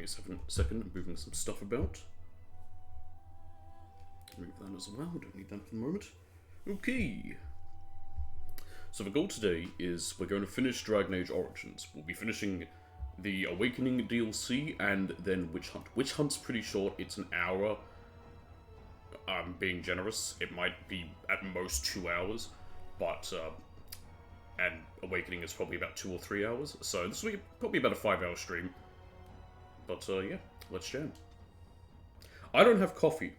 me a second. I'm moving some stuff about. Move that as well. Don't need that for the moment. Okay. So the goal today is we're going to finish Dragon Age Origins. We'll be finishing the Awakening DLC and then Witch Hunt. Witch Hunt's pretty short. It's an hour. I'm being generous. It might be at most 2 hours, but and Awakening is probably about 2 or 3 hours. So this will be probably about a 5-hour stream. But yeah, let's jam. I don't have coffee.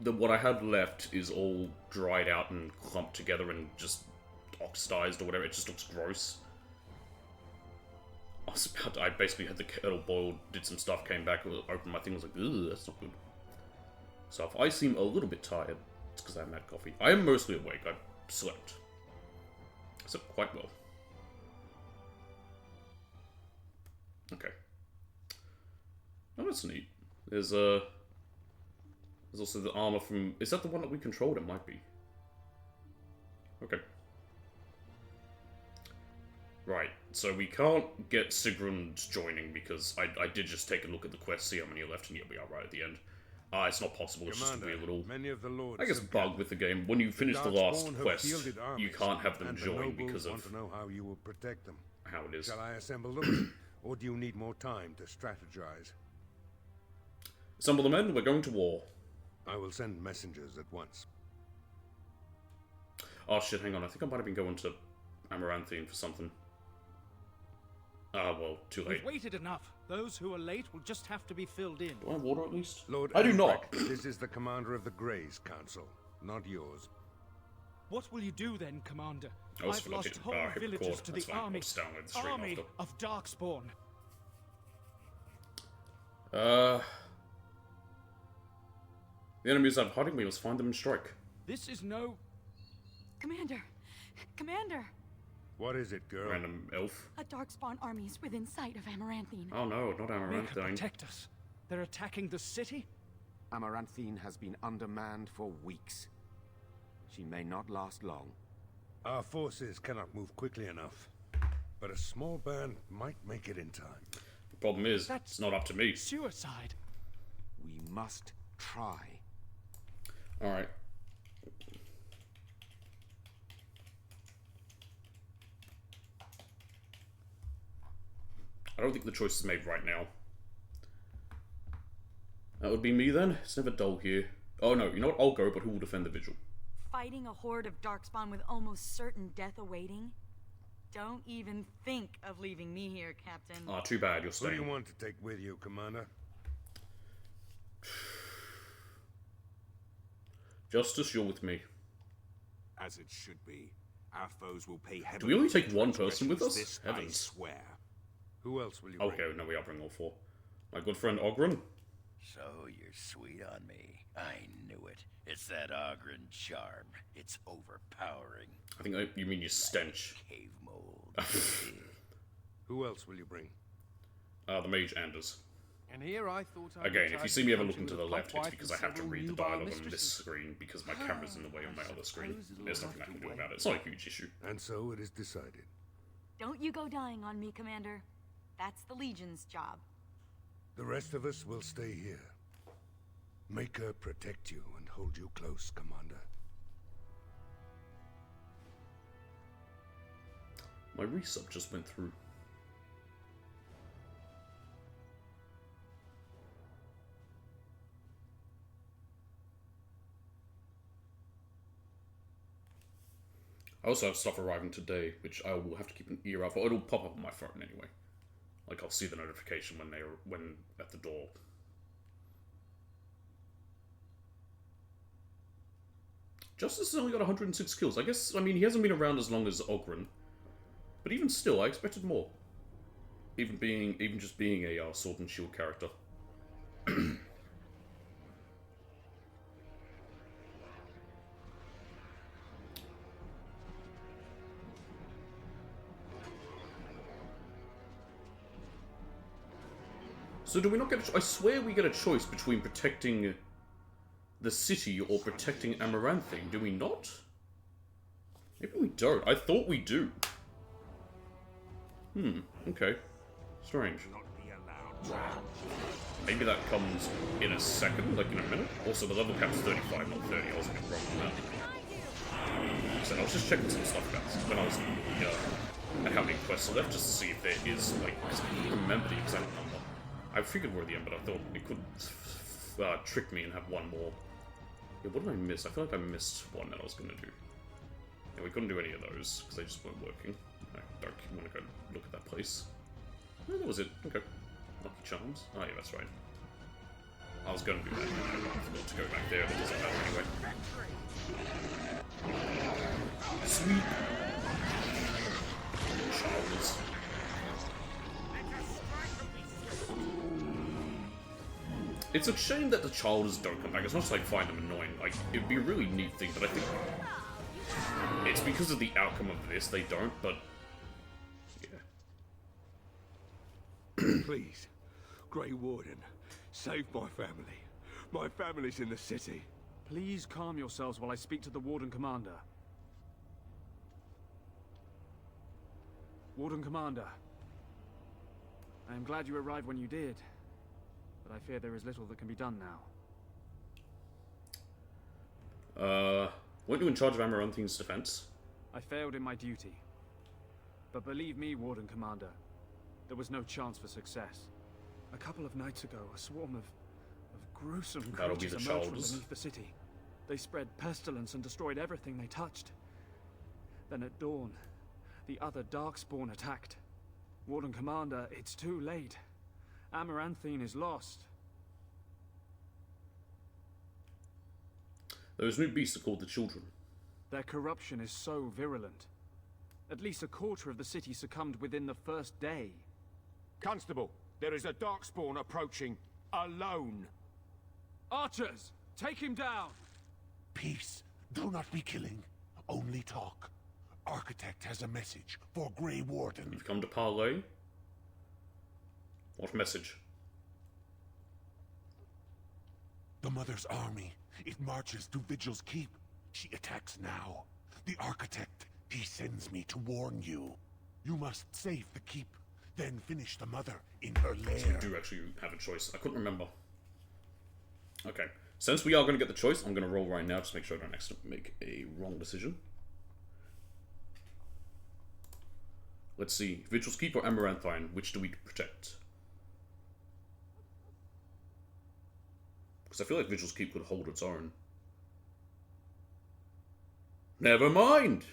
What I had left is all dried out and clumped together and just oxidized or whatever. It just looks gross. I basically had the kettle boiled, did some stuff, came back, opened my thing, was like, ugh, that's not good. So if I seem a little bit tired, it's because I haven't had coffee. I am mostly awake. I slept. I slept quite well. Okay. Oh, that's neat. There's also the armor from... Is that the one that we controlled? It might be. Okay. Right, so we can't get Sigrun joining because I did just take a look at the quest, see how many are left, and yeah, we are right at the end. It's not possible, it's just a weird little, I guess, bug with the game. When you finish the last quest, you can't have them join because of to know how you will protect them. How it is. Shall I assemble them, or do you need more time to strategize? Assemble the men, we're going to war. I will send messengers at once. Oh shit, hang on, I think I might have been going to Amaranthine for something. Well, too late. We've waited enough. Those who are late will just have to be filled in. Do I have water at least? Lord I do Albrecht, not. This is the commander of the Greys Council, not yours. What will you do then, Commander? I've lost whole villages to the army of Darkspawn. The enemies are hiding. We must find them and strike. This is no... Commander! Commander! What is it, girl? Random elf. A Darkspawn army is within sight of Amaranthine. Oh no, not Make her Amaranthine. protect us. They're attacking the city? Amaranthine has been undermanned for weeks. She may not last long. Our forces cannot move quickly enough, but a small band might make it in time. The problem is, it's not up to me. Suicide. We must try. Alright. I don't think the choice is made right now. That would be me then. It's never dull here. Oh no, you know what? I'll go, but who will defend the vigil? Fighting a horde of Darkspawn with almost certain death awaiting? Don't even think of leaving me here, Captain. Ah, too bad, you're Who staying. do you want to take with you, Commander? Justice, you're with me. As it should be. Our foes will pay heavily. Do we only take for one person with us? this, Heavens. I swear. Who else will you bring? Okay, no, we are bringing all 4. My good friend Ogren. So you're sweet on me. I knew it. It's that Ogren charm. It's overpowering. I think you mean your stench. Cave mold. Who else will you bring? The mage Anders. And here I thought I Again, if you see me ever looking to the left, it's because I have to read the dialogue on this screen because my camera's in the way on my other screen. There's nothing I can do about it. It's not a huge issue. And so it is decided. Don't you go dying on me, Commander. That's the Legion's job. The rest of us will stay here. Make her protect you and hold you close, Commander. My resub just went through. I also have stuff arriving today, which I will have to keep an ear out for. It'll pop up on my phone anyway. Like, I'll see the notification when at the door. Justice has only got 106 kills. I guess, I mean, he hasn't been around as long as Ogren. But even still, I expected more. Even just being a sword and shield character. So do we not get I swear we get a choice between protecting the city or protecting Amaranthine, do we not? Maybe we don't. I thought we do. Okay. Strange. Not be allowed. Maybe that comes in a second, like in a minute. Also, the level cap's 35, not 30. I was a bit wrong with that. So I was just checking some stuff about when I was at how many quests are left, just to see if there is, like, because I couldn't remember the exact number. I figured we're at the end, but I thought it could trick me and have one more. Yeah, what did I miss? I feel like I missed one that I was going to do. Yeah, we couldn't do any of those, because they just weren't working. I don't want to go look at that place. Oh, that was it. Okay. Lucky Charms. Oh, yeah, that's right. I was going to do that, but I forgot to go back there. That doesn't matter anyway. Sweet. Charms. It's a shame that the Childers don't come back. As much as I find them annoying, like, it'd be a really neat thing, but I think it's because of the outcome of this they don't, but yeah. Please, Grey Warden, save my family. My family's in the city. Please calm yourselves while I speak to the Warden Commander. Warden Commander, I am glad you arrived when you did, but I fear there is little that can be done now. Weren't you in charge of Amaranthine's defense? I failed in my duty. But believe me, Warden Commander, there was no chance for success. A couple of nights ago, a swarm of gruesome That'll be creatures the emerged from Childers. beneath the city. They spread pestilence and destroyed everything they touched. Then at dawn, the other Darkspawn attacked. Warden Commander, it's too late. Amaranthine is lost. Those new beasts are called the Children. Their corruption is so virulent. At least a quarter of the city succumbed within the first day. Constable, there is a Darkspawn approaching. Alone. Archers, take him down! Peace. Do not be killing. Only talk. Architect has a message for Grey Warden. You've come to parley? What message? The Mother's army. It marches to Vigil's Keep. She attacks now. The Architect, he sends me to warn you. You must save the Keep, then finish the Mother in her So lair. you do actually have a choice. I couldn't remember. Okay. Since we are going to get the choice, I'm going to roll right now just to make sure I don't accidentally make a wrong decision. Let's see. Vigil's Keep or Amaranthine? Which do we protect? Because I feel like Vigil's Keep could hold its own. Never mind!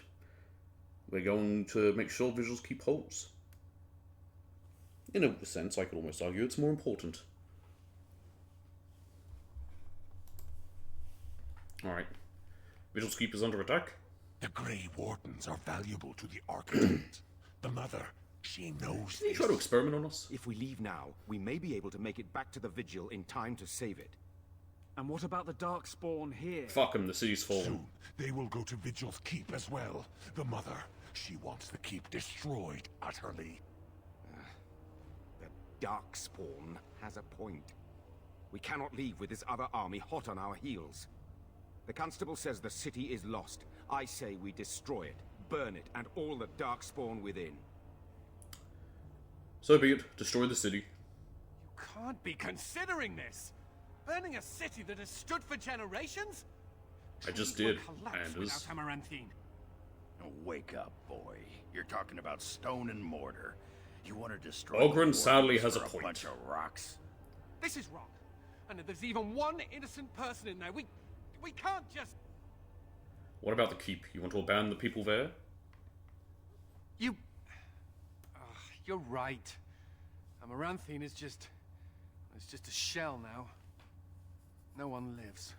We're going to make sure Vigil's Keep holds. In a sense, I could almost argue it's more important. Alright. Vigil's Keep is under attack. The Grey Wardens are valuable to the Architect. The Mother, she knows Did he this. try to experiment on us? If we leave now, we may be able to make it back to the Vigil in time to save it. And what about the Darkspawn here? Fuck him, the city's fallen. Soon, they will go to Vigil's Keep as well. The Mother, she wants the Keep destroyed utterly. The Darkspawn has a point. We cannot leave with this other army hot on our heels. The Constable says the city is lost. I say we destroy it, burn it, and all the Darkspawn within. So be it. Destroy the city. You can't be considering this! Burning a city that has stood for generations? I just Trees will did, collapse Anders. without Amaranthine. Oh, wake up, boy. You're talking about stone and mortar. You want to destroy Ogren the Wardens sadly has a for point. bunch of rocks? This is wrong. And if there's even one innocent person in there, we can't just... What about the Keep? You want to abandon the people there? You... you're right. Amaranthine is just... It's just a shell now. No one lives.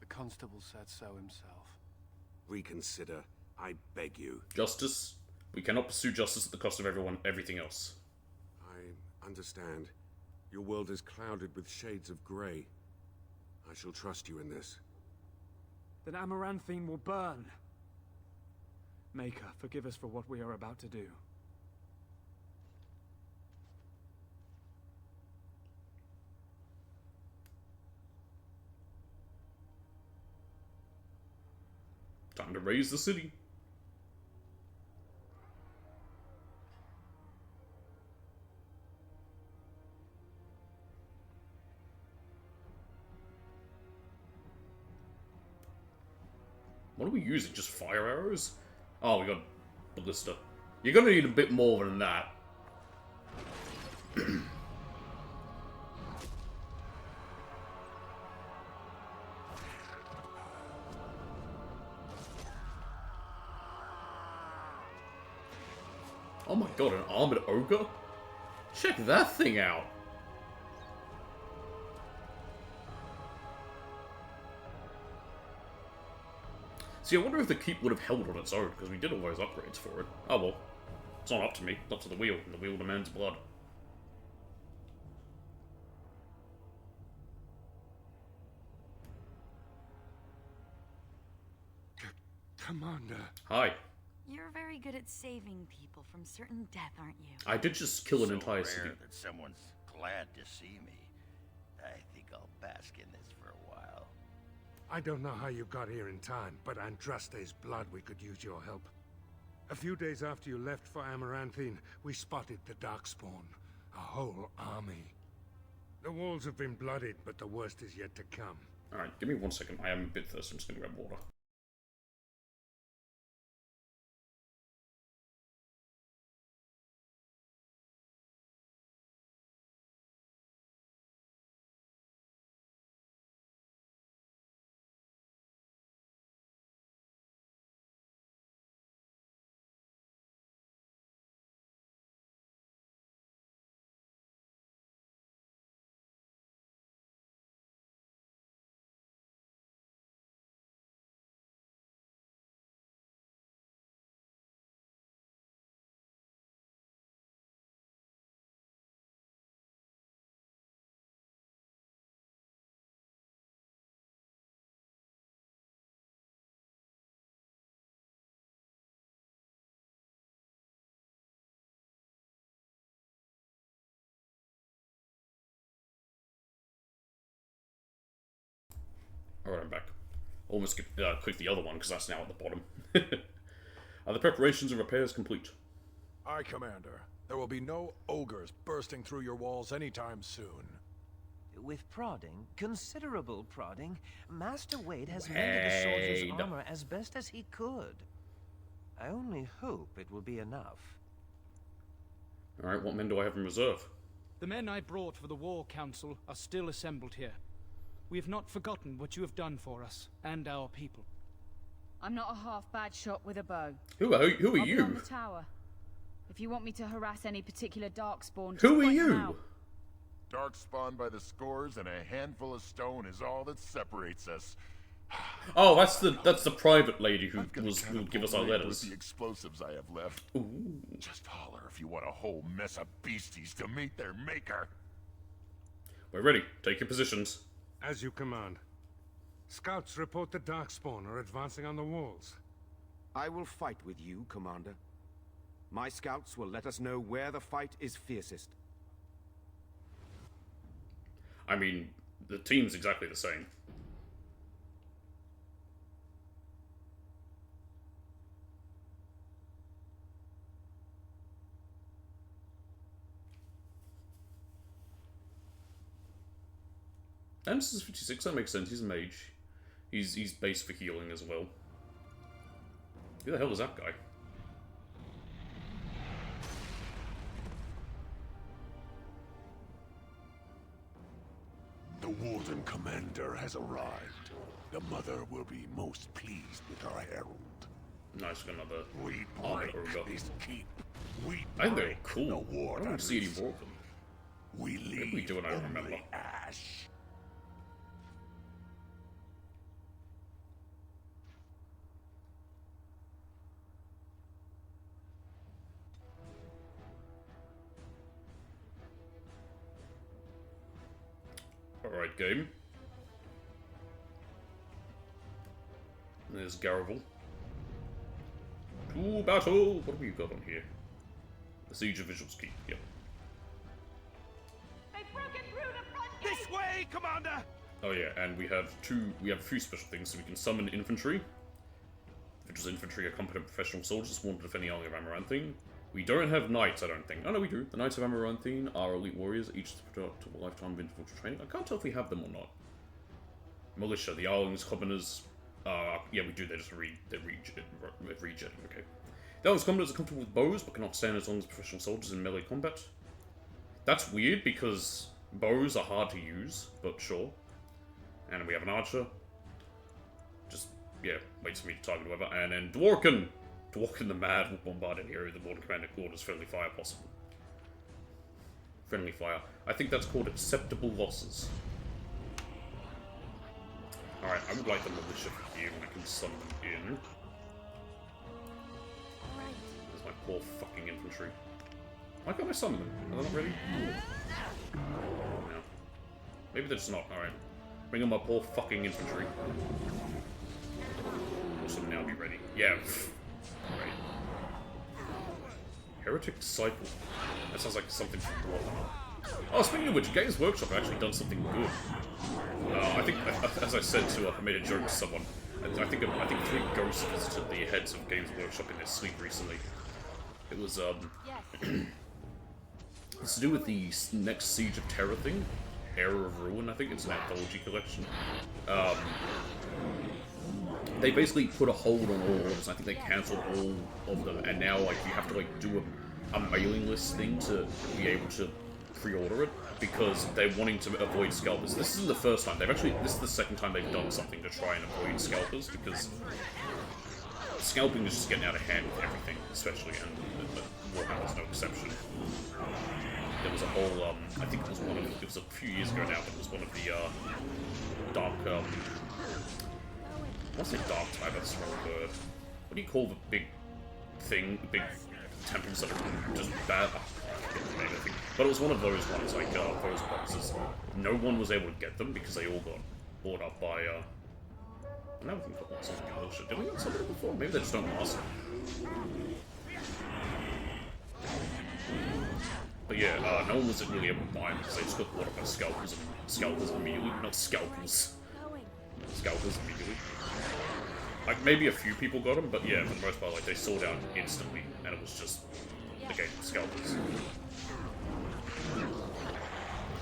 The Constable said so himself. Reconsider, I beg you. Justice? We cannot pursue justice at the cost of everything else. I understand. Your world is clouded with shades of grey. I shall trust you in this. Then Amaranthine will burn. Maker, forgive us for what we are about to do. Time to raise the city. What are we using? Just fire arrows? Oh, we got ballista. You're gonna need a bit more than that. Oh my god, an armored ogre? Check that thing out! See, I wonder if the keep would have held on its own, because we did all those upgrades for it. Oh well. It's not up to me. It's up to the wheel, and the wheel demands blood. Commander. Hi. You're very good at saving people from certain death, aren't you? I did just kill an So entire rare city. that someone's glad to see me. I think I'll bask in this for a while. I don't know how you got here in time, but Andraste's blood, we could use your help. A few days after you left for Amaranthine, we spotted the Darkspawn. A whole army. The walls have been bloodied, but the worst is yet to come. Alright, give me 1 second. I am a bit thirsty. I'm just gonna grab water. Alright, I'm back. Almost clicked the other one, because that's now at the bottom. Are the preparations and repairs complete? Aye, Commander. There will be no ogres bursting through your walls anytime soon. With prodding, considerable prodding, Master Wade has mended a soldier's Wade. armor as best as he could. I only hope it will be enough. Alright, what men do I have in reserve? The men I brought for the War Council are still assembled here. We have not forgotten what you have done for us and our people. I'm not a half-bad shot with a bow. Who are I'll be on you? the tower. If you want me to harass any particular darkspawn, Who are just point them you? out. Darkspawn by the scores and a handful of stone is all that separates us. Oh, that's the private lady who I've got a would give us our catapult letters. with the explosives I have left. Ooh. Just holler if you want a whole mess of beasties to meet their maker. We're ready. Take your positions. As you command. Scouts report the Darkspawn are advancing on the walls. I will fight with you, Commander. My scouts will let us know where the fight is fiercest. I mean, the team's exactly the same. And this is 56, that makes sense. He's a mage. He's based for healing as well. Who the hell is that guy? The Warden Commander has arrived. The Mother will be most pleased with our herald. Nice, got another We armored break ogre. this keep. We I think they're break cool. the I don't Warden's. see any more of them. We Maybe leave we do and I don't only remember. ash. Alright, game. There's Garavel. To battle! What have we got on here? The Siege of Vigil's Keep, yep. They've broken through the front This way, Commander! Oh yeah, and we have a few special things, so we can summon infantry. Vigil's infantry are competent professional soldiers sworn to defend the army of Amaranthine. We don't have knights, I don't think. Oh no, we do. The Knights of Amaranthine are elite warriors, each to a lifetime of infantry training. I can't tell if we have them or not. Militia, the Arlings, Commoners, Yeah, we do. They just regen. Okay. That was combatants are comfortable with bows, but cannot stand as long as professional soldiers in melee combat. That's weird because bows are hard to use, but sure. And we have an archer. Just, yeah, waits for me to target whoever. And then Dworkin! Dworkin the Mad will bombard an area the Warden Commander orders friendly fire possible. Friendly fire. I think that's called acceptable losses. Alright, I would like the militia for here when I can summon them in. There's my poor fucking infantry. Why can't I summon them? Are they not ready? No. Maybe they're just not. Alright. Bring on my poor fucking infantry. Will some now be ready? Yeah. Alright. Heretic Cycle. That sounds like something from Warhammer. Oh, speaking of which, Games Workshop have actually done something good. I think, as I said I made a joke to someone. I think 3 ghosts visited the heads of Games Workshop in their sleep recently. It was it's to do with the next Siege of Terror thing, Era of Ruin. I think it's an anthology collection. They basically put a hold on all orders. I think they cancelled all of them, and now like you have to like do a mailing list thing to be able to pre-order it because they're wanting to avoid scalpers. This isn't the first time. This is the second time they've done something to try and avoid scalpers because scalping is just getting out of hand with everything, especially, and Warhammer's no exception. There was a whole, I think it was a few years ago now, but it was one of the dark, I want to say dark type, that's the wrong word. What do you call the big thing, the big temples that are just bad? I can't remember anything. But it was one of those ones, like those boxes. No one was able to get them because they all got bought up by, I never think got something else. Did we get something before? Maybe they just don't last. But yeah, no one was really able to buy them because they just got bought up by scalpers immediately. Not scalpels. Scalpers immediately. Like, maybe a few people got them, but yeah, for the most part, like, they sold out instantly, and it was just, again, scalpers.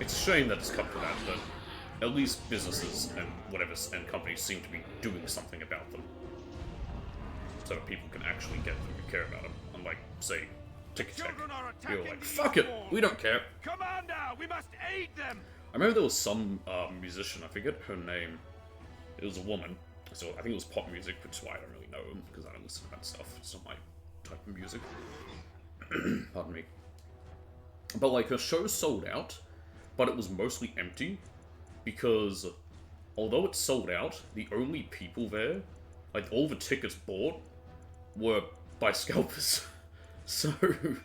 It's a shame that it's come to that, but at least businesses and companies seem to be doing something about them. So that people can actually get them who care about them. Unlike, say, Ticket Check. You're like, fuck it, we don't care. Commander, we must aid them. I remember there was some musician, I forget her name. It was a woman, so I think it was pop music, which is why I don't really know them, because I don't listen to that stuff. It's not my type of music. Pardon me. But like, her show sold out, but it was mostly empty, because although it sold out, the only people there, like all the tickets bought, were by scalpers. So, it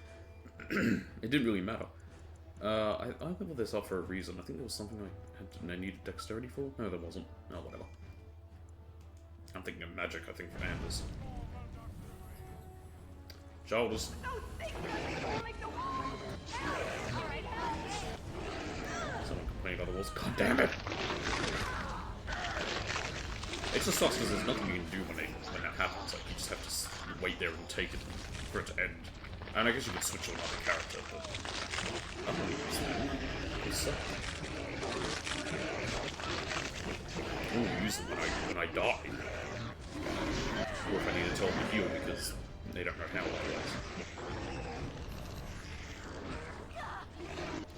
didn't really matter. I leveled this up for a reason. I think there was something I needed dexterity for? No, there wasn't. Oh, whatever. I'm thinking of magic, I think, for Anders. Shoulders. Someone complaining about the walls. God damn it! It just sucks because there's nothing you can do when that happens. Like, you just have to wait there and take it for it to end. And I guess you could switch to another character, but I don't really understand. I only use them when I die. Or if I need to tell them to heal because they don't know how otherwise.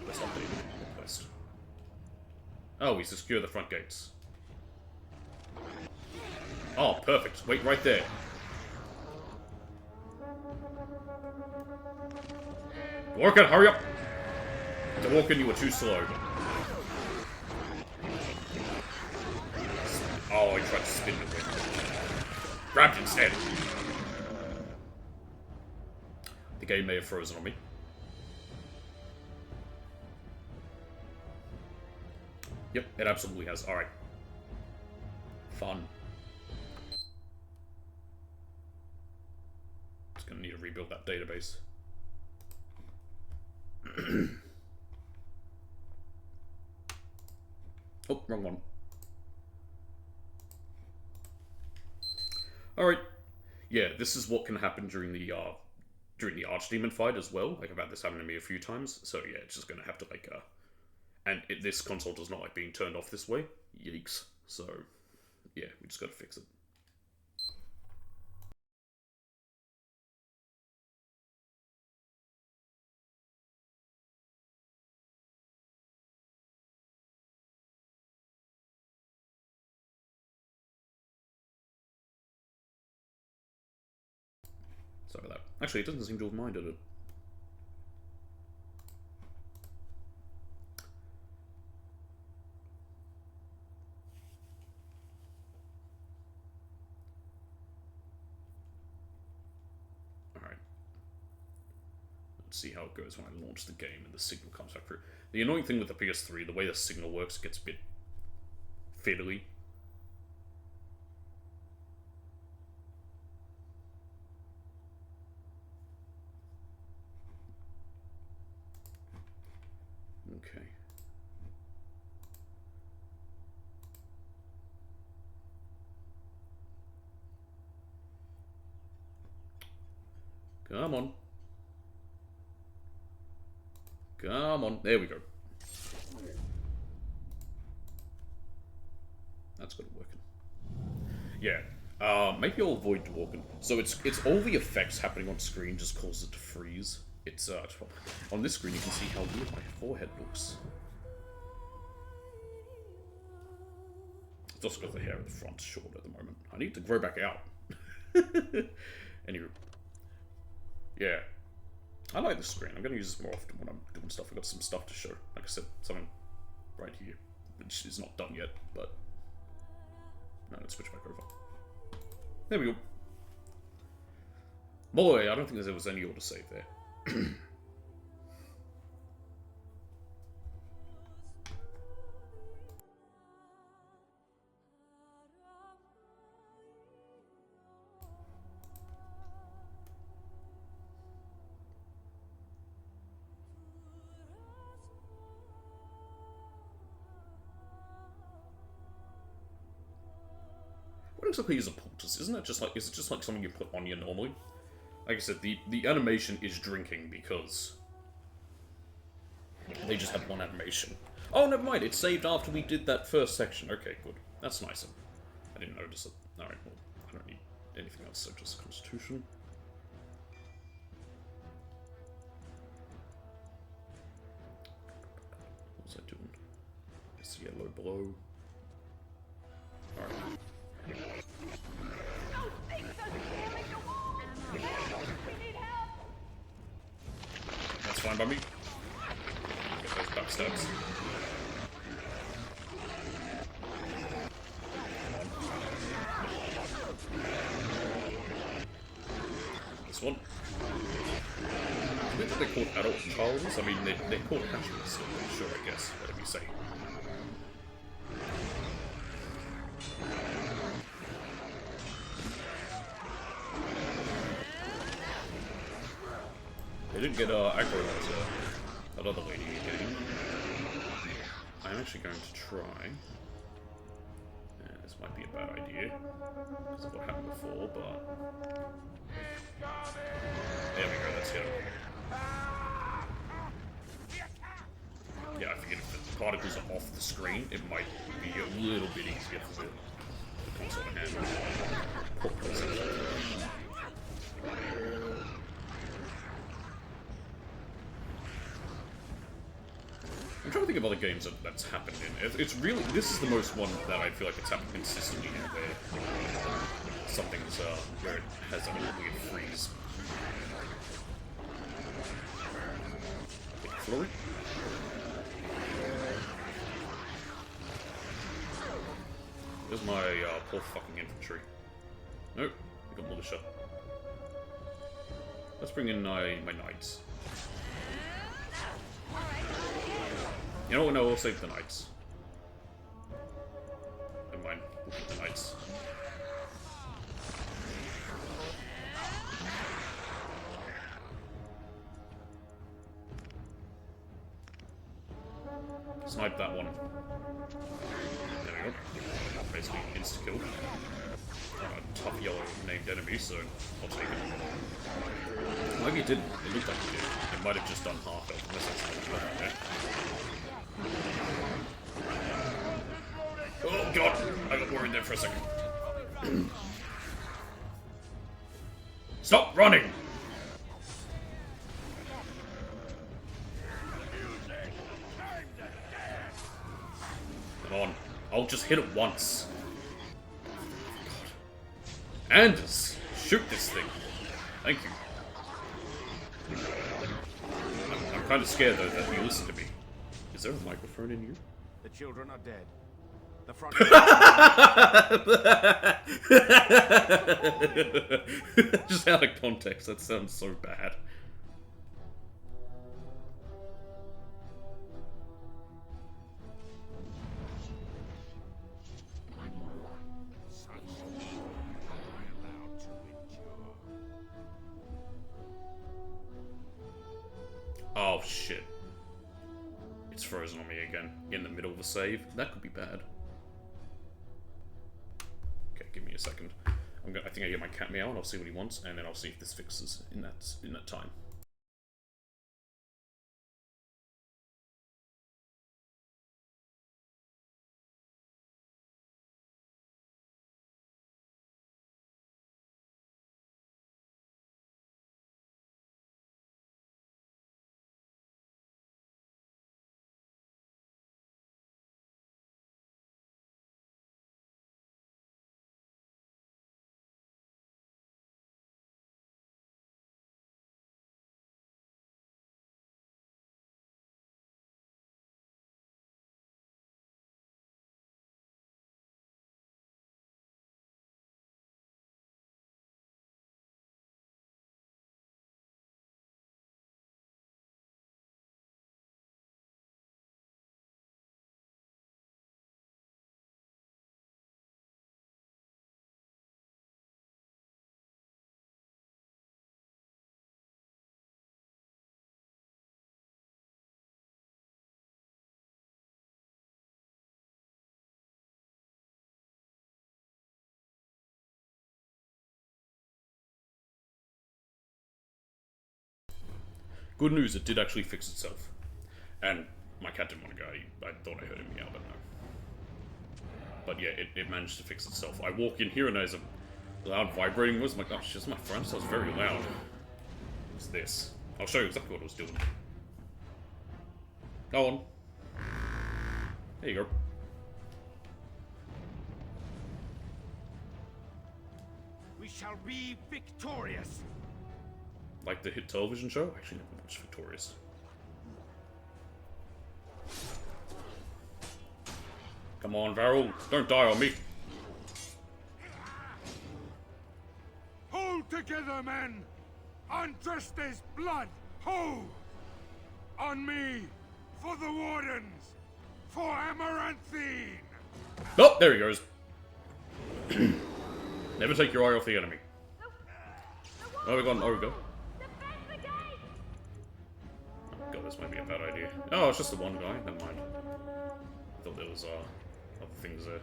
Let's update the quest. Oh, we secure the front gates. Oh, perfect. Wait right there. Dworkin, hurry up! Dworkin, you were too slow. Oh, he tried to spin the whip. Grabbed instead. The game may have frozen on me. Yep, it absolutely has. Alright. Fun. Just gonna need to rebuild that database. Oh, wrong one. Alright. Yeah, this is what can happen during the Archdemon fight as well. Like, I've had this happen to me a few times. So yeah, it's just gonna have to like this console does not like being turned off this way. Yikes. So yeah, we just gotta fix it. Sorry about that. Actually, it doesn't seem to have minded it. Alright. Let's see how it goes when I launch the game and the signal comes back through. The annoying thing with the PS3, the way the signal works gets a bit fiddly. Okay. Come on. Come on. There we go. That's good working. Yeah. Maybe I'll avoid Dworkin. So it's all the effects happening on screen just cause it to freeze. It's on this screen you can see how weird my forehead looks. It's also got the hair at the front short at the moment. I need to grow back out. Anywho. Yeah. I like this screen. I'm going to use this more often when I'm doing stuff. I've got some stuff to show. Like I said, something right here, which is not done yet, but... No, let's switch back over. There we go. Boy, I don't think there was any auto save there. What exactly is a poultice? Isn't that just like, is it just like something you put on you normally? Like I said, the animation is drinking because they just have one animation. Oh, never mind, it saved after we did that first section. Okay, good. That's nice. I didn't notice it. Alright, well, I don't need anything else, so just Constitution. What was I doing? It's yellow blow. Alright. That's fine by me. Get those backstabs. This one. I think they're called adult Charles. I mean, they're called hatchlings, so sure, I guess, whatever you say. They didn't get aggro as that other lady again. I'm actually going to try. This might be a bad idea because of what happened before, but there we go. That's him. Yeah, I figured if the particles are off the screen, it might be a little bit easier for the console to handle. I'm trying to think of other games that's happened in. It's really, this is the most one that I feel like it's happened consistently in, where something's where it has a weird freeze. Flurry. There's my poor fucking infantry. Nope, we got militia. Let's bring in my knights. You know what? No, we'll save the knights. Never mind. We'll keep the knights. Snipe that one. There we go. Basically insta-kill. A tough yellow named enemy, so I'll take it. Maybe it didn't. It looked like it did. It might have just done half health, unless that's not okay. Oh god! I got worried there for a second. Stop running! Come on. I'll just hit it once. Anders! Shoot this thing! Thank you. I'm kind of scared, though, that you listen to me. Is there a microphone in you? The children are dead. The front. Just out of context, that sounds so bad. Oh shit. It's frozen on me again, in the middle of a save. That could be bad. Okay, give me a second. I think I get my cat meow and I'll see what he wants, and then I'll see if this fixes in that time. Good news, it did actually fix itself. And my cat didn't want to go. I thought I heard him meow, but no. But yeah, it managed to fix itself. I walk in here and there's a loud vibrating noise. I'm like, oh shit, my front sounds very loud. What's this? I'll show you exactly what it was doing. Go on. There you go. We shall be victorious. Like the hit television show? I actually never watched Victorious. Come on, Varel. Don't die on me. Hold together, men! On Dresde's blood! Ho! On me! For the Wardens! For Amaranthine! Oh, there he goes. Never take your eye off the enemy. Oh, we got an ogre. Oh god, this might be a bad idea. Oh, it's just the one guy. Never mind. I thought there was other things there.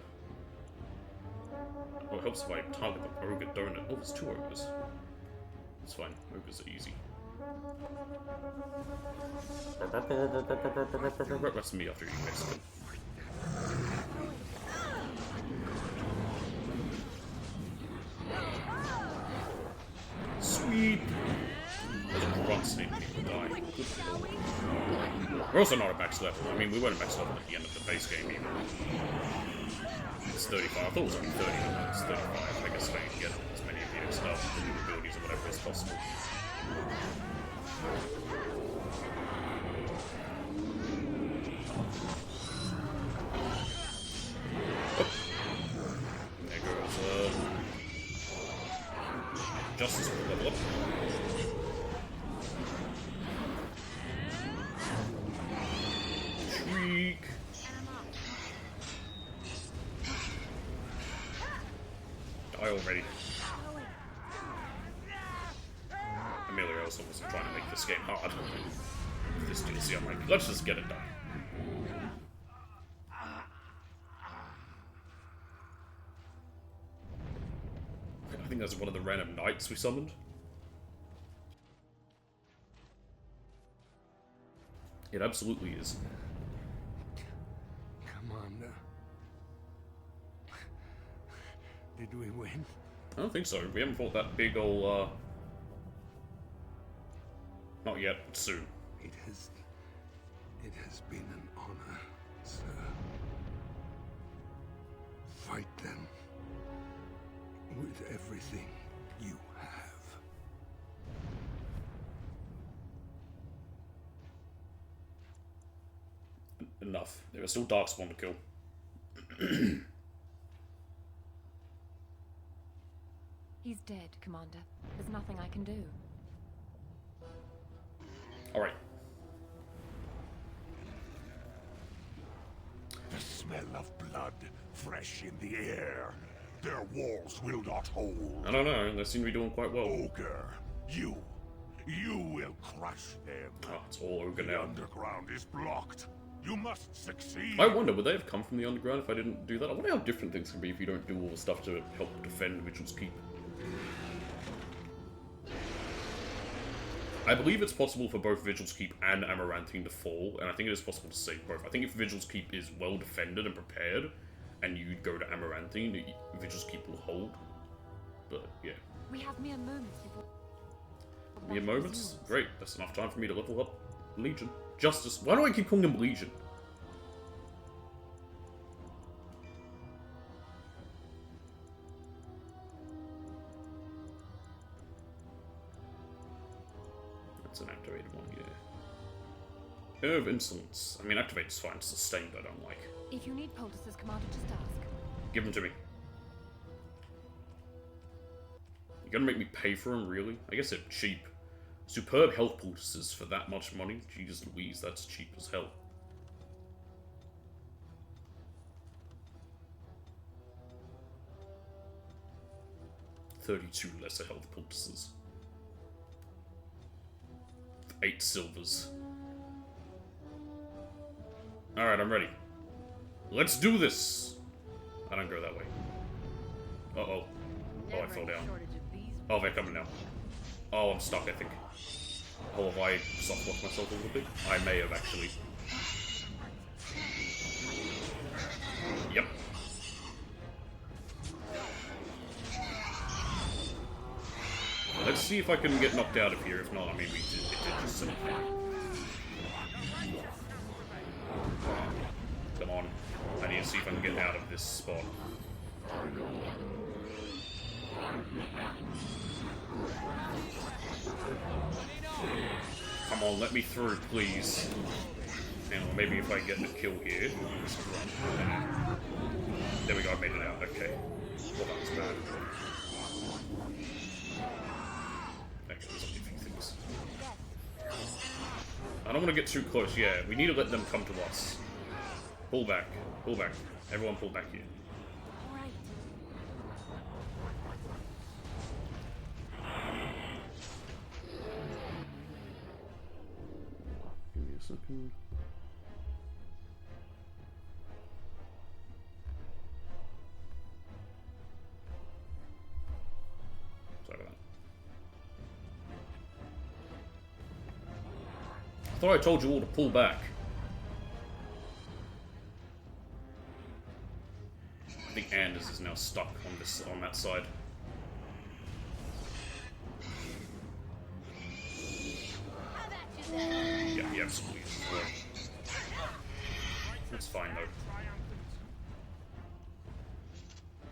Oh, it helps if I target the ogre donut. Oh, there's two ogres. It's fine. Ogres are easy. That's me after eating Mexican. Sweet! There's a grunt snake people die. Good lord. We're also not at max level. I mean, we weren't at max level at the end of the base game either. It's 35. I thought it was only 30, but no, it's 35. I guess if I can get as many of the stuff, the new abilities, or whatever as possible. Oh. There goes, Justice will level up. Shriek. Die already. Amelia also wasn't trying to make this game hard. This DLC, I'm like, let's just get it done. I think that's one of the random knights we summoned. It absolutely is. Commander. Did we win? I don't think so. We haven't fought that big ol', Not yet, but soon. It has been an honor, sir. Fight them with everything you have. enough. There are still Darkspawn to kill. He's dead, Commander. There's nothing I can do. Alright. The smell of blood, fresh in the air. Their walls will not hold. I don't know, they seem to be doing quite well. Ogre, you will crush them. Oh, it's all Ogre The now. underground is blocked. You must succeed. I wonder, would they have come from the underground if I didn't do that? I wonder how different things can be if you don't do all the stuff to help defend Vigil's Keep. I believe it's possible for both Vigil's Keep and Amaranthine to fall, and I think it is possible to save both. I think if Vigil's Keep is well defended and prepared, and you go to Amaranthine, Vigil's Keep will hold. But, yeah. We have mere moments before... Mere moments? Great, that's enough time for me to level up Legion. Justice. Why do I keep calling him Legion? That's an activated one, yeah. Air of Insolence. I mean, activated's fine. Sustained I don't like. If you need poultices, Commander, just ask. Give them to me. You're gonna make me pay for them, really? I guess they're cheap. Superb health poultices for that much money? Jeez Louise, that's cheap as hell. $32 lesser health poultices. 8 silvers. Alright, I'm ready. Let's do this! I don't go that way. Uh-oh. Oh, I fell down. Oh, they're coming now. Oh, I'm stuck, I think. Oh, have I soft-locked myself a little bit? I may have, actually. Yep. Let's see if I can get knocked out of here. If not, I mean, it did just sit there. Come on. I need to see if I can get out of this spot. Come on, let me through, please. And maybe if I get the kill here, just run. There we go, I made it out. Okay. Well, that was bad. Okay, there's only a few things. I don't want to get too close. Yeah, we need to let them come to us. Pull back. Pull back. Everyone pull back here. Give me a second. Sorry about that. I thought I told you all to pull back. I think Anders is now stuck on that side. Yeah, he absolutely is as well. That's fine though.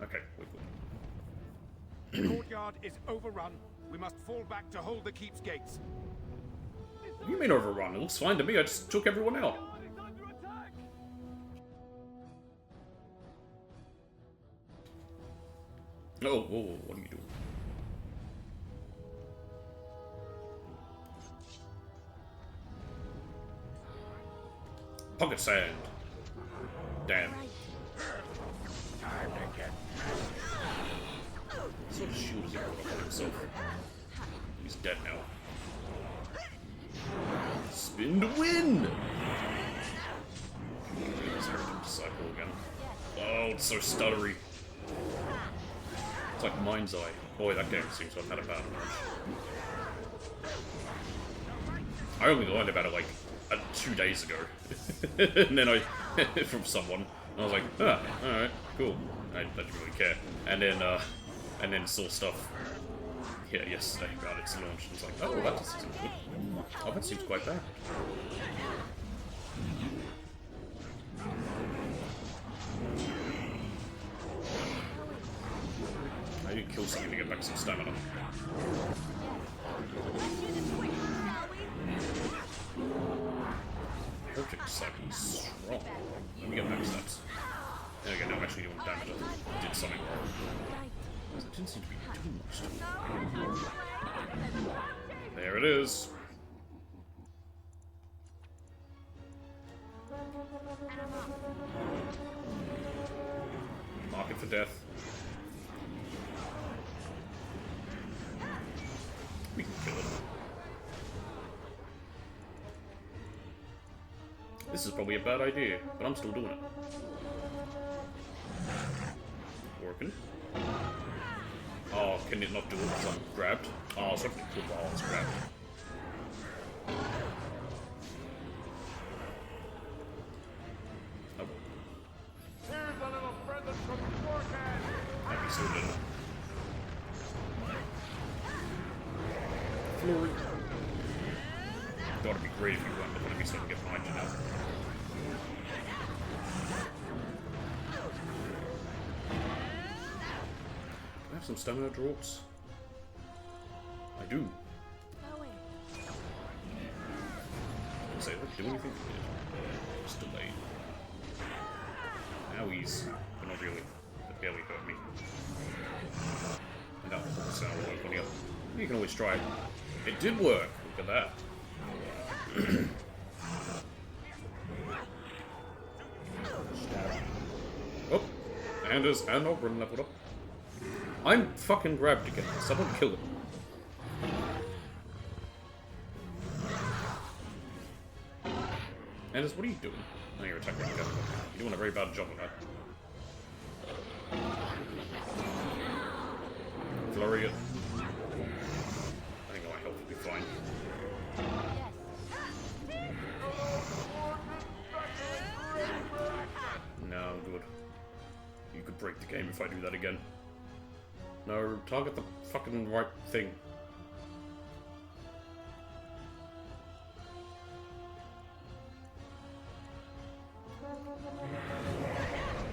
Okay, we're good. The courtyard is overrun. We must fall back to hold the keep's gates. What do you mean overrun? It looks fine to me. I just took everyone out. Oh, whoa, what are you doing? Pocket sand. Damn. What sort of shield is he put up on himself? He's dead now. Spin to win! This Heritage Disciple again. Oh, it's so stuttery. It's like Mind's Eye. Boy, that game seems to have had a bad launch. I only learned about it like 2 days ago. And then from someone, and I was like, ah, alright, cool. I didn't really care. And then saw stuff, yeah, yesterday about its launch, and was like, oh, that doesn't seem good. Oh, that seems quite bad. I need to kill something to get back some stamina. thinks like he's strong. Let me get back steps. There we go, now I'm actually doing damage. I did something wrong. It didn't seem to be doing much to me. There it is. Mark it for death. We can kill it. This is probably a bad idea, but I'm still doing it. Working. Oh, can it not do it because I'm grabbed? Oh, so I have to kill while I was grabbed. Oh. Here's a little present from beforehand. That'd be so good. Flurry. That'd be great if you weren't looking at me so I can get behind you now. Do I have some stamina drops? I do. Say that, do anything? Just delayed. Now he's, but not really. That barely hurt me. And that will sound work on the other. You can always try it. It did work! Look at that. Oh! Anders and Oberyn leveled up. I'm fucking grabbed again. Someone kill him. Anders, what are you doing? Oh, you're attacking again. You're doing a very bad job of that. Flurry it. I think my health will be fine. No, I'm good. You could break the game if I do that again. No, target the fucking right thing.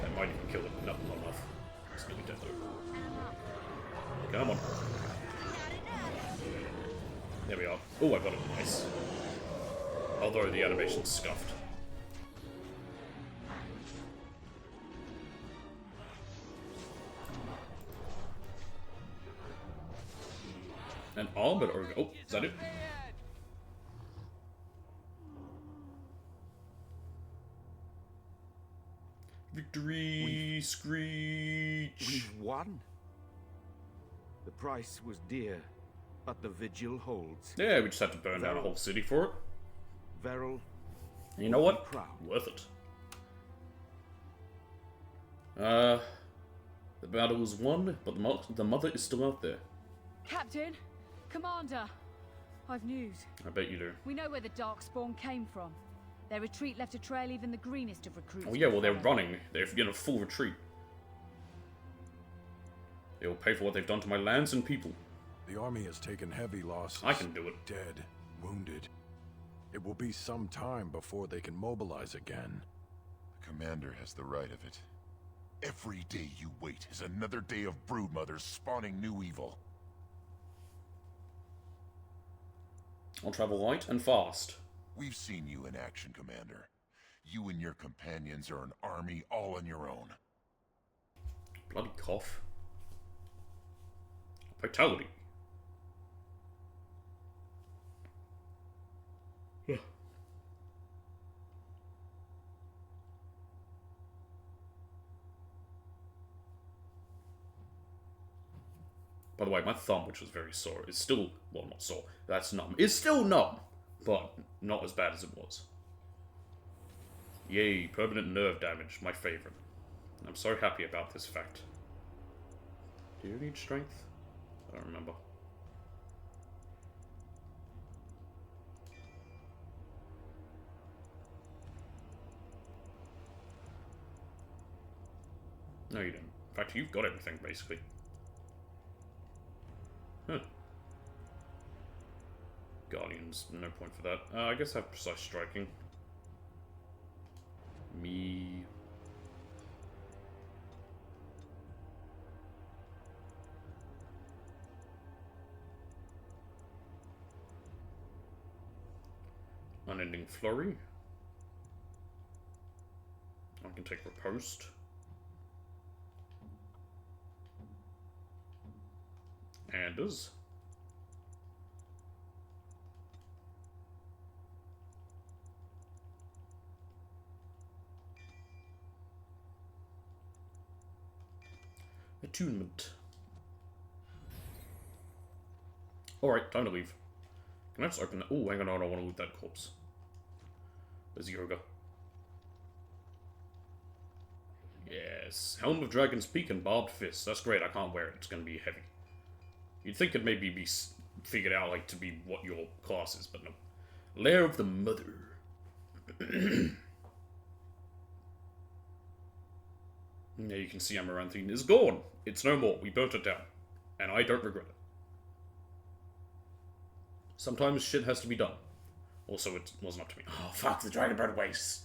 That might even kill it. No, not enough. It's nearly dead though. Come on. There we are. Oh, I got it. Nice. Although the animation's scuffed. An armored ogre. Oh, is that it? Victory! Screech! We've won. The price was dear, but the vigil holds. Yeah, we just had to burn down a whole city for it. Veril. And you know what? Worth it. The battle was won, but the mother is still out there. Captain, Commander, I've news. I bet you do. We know where the Darkspawn came from. Their retreat left a trail even the greenest of recruits. Oh yeah, well they're running. They're in a full retreat. They will pay for what they've done to my lands and people. The army has taken heavy losses. I can do it. Dead, wounded. It will be some time before they can mobilize again. The commander has the right of it. Every day you wait is another day of broodmothers spawning new evil. I'll travel light and fast. We've seen you in action, Commander. You and your companions are an army all on your own. Bloody cough. Vitality. Yeah. By the way, my thumb, which was very sore, is still, well, not sore, that's numb. It's still numb, but not as bad as it was. Yay, permanent nerve damage, my favorite. I'm so happy about this fact. Do you need strength? I don't remember. No, you don't. In fact, you've got everything, basically. Huh. Guardians, no point for that. I guess I have precise striking. Me. Unending Flurry. can take riposte. Anders. Attunement. Alright, time to leave. Can I just open that? Oh, hang on, I don't want to loot that corpse. There's Yoga. Yes. Helm of Dragon's Peak and Barbed Fist. That's great, I can't wear it. It's gonna be heavy. You'd think it'd maybe be figured out, like, to be what your class is, but no. Lair of the Mother. Now you can see Amaranthine is gone. It's no more. We burnt it down. And I don't regret it. Sometimes shit has to be done. Also, it wasn't up to me. Oh, fuck, the Dragonbird wastes.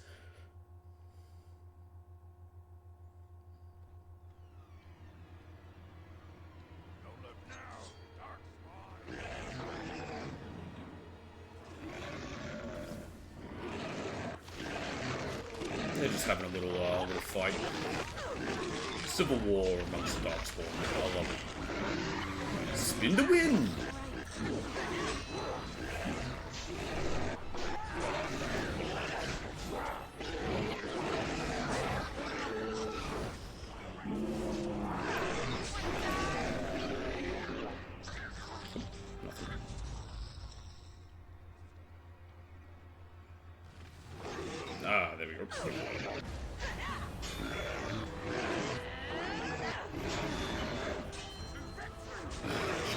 They're just having a little fight. Civil war amongst the Darkspawn. I love it. Spin to win! Ah, there we go.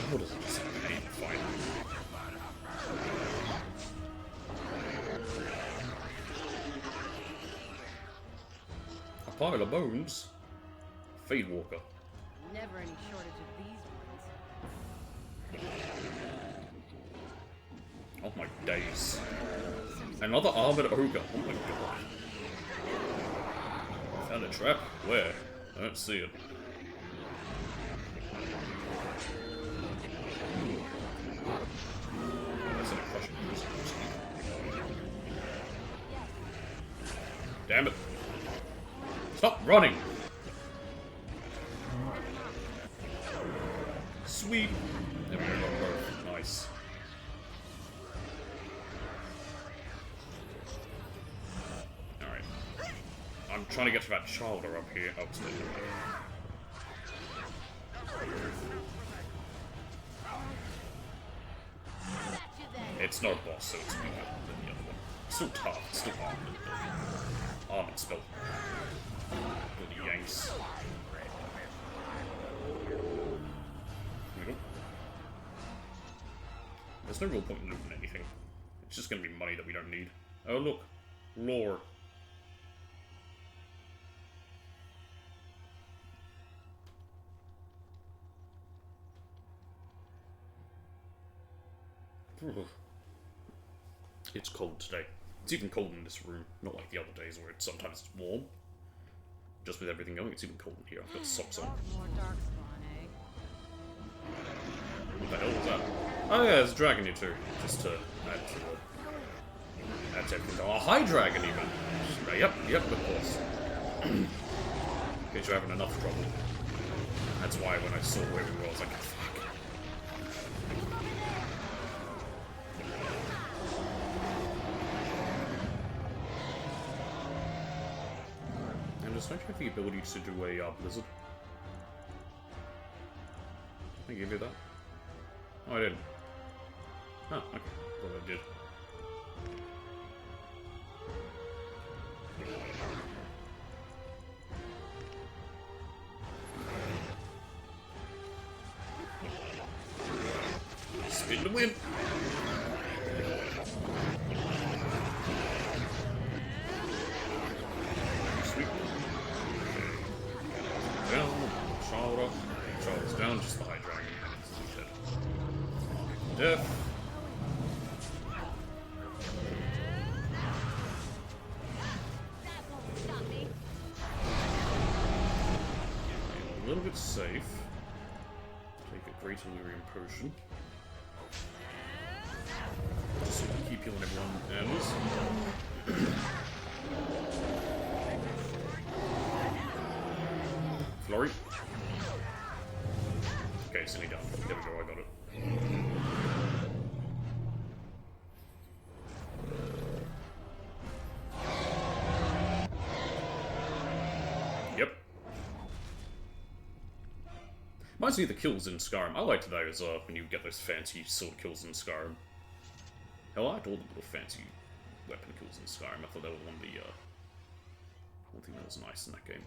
What is this? Fine. A pile of bones. Fade Walker. Never any shortage of these ones. Oh my days. Another armored ogre. Oh my god. Found a trap? Where? I don't see it. That's in a crushing use. Damn it. Stop running! Sweet. There we go, got both. Nice. Alright. I'm trying to get to that chowder up here. Oh, it's there. It's not a boss, so it's weaker than the other one. It's still tough, it's still armored. Armored spell. Bloody yanks. There's no real point in looting anything. It's just gonna be money that we don't need. Oh look. Lore. It's cold today. It's even cold in this room, not like the other days where sometimes it's warm. Just with everything going, it's even cold in here. I've got socks on. More Darkspawn, eh? What the hell was that? Oh yeah, there's a dragon here too. Just to add to the... That's everything. Oh, a high dragon even! Yep, of course. In case you're having enough trouble. That's why when I saw where we were, I was like, fuck. And don't you have the ability to do a blizzard? I give you that. Oh, I didn't. Oh, okay. Thought I did. Spin the win! Sweet. Okay. Down, shoulder. Shoulders down, just the high dragon. Death. A little bit safe. Take a Great Illyrian Potion. Just so we can keep healing everyone ends. Sorry. Okay, send me down. There we go, I got it. Yep. Reminds me of the kills in Skyrim. I liked those when you get those fancy sword kills in Skyrim. Hell, I liked all the little fancy weapon kills in Skyrim. I thought that was one thing that was nice in that game.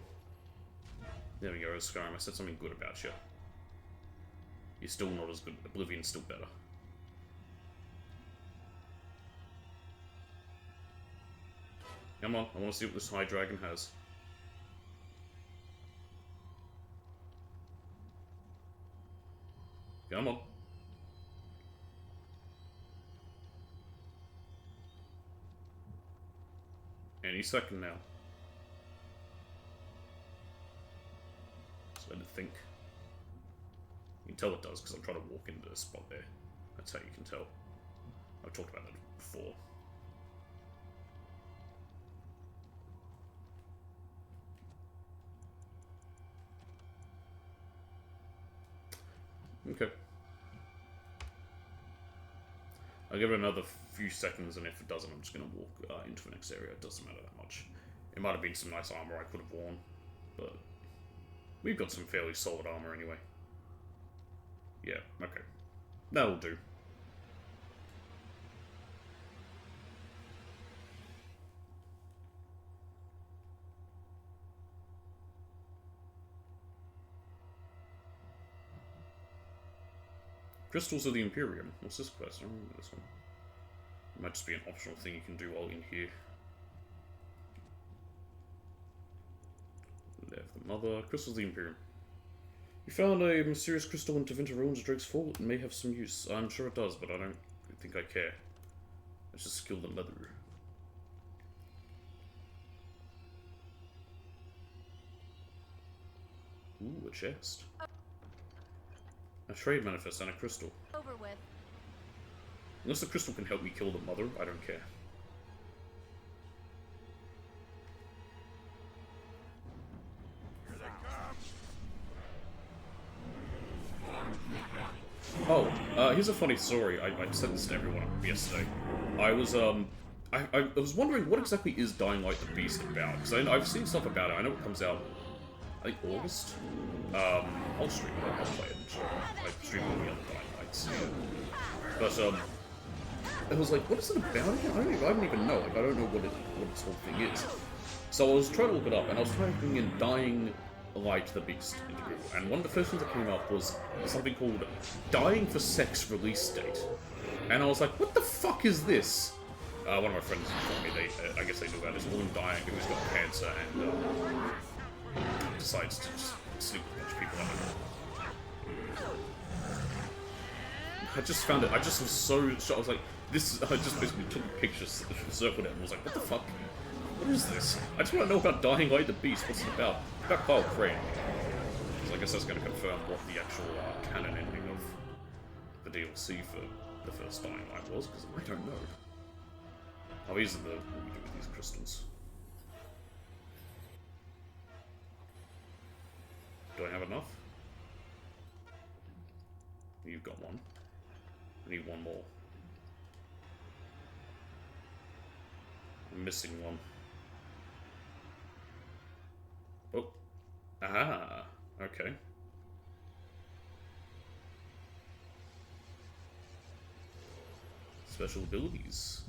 There we go, Skyrim. I said something good about you. You're still not as good. Oblivion's still better. Come on, I want to see what this high dragon has. Come on. Any second now. Just let it think. You can tell it does because I'm trying to walk into the spot there. That's how you can tell. I've talked about that before. Okay. I'll give it another few seconds, and if it doesn't, I'm just going to walk into the next area. It doesn't matter that much. It might have been some nice armor I could have worn, but we've got some fairly solid armor anyway. Yeah, okay. That'll do. Crystals of the Imperium. What's this quest? I don't remember this one. It might just be an optional thing you can do while in here. Left the Mother. Crystals of the Imperium. You found a mysterious crystal in Tevinter Ruins at Drake's Fall. It may have some use. I'm sure it does, but I don't think I care. Let's just skill the Mother. Ooh, a chest. A trade manifest and a crystal. Over with. Unless the crystal can help me kill the Mother, I don't care. Oh, here's a funny story. I said this to everyone yesterday. I was wondering what exactly is Dying Light the Beast about, because I've seen stuff about it. I know it comes out, I think, August. I'll stream it. I'll play it. I stream all the other Dying Lights. But I was like, what is it about again? I don't even know. Like, I don't know what this whole thing is. So I was trying to look it up, and I was typing in Dying Light the Beast into Google, and one of the first things that came up was something called Dying for Sex release date. And I was like, what the fuck is this? One of my friends told me I guess they knew about this woman dying who's got cancer and decides to just sleep with a bunch of people. I just found it. I just was so shocked. I was like, this. I just basically took pictures, circled it, and was like, what the fuck? What is this? I just want to know about Dying Light the Beast. What's it about? It's about Kyle Crane. So I guess that's going to confirm what the actual canon ending of the DLC for the first Dying Light was, because I don't know. Oh, these are what we do with these crystals. Do I have enough? You've got one. I need one more. I'm missing one. Oh. Aha. Okay. Special abilities.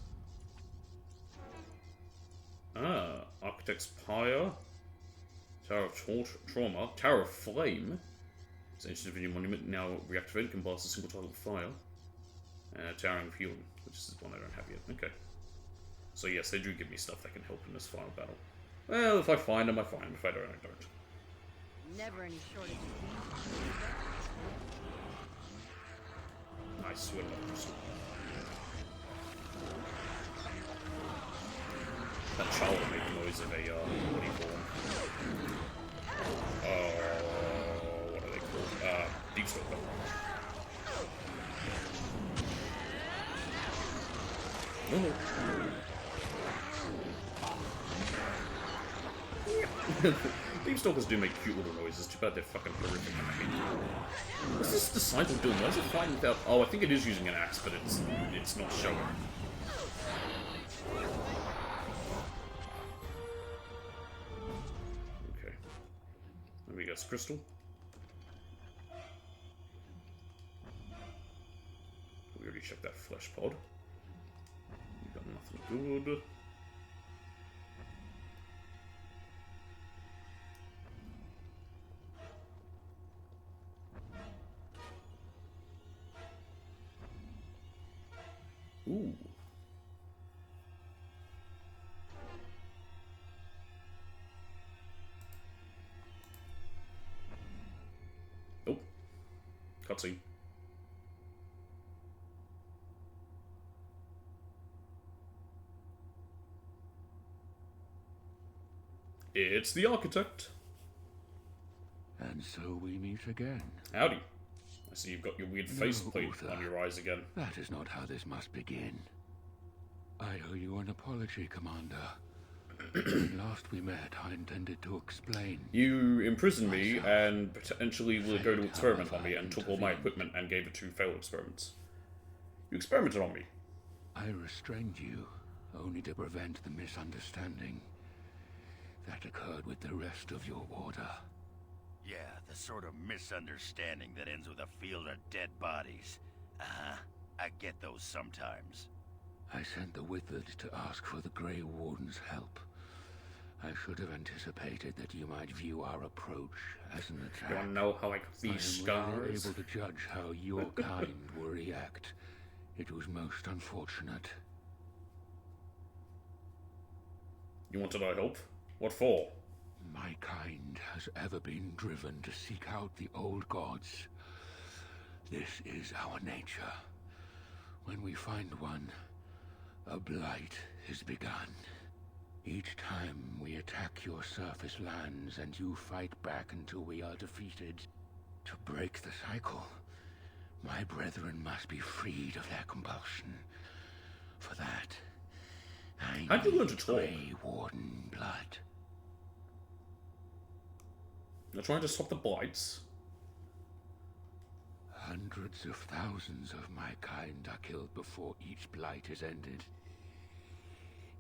Ah. Architect's Pyre. Tower of Trauma. Tower of Flame. It's an ancient Divinium monument now reactivated. Can blast a single target with fire. Towering of Healing, which is one I don't have yet. Okay. So yes, they do give me stuff that can help in this final battle. Well, if I find them, I find them. If I don't, I don't. Never any shortage of Nice, we're not crystal. That child will make the noise of a, what do you call them? What are they called? Deep Stalker. Deepstalkers do make cute little noises, too bad they're fucking horrific. What's this disciple doing? Why is it fighting without... Oh, I think it is using an axe, but it's not showing. Okay. Then we got crystal. We already checked that flesh pod. We got nothing good. Ooh. Oh. Cutscene. It's the architect. And so we meet again. Howdy. I see you've got your weird faceplate on your eyes again. That is not how this must begin. I owe you an apology, Commander. When last we met, I intended to explain. You imprisoned me and potentially were going to experiment on me and took all my equipment and gave it 2 failed experiments. You experimented on me. I restrained you only to prevent the misunderstanding that occurred with the rest of your order. Yeah, the sort of misunderstanding that ends with a field of dead bodies. Uh-huh. I get those sometimes. I sent the Withered to ask for the Grey Warden's help. I should have anticipated that you might view our approach as an attack. You wanna know how I got these scars? I am able to judge how your kind will react. It was most unfortunate. You wanted our help? What for? My kind has ever been driven to seek out the old gods. This is our nature. When we find one, a blight is begun. Each time we attack your surface lands and you fight back until we are defeated. To break the cycle, my brethren must be freed of their compulsion. For that, I How'd you learn to need talk? Grey Warden blood. They're trying to stop the blights. Hundreds of thousands of my kind are killed before each blight is ended.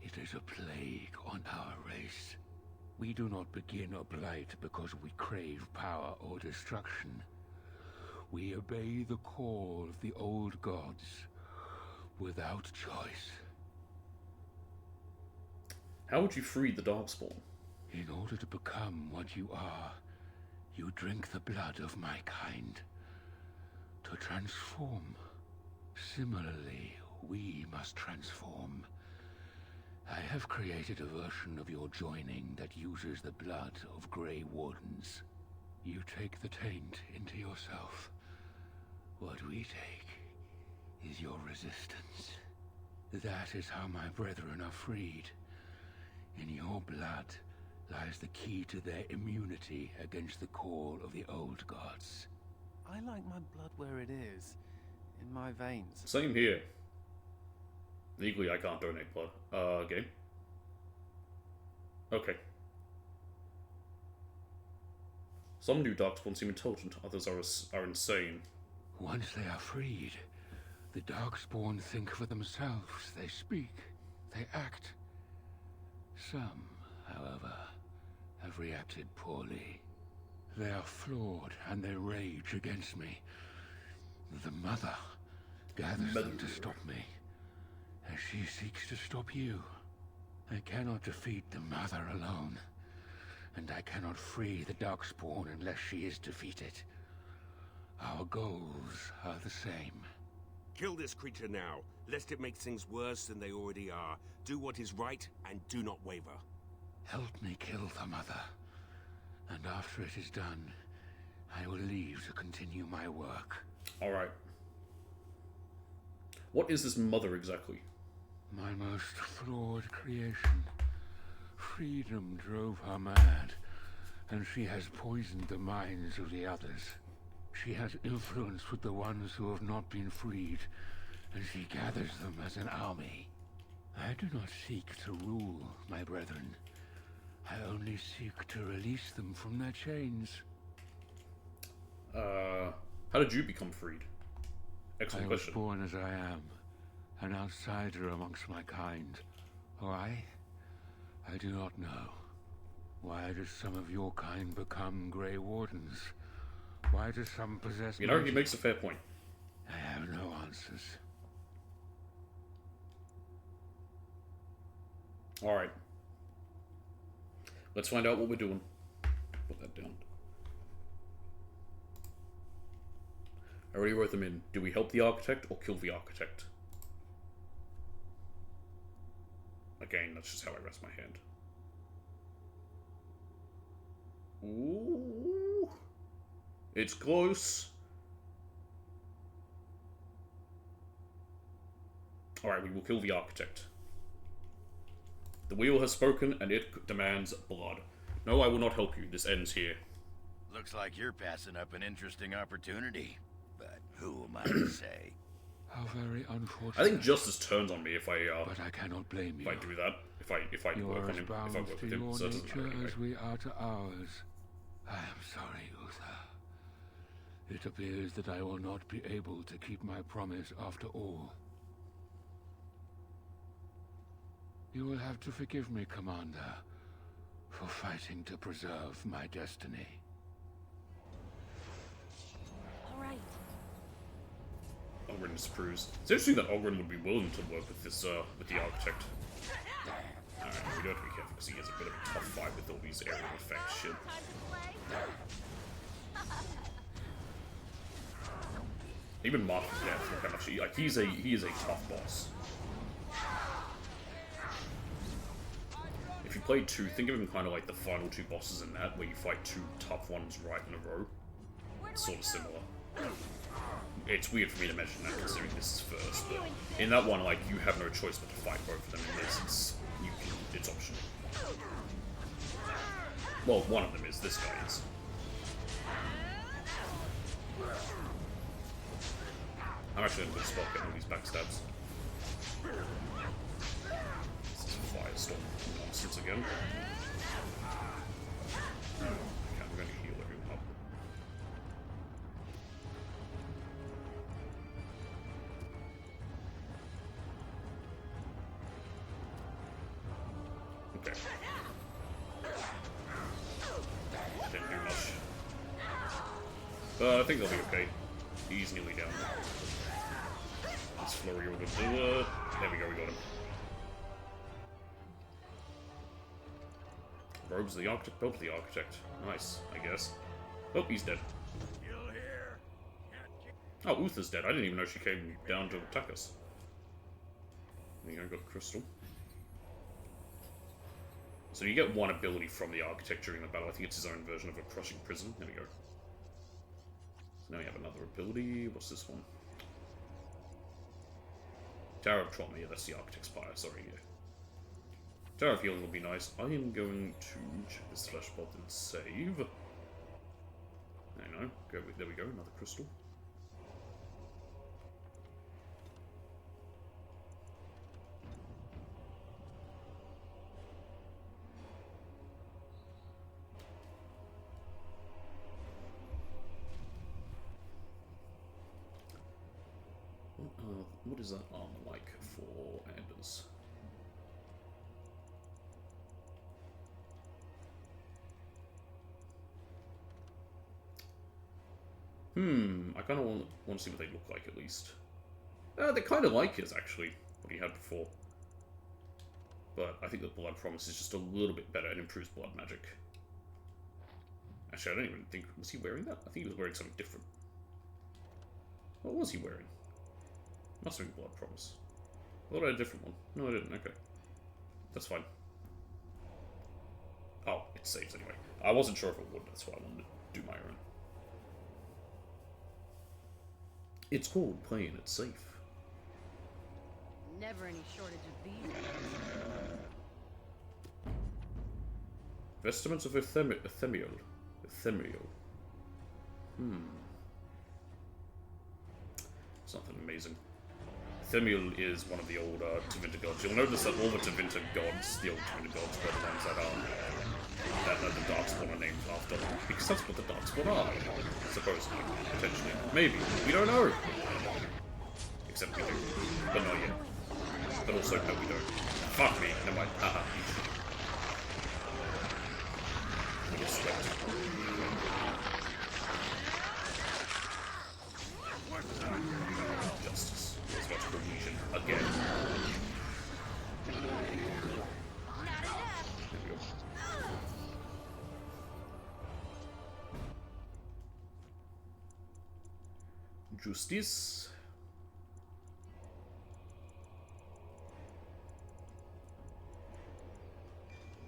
It is a plague on our race. We do not begin a blight because we crave power or destruction. We obey the call of the old gods without choice. How would you free the Darkspawn? In order to become what you are, you drink the blood of my kind. To transform. Similarly, we must transform. I have created a version of your joining that uses the blood of Grey Wardens. You take the taint into yourself. What we take is your resistance. That is how my brethren are freed. In your blood lies the key to their immunity against the call of the old gods. I like my blood where it is, in my veins. Same here. Legally, I can't donate blood. Game. Okay. Some new Darkspawn seem intelligent, others are insane. Once they are freed, the Darkspawn think for themselves. They speak, they act. Some, however, have reacted poorly. They are flawed and they rage against me. The Mother gathers them to stop me, as she seeks to stop you. I cannot defeat the Mother alone, and I cannot free the Darkspawn unless she is defeated. Our goals are the same. Kill this creature now, lest it makes things worse than they already are. Do what is right, and do not waver. Help me kill the Mother, and after it is done, I will leave to continue my work. Alright. What is this Mother exactly? My most flawed creation. Freedom drove her mad, and she has poisoned the minds of the others. She has influence with the ones who have not been freed, and she gathers them as an army. I do not seek to rule, my brethren. I only seek to release them from their chains. How did you become freed? Excellent question. I was born as I am, an outsider amongst my kind. Why? I do not know. Why do some of your kind become Grey Wardens? Why do some possess You know, magic? he makes a fair point. I have no answers. Alright. Let's find out what we're doing. Put that down. I already wrote them in. Do we help the architect or kill the architect? Again, that's just how I rest my hand. Ooh. It's close. Alright, we will kill the architect. The wheel has spoken, and it demands blood. No, I will not help you. This ends here. Looks like you're passing up an interesting opportunity. But who am I to say? How very unfortunate. I think justice turns on me if I but I cannot blame you. If I do that. If I you work are on as him. bound If I work to with him. your So it doesn't matter nature anyway. as we are to ours. I am sorry, Uther. It appears that I will not be able to keep my promise after all. You will have to forgive me, Commander, for fighting to preserve my destiny. All right. Ogren disapproves. It's interesting that Ogren would be willing to work with this, with the architect. Alright, we do have to be careful because he has a bit of a tough fight with all these aerial effects shit. Even Mark can look how much he is a tough boss. If you play 2, think of him kind of like the final 2 bosses in that, where you fight 2 tough ones right in a row. It's sort of similar. It's weird for me to mention that considering this is first, but in that one, like, you have no choice but to fight both of them. In this, it's optional. Well, one of them is. This guy is. I'm actually in a good spot getting all these backstabs. This is firestorm nonsense again. Okay, we're going to heal everyone up. Okay. Didn't do much. But I think they'll be okay. He's nearly down. This flurry will go do it. There we go, we got him. Robes the architect, built the architect. Nice, I guess. Oh, he's dead. Oh, Uther's dead. I didn't even know she came down to attack us. There you go, got a crystal. So you get one ability from the architect during the battle. I think it's his own version of a crushing prison. There we go. So now we have another ability. What's this one? Tower of Trauma. Yeah, that's the architect's fire. Sorry, yeah. Tower of Healing will be nice. I am going to check this flesh pot and save. I know. There we go. Another crystal. What is that armor like for Anders? I kind of want to see what they look like at least. They're kind of like his, actually, what he had before. But I think the Blood Promise is just a little bit better and improves blood magic. Actually, I don't even think... Was he wearing that? I think he was wearing something different. What was he wearing? Must have been Blood Promise. I thought I had a different one. No, I didn't. Okay. That's fine. Oh, it saves anyway. I wasn't sure if it would. That's why I wanted to do my own. It's called playing it safe. Never any shortage of these. Vestments of Ethereal. It's nothing amazing. Ethereal is one of the old Tevinter gods. You'll notice that all the Tevinter gods, the old Tevinter gods, were the ones that that's what the Darkspawn are. Supposedly. Potentially. Maybe. We don't know. Except we do. But not yet. But also, no, we don't. Fuck me. Never mind. Haha. I get swept. Justice. It's got cohesion again. There we go. Justice.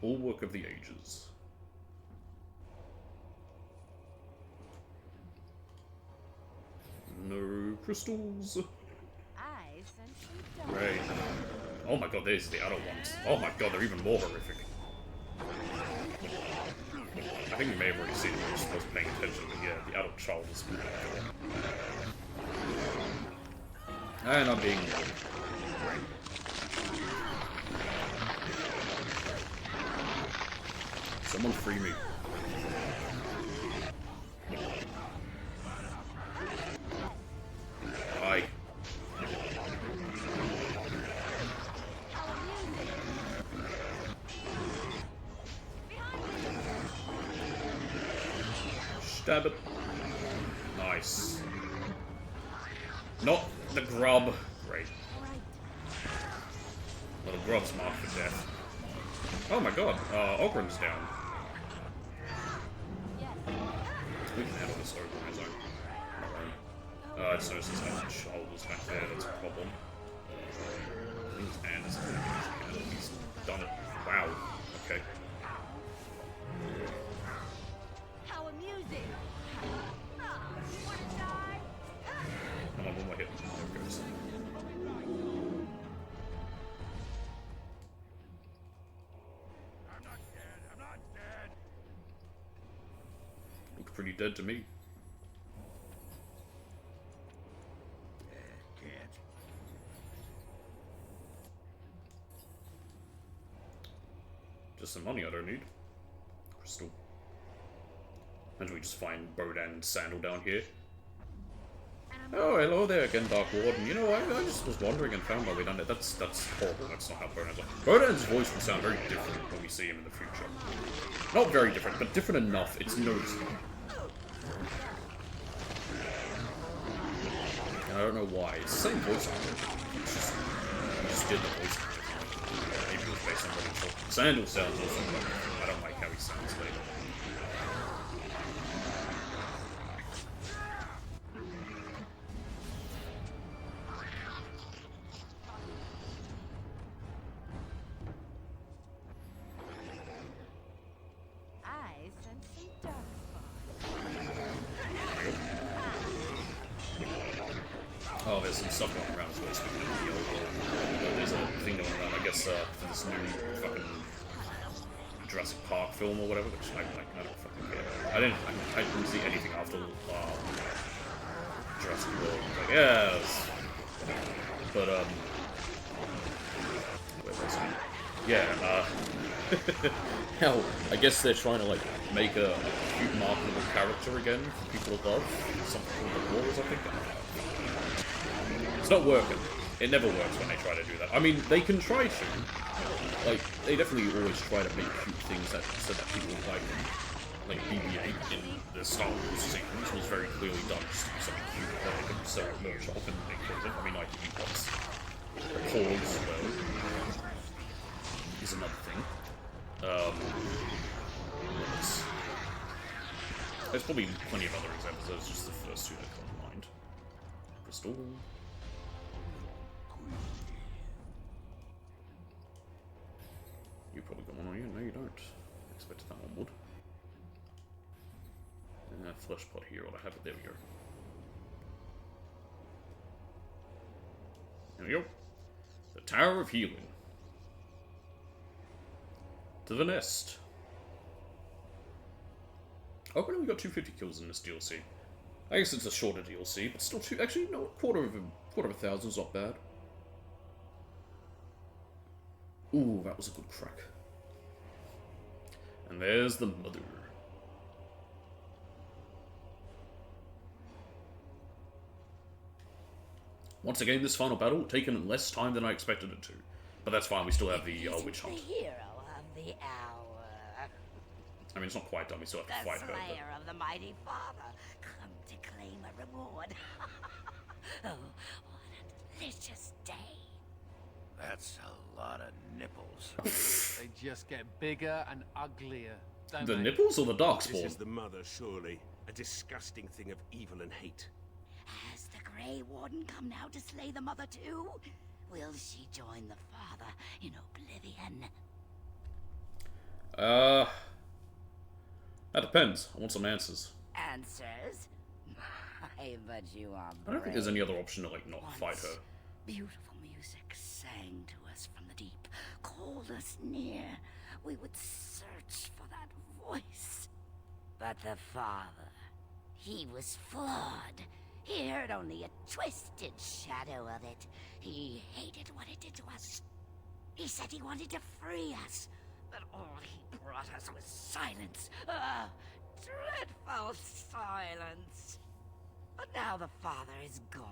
Bulwark of the Ages. No crystals. Right. Oh my god, there's the adult ones. Oh my god, they're even more horrific. I think you may have already seen it, I just wasn't paying attention, but yeah, the adult child is pretty cool. And I'm being great. Someone free me. Hi. Stab it. Nice. Not the grub. Great. Little grub's marked for death. Oh my god, Ogren's down. We can handle this Ogre on his own. I just noticed his shoulders back there, that's a problem. I think his hand is he's done it. Wow. Okay. How amusing! Come on, one more hit. There it goes. Looks pretty dead to me. Just some money I don't need. Crystal. Imagine we just find Bodan and Sandal down here. Oh, hello there again, Dark Warden. You know, I just was wandering and found my way down there. That's horrible. That's not how Bodan's like. Bodan's voice will sound very different when we see him in the future. Not very different, but different enough. It's noticeable. And I don't know why. It's the same voice actor. He just did the voice actor. Maybe it was based on what he told. Sandal sounds awesome, but I don't like how he sounds later. Oh, there's some stuff going around as well, speaking of the old world. There's a thing going around, I guess, for this new fucking Jurassic Park film or whatever, which I don't fucking care. I didn't see anything after Jurassic World. Like, yes. But, where was it? Yeah, hell, I guess they're trying to, like, make a cute, marketable character again for people to love. Something called the Wars, I think. It's not working. It never works when they try to do that. I mean, they can try to. Like, they definitely always try to make cute things so that people like them. Like BB-8 in the Star Wars sequence was very clearly done just to be something cute that they could sell at merch shop and make things. I mean, like Ewoks. Porgs, though, is another thing. There's probably plenty of other examples. Those are just the first two that come to mind. Crystal. You probably got one on you. No, you don't. I expected that one would. Flesh pot here. Ought to have it. There we go. There we go. The Tower of Healing. To the nest. Oh, we only got 250 kills in this DLC. I guess it's a shorter DLC, but still two. Actually, no, quarter of a thousand is not bad. Ooh, that was a good crack. And there's the mother. Once again, this final battle taken less time than I expected it to. But that's fine, we still have the witch The hunt. hero of the hour. I mean, it's not quite done, we still have to The fight her. slayer of the mighty father. Come to claim a reward. Oh, what a delicious day. That's a lot of nipples. They just get bigger and uglier, don't The they? nipples or the darkspawn? This is the mother, surely. A disgusting thing of evil and hate. Has the Grey Warden come now to slay the mother too? Will she join the father in oblivion? That depends. I want some answers. Answers? I bet you are brave. I don't think there's any other option to, like, not fight her. Beautiful music sang to us from the deep, called us near. We would search for that voice. But the father, he was flawed. He heard only a twisted shadow of it. He hated what it did to us. He said he wanted to free us, but all he brought us was silence. Ah, dreadful silence. But now the father is gone.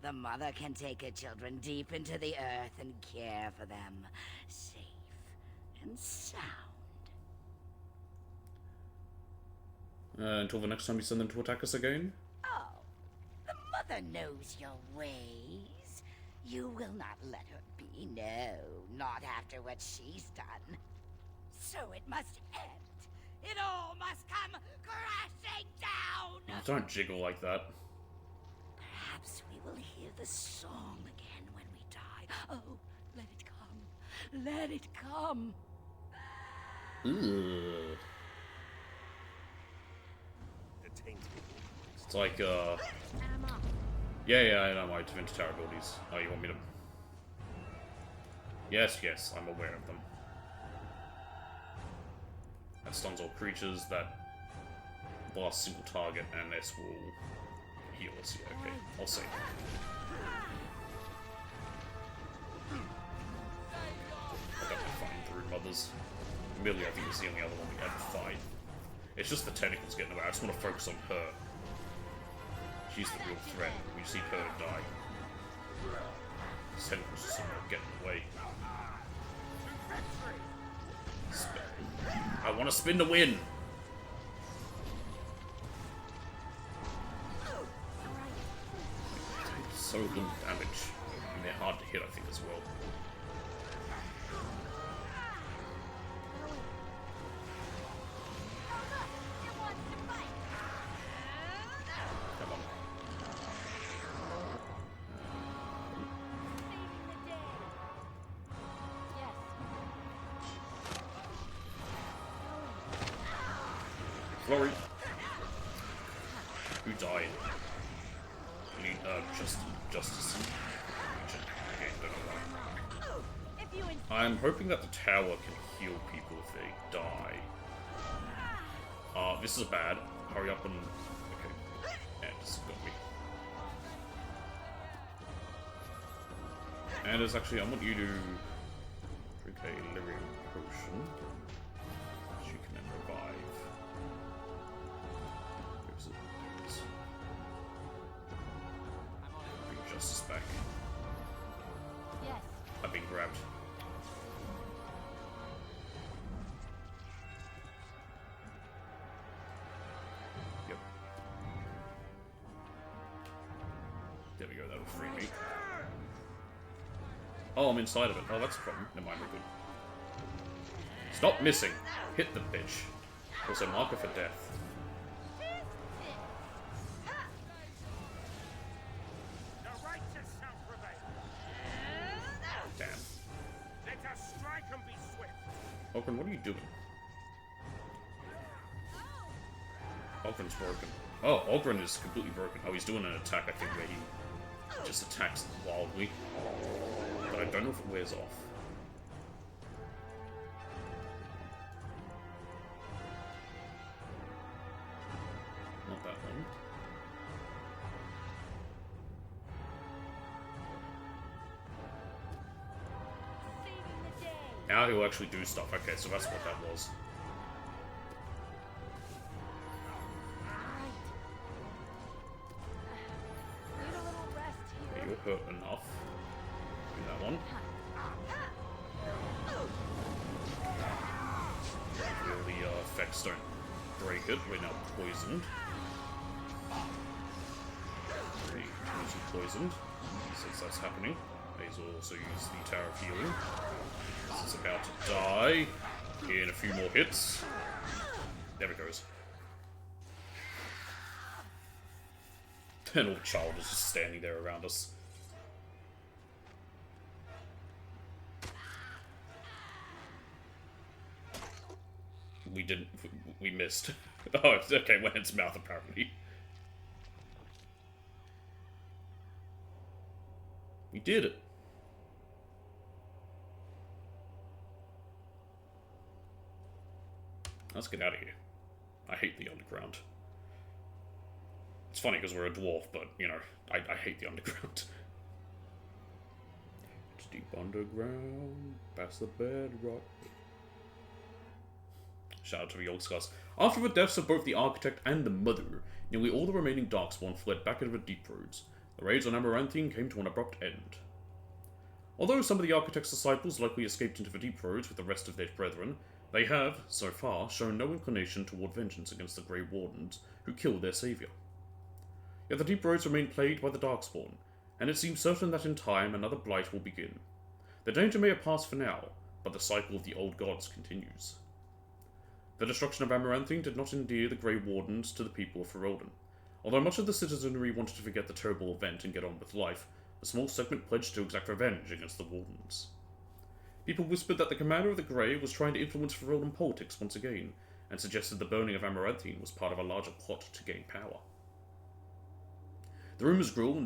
The mother can take her children deep into the earth and care for them, safe and sound. Until the next time you send them to attack us again? Oh, the mother knows your ways. You will not let her be, no, not after what she's done. So it must end. It all must come crashing down! Don't jiggle like that. Perhaps we will hear the song again when we die. Oh, let it come. Let it come. Ugh. It's like, Yeah, I know my Defense Tower abilities. Oh, you want me to... Yes, I'm aware of them. That stuns all creatures, that blast single target, and this will heal us. Yeah, okay, I'll see. I got my fighting through mothers. Amelia, I think, is the only other one we had to fight. It's just the tentacles getting away. I just want to focus on her. She's the real threat. We just need her to die. These tentacles are somehow getting away. Spin. I want to spin to win! So little damage. And they're hard to hit, I think, as well. Come on. Flurry. Who died? Justice. Okay, don't know why. I'm hoping that the tower can heal people if they die. This is bad. Hurry up and... Okay. And it's got me. And it's actually, I want you to drink a lyrium potion. Which you can then revive. Where's it? Bring Justice back. Yes. I've been grabbed. Yep. There we go, that'll free me. Oh, I'm inside of it. Oh, that's a problem. Never mind, we're good. Stop missing! Hit the bitch. Also, marker for death. Damn. Let us strike and be swift. Ogren, what are you doing? Ogren's broken. Oh, Ogren is completely broken. Oh, he's doing an attack, I think, where he just attacks wildly. But I don't know if it wears off. Not that one. Now he'll actually do stuff. Okay, so that's what that was. There you go. hurt enough. Do that one. Hopefully the effects don't break it. We're now poisoned. Pretty continuously poisoned. Since that's happening, Hazel will also use the Tower of Healing. This is about to die in a few more hits. There it goes. An old child is just standing there around us. We missed. Oh, okay, went in its mouth apparently. We did it. Let's get out of here. I hate the underground. It's funny because we're a dwarf, but, you know, I hate the underground. It's deep underground, past the bedrock. Shout out to the old scars. After the deaths of both the Architect and the Mother, nearly all the remaining Darkspawn fled back into the Deep Roads. The raids on Amaranthine came to an abrupt end. Although some of the Architect's disciples likely escaped into the Deep Roads with the rest of their brethren, they have, so far, shown no inclination toward vengeance against the Grey Wardens, who killed their saviour. Yet the Deep Roads remain plagued by the Darkspawn, and it seems certain that in time another blight will begin. The danger may have passed for now, but the cycle of the old gods continues. The destruction of Amaranthine did not endear the Grey Wardens to the people of Ferelden. Although much of the citizenry wanted to forget the terrible event and get on with life, a small segment pledged to exact revenge against the Wardens. People whispered that the commander of the Grey was trying to influence Ferelden politics once again, and suggested the burning of Amaranthine was part of a larger plot to gain power. The rumours grew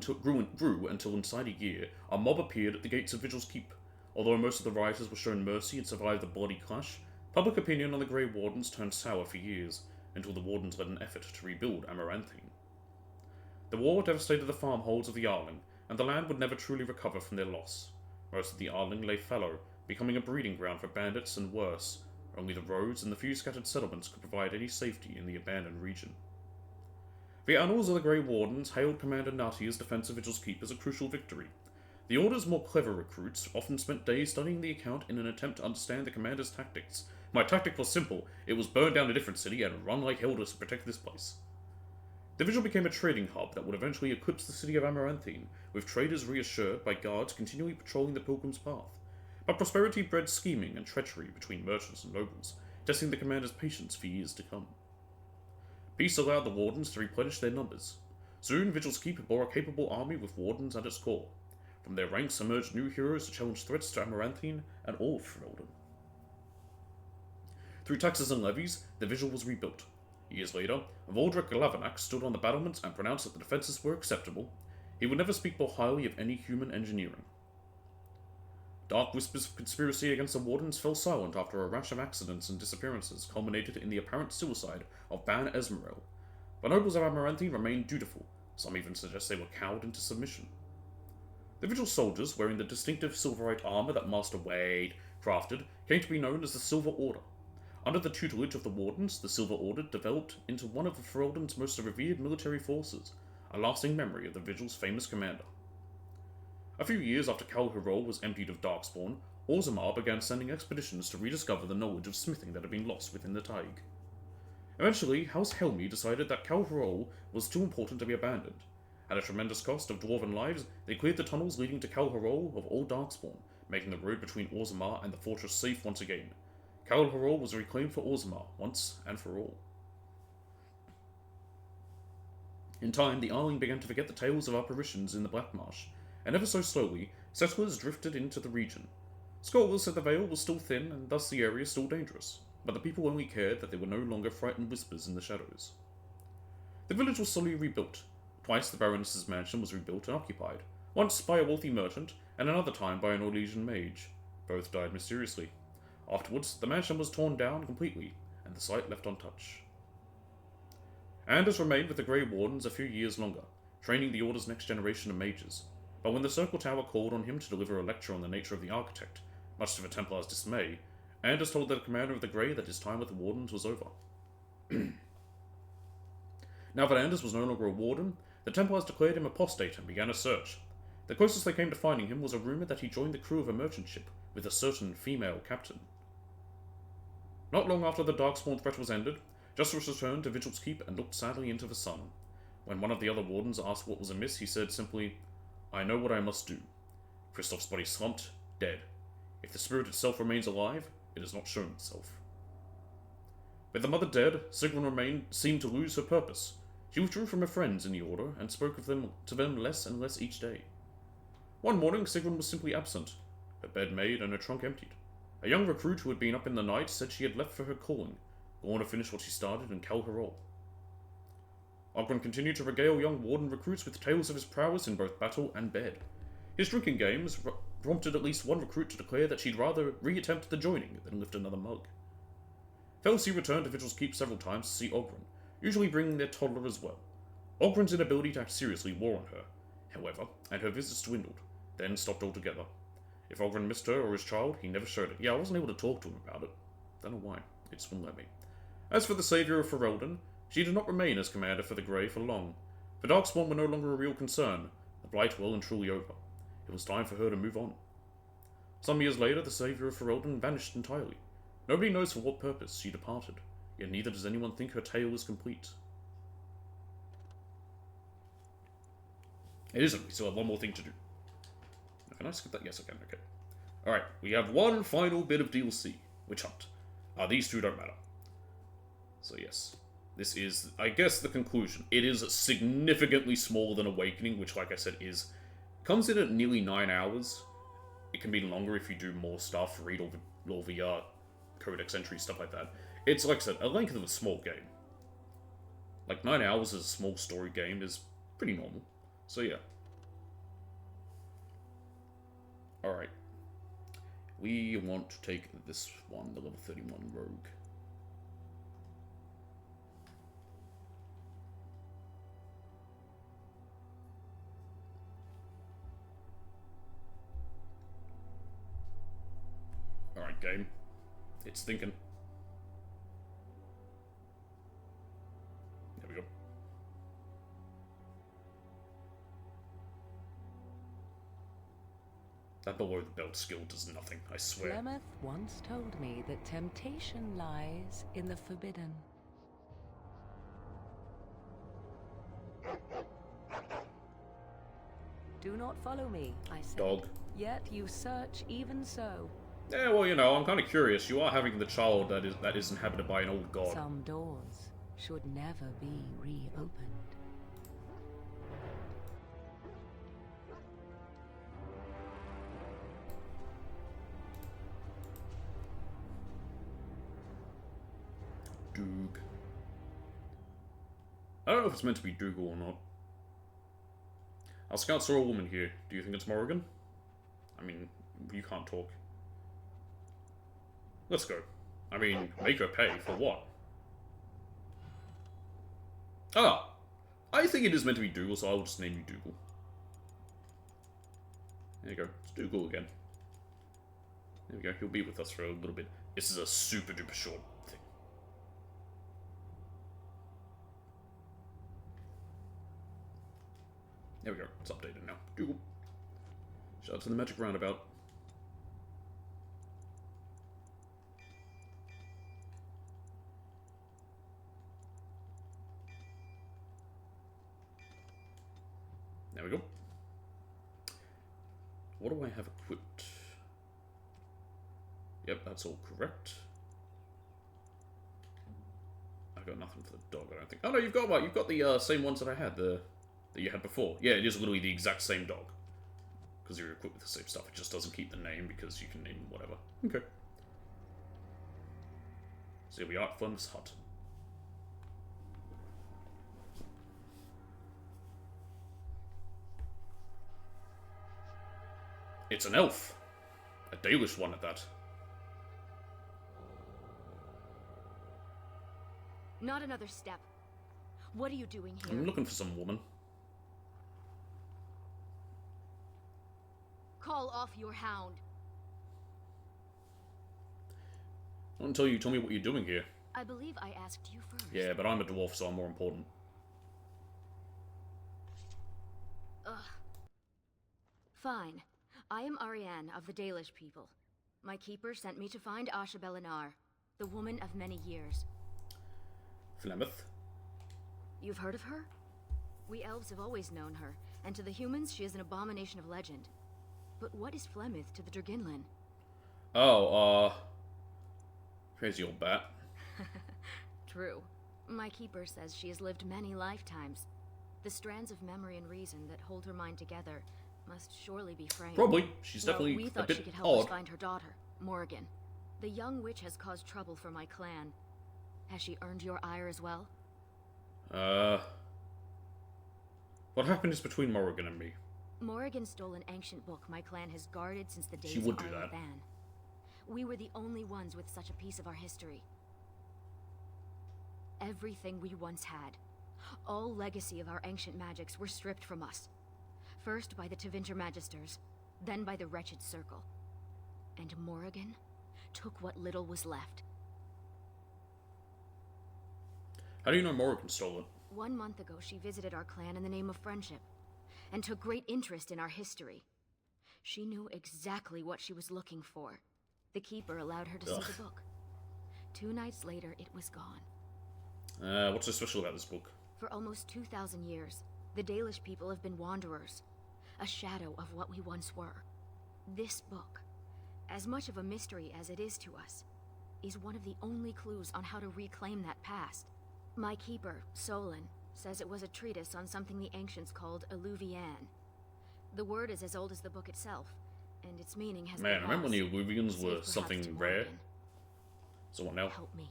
until inside a year, a mob appeared at the gates of Vigil's Keep. Although most of the rioters were shown mercy and survived the bloody clash, public opinion on the Grey Wardens turned sour for years, until the Wardens led an effort to rebuild Amaranthine. The war devastated the farmholds of the Arling, and the land would never truly recover from their loss. Most of the Arling lay fallow, becoming a breeding ground for bandits and worse. Only the roads and the few scattered settlements could provide any safety in the abandoned region. The annals of the Grey Wardens hailed Commander Natia's defense of Vigil's Keep as a crucial victory. The Order's more clever recruits often spent days studying the account in an attempt to understand the commander's tactics. My tactic was simple. It was burn down a different city and run like hell to protect this place. The Vigil became a trading hub that would eventually eclipse the city of Amaranthine, with traders reassured by guards continually patrolling the Pilgrim's Path. But prosperity bred scheming and treachery between merchants and nobles, testing the commander's patience for years to come. Peace allowed the Wardens to replenish their numbers. Soon, Vigil's Keep bore a capable army with Wardens at its core. From their ranks emerged new heroes to challenge threats to Amaranthine and all of Ferelden. Through taxes and levies, the Vigil was rebuilt. Years later, Voldric Glavanax stood on the battlements and pronounced that the defences were acceptable. He would never speak more highly of any human engineering. Dark whispers of conspiracy against the Wardens fell silent after a rash of accidents and disappearances culminated in the apparent suicide of Ban Esmerel. The nobles of Amaranthine remained dutiful. Some even suggest they were cowed into submission. The Vigil soldiers, wearing the distinctive silverite armour that Master Wade crafted, came to be known as the Silver Order. Under the tutelage of the Wardens, the Silver Order developed into one of the Ferelden's most revered military forces, a lasting memory of the Vigil's famous commander. A few years after Kal Hirol was emptied of Darkspawn, Orzammar began sending expeditions to rediscover the knowledge of smithing that had been lost within the Taig. Eventually, House Helmi decided that Kal Hirol was too important to be abandoned. At a tremendous cost of dwarven lives, they cleared the tunnels leading to Kal Hirol of all Darkspawn, making the road between Orzammar and the fortress safe once again. Kal Hirol was reclaimed for Orzammar, once and for all. In time, the Arling began to forget the tales of apparitions in the Black Marsh, and ever so slowly, settlers drifted into the region. Scholars said the veil was still thin, and thus the area still dangerous, but the people only cared that there were no longer frightened whispers in the shadows. The village was slowly rebuilt. Twice the Baroness's mansion was rebuilt and occupied, once by a wealthy merchant, and another time by an Orlesian mage. Both died mysteriously. Afterwards, the mansion was torn down completely, and the site left untouched. Anders remained with the Grey Wardens a few years longer, training the Order's next generation of mages. But when the Circle Tower called on him to deliver a lecture on the nature of the Architect, much to the Templars' dismay, Anders told the commander of the Grey that his time with the Wardens was over. Now that Anders was no longer a Warden, the Templars declared him apostate and began a search. The closest they came to finding him was a rumor that he joined the crew of a merchant ship with a certain female captain. Not long after the Darkspawn threat was ended, Justice returned to Vigil's Keep and looked sadly into the sun. When one of the other wardens asked what was amiss, he said simply, "I know what I must do." Kristoff's body slumped, dead. If the spirit itself remains alive, it has not shown itself. With the mother dead, Sigrun seemed to lose her purpose. She withdrew from her friends in the Order and spoke of them to them less and less each day. One morning, Sigrun was simply absent, her bed made and her trunk emptied. A young recruit who had been up in the night said she had left for her calling, going to finish what she started and Cal her all. Ogren continued to regale young Warden recruits with tales of his prowess in both battle and bed. His drinking games prompted at least one recruit to declare that she'd rather re-attempt the joining than lift another mug. Felsi returned to Vigil's Keep several times to see Ogren, usually bringing their toddler as well. Ogren's inability to act seriously wore on her, however, and her visits dwindled, then stopped altogether. If Ogren missed her or his child, he never showed it. Yeah, I wasn't able to talk to him about it. Don't know why. It just wouldn't let me. As for the saviour of Ferelden, she did not remain as commander for the Grey for long. The Darkspawn were no longer a real concern, the blight well and truly over. It was time for her to move on. Some years later, the saviour of Ferelden vanished entirely. Nobody knows for what purpose she departed, yet neither does anyone think her tale is complete. It isn't. We still have one more thing to do. Can I skip that? Yes, I can. Okay. Alright, we have one final bit of DLC. Witch Hunt. These two don't matter. So yes. This is, I guess, the conclusion. It is significantly smaller than Awakening, which, like I said, comes in at nearly 9 hours. It can be longer if you do more stuff, read all the codex entries, stuff like that. It's, like I said, a length of a small game. Like, 9 hours as a small story game is pretty normal. So yeah. Alright. We want to take this one, the level 31 rogue. Alright, game. It's thinking. There we go. That below the belt skill does nothing, I swear. Flemeth once told me that temptation lies in the forbidden. Do not follow me, I said. Dog. Yet you search even so. Yeah, well, you know, I'm kind of curious. You are having the child that is inhabited by an old god. Some doors should never be reopened. Doog. I don't know if it's meant to be Dougal or not. Our scouts saw a woman here. Do you think it's Morrigan? I mean, you can't talk. Let's go. I mean, make her pay for what? Ah! I think it is meant to be Dougal, so I will just name you Dougal. There you go. It's Dougal again. There we go. He'll be with us for a little bit. This is a super duper short thing. There we go. It's updated now. Dougal. Shout out to the magic roundabout. There we go. What do I have equipped? Yep, that's all correct. I've got nothing for the dog, I don't think. Oh no, you've got what? You've got the same ones that I had, that you had before. Yeah, it is literally the exact same dog. Because you're equipped with the same stuff. It just doesn't keep the name because you can name whatever. Okay. So here we are at Flemeth's hut. It's an elf. A Dalish one at that. Not another step. What are you doing here? I'm looking for some woman. Call off your hound. Not until you tell me what you're doing here. I believe I asked you first. Yeah, but I'm a dwarf, so I'm more important. Ugh. Fine. I am Ariane of the Dalish people. My keeper sent me to find Asha Belinar, the woman of many years. Flemeth? You've heard of her? We elves have always known her, and to the humans she is an abomination of legend. But what is Flemeth to the Draginlin? Oh, crazy old bat. True. My keeper says she has lived many lifetimes. The strands of memory and reason that hold her mind together must surely be framed. Probably. She's definitely we a thought bit she could help odd. us find her daughter, Morrigan. The young witch has caused trouble for my clan. Has she earned your ire as well? What happened is between Morrigan and me. Morrigan stole an ancient book my clan has guarded since the days She would of do Isle that. of Ban. We were the only ones with such a piece of our history. Everything we once had, all legacy of our ancient magics, were stripped from us. First by the Tevinter Magisters, then by the Wretched Circle. And Morrigan took what little was left. How do you know Morrigan stole it? 1 month ago, she visited our clan in the name of friendship, and took great interest in our history. She knew exactly what she was looking for. The Keeper allowed her to see the book. 2 nights later, it was gone. What's so special about this book? For almost 2,000 years, the Dalish people have been wanderers, a shadow of what we once were. This book, as much of a mystery as it is to us, is one of the only clues on how to reclaim that past. My keeper, Solon, says it was a treatise on something the ancients called Alluvian. The word is as old as the book itself, and its meaning has Man, been remember when the lost, Alluvians save were perhaps something to rare? Morrigan. So what now? Help me.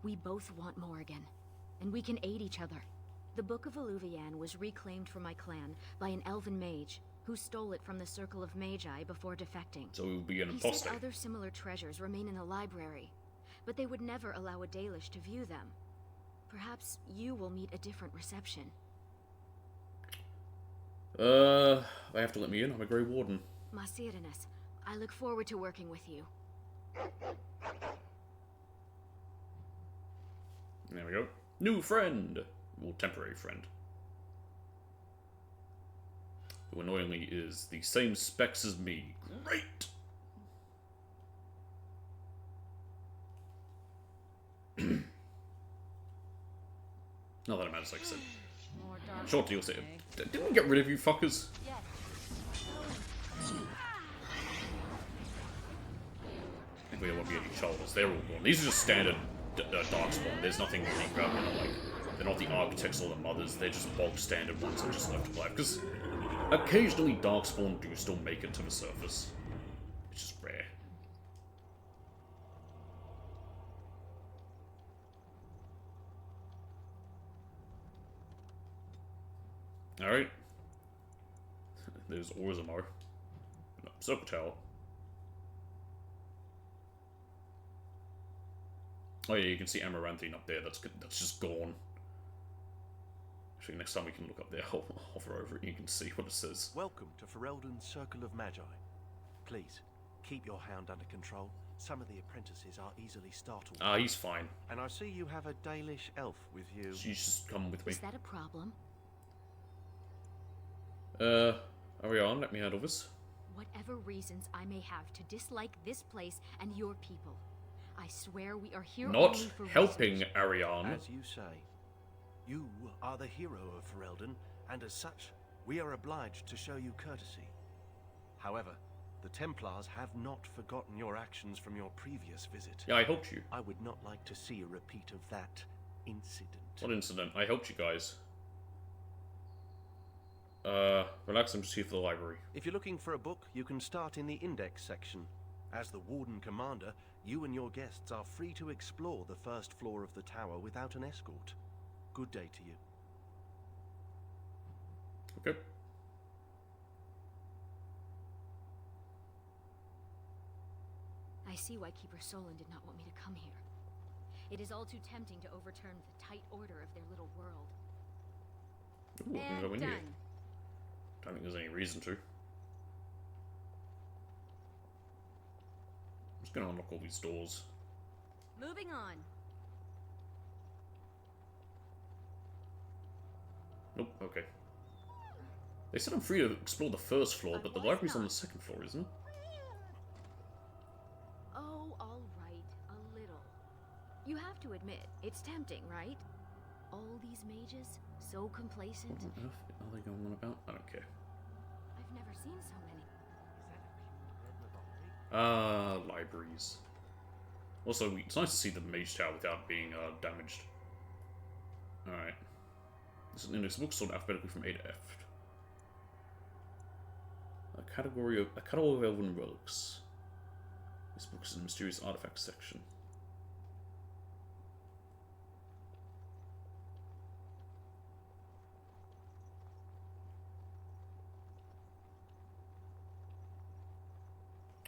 We both want Morrigan, and we can aid each other. The Book of Alluvian was reclaimed for my clan by an elven mage who stole it from the Circle of Magi before defecting. So it would be an He apostate. said other similar treasures remain in the library, but they would never allow a Dalish to view them. Perhaps you will meet a different reception. They have to let me in. I'm a Grey Warden. Masirinus, I look forward to working with you. There we go. New friend! Well, temporary friend. Who annoyingly is the same specs as me. Great! Not that it matters, like I said. Short deal set. Didn't we get rid of you fuckers? I think we won't be any Charles. They're all gone. These are just standard Darkspawn. There's nothing really about them. Like, they're not the architects or the mothers. They're just bulk standard ones that just left alive. Because occasionally Darkspawn do still make it to the surface. It's just rare. Alright. There's Orzammar. No, Circle Tower. Oh yeah, you can see Amaranthine up there. That's good. That's just gone. Actually, next time we can look up there. I'll hover over it and you can see what it says. Welcome to Ferelden's Circle of Magi. Please, keep your hound under control. Some of the apprentices are easily startled. Ah, he's fine. And I see you have a Dalish elf with you. She's just come with me. Is that a problem? Ariane, let me handle this. Whatever reasons I may have to dislike this place and your people, I swear we are here Not only for helping research. Ariane. As you say, you are the hero of Ferelden, and as such, we are obliged to show you courtesy. However, the Templars have not forgotten your actions from your previous visit. Yeah, I helped you. I would not like to see a repeat of that incident. What incident? I helped you guys. Relax, I'm just here for the library. If you're looking for a book, you can start in the index section. As the Warden Commander, you and your guests are free to explore the first floor of the tower without an escort. Good day to you. Okay. I see why Keeper Solon did not want me to come here. It is all too tempting to overturn the tight order of their little world. Ooh, I can go in done. here. Don't think there's any reason to. I'm just gonna unlock all these doors. Moving on. Nope, okay. They said I'm free to explore the first floor, but the library's on the second floor, isn't it? Oh, all right. A little. You have to admit, it's tempting, right? All these mages, so complacent. What on earth are they going on about? I don't care. I've never seen so many. Libraries. Also, it's nice to see the mage tower without being damaged. Alright. This is an index book sorted alphabetically from A to F. A catalog of elven relics. This book is in the mysterious artifacts section.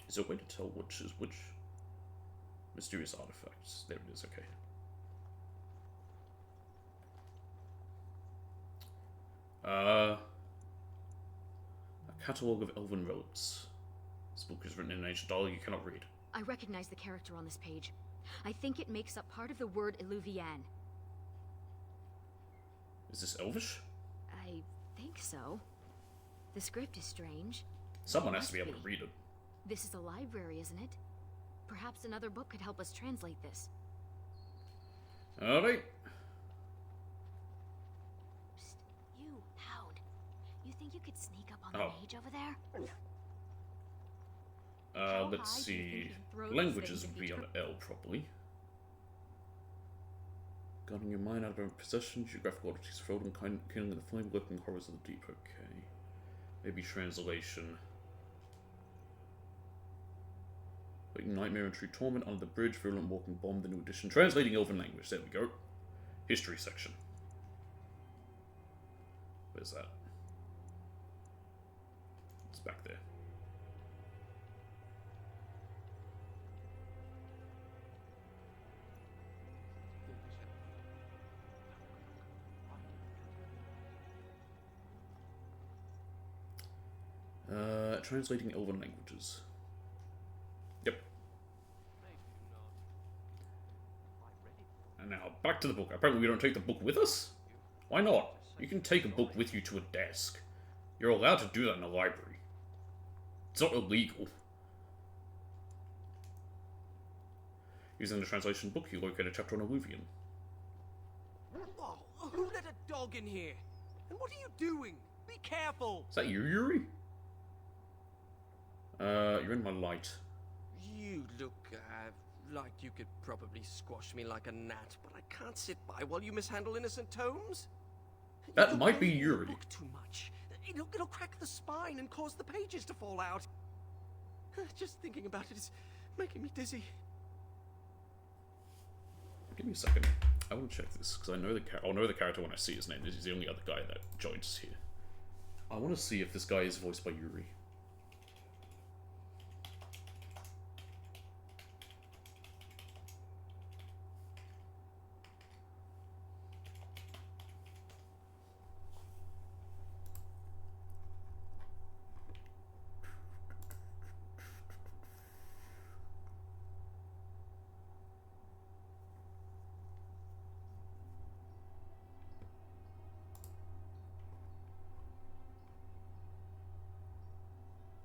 Is there a way to tell which is which? Mysterious artifacts. There it is, okay. A catalogue of elven relics. This book is written in an ancient dialect you cannot read. I recognize the character on this page. I think it makes up part of the word Illuvian. Is this Elvish? I think so. The script is strange. Someone has to be able to read it. This is a library, isn't it? Perhaps another book could help us translate this. Alright. Psst, you, Hound. You think you could sneak up on the mage over there? Let's see. Languages would be on L, probably. Guarding your mind out of possession, geographical oddities, fraud and kindling the flame, lurking horrors of the deep. Okay. Maybe translation. Like Nightmare and True Torment, Under the Bridge, Virulent Walking Bomb, the new edition. Translating Elven language, there we go. History section. Where's that? It's back there. Translating Elven languages. Yep. And now, back to the book. Apparently we don't take the book with us? Why not? You can take a book with you to a desk. You're allowed to do that in a library. It's not illegal. Using the translation book, you locate a chapter on Illuvian. Oh, who let a dog in here? And what are you doing? Be careful! Is that you, Yuri? You're in my light. You look, like you could probably squash me like a gnat, but I can't sit by while you mishandle innocent tomes. That might be Yuri. Book too much. It'll crack the spine and cause the pages to fall out. Just thinking about it is making me dizzy. Give me a second. I want to check this because I know I'll know the character when I see his name. This is the only other guy that joins us here. I want to see if this guy is voiced by Yuri.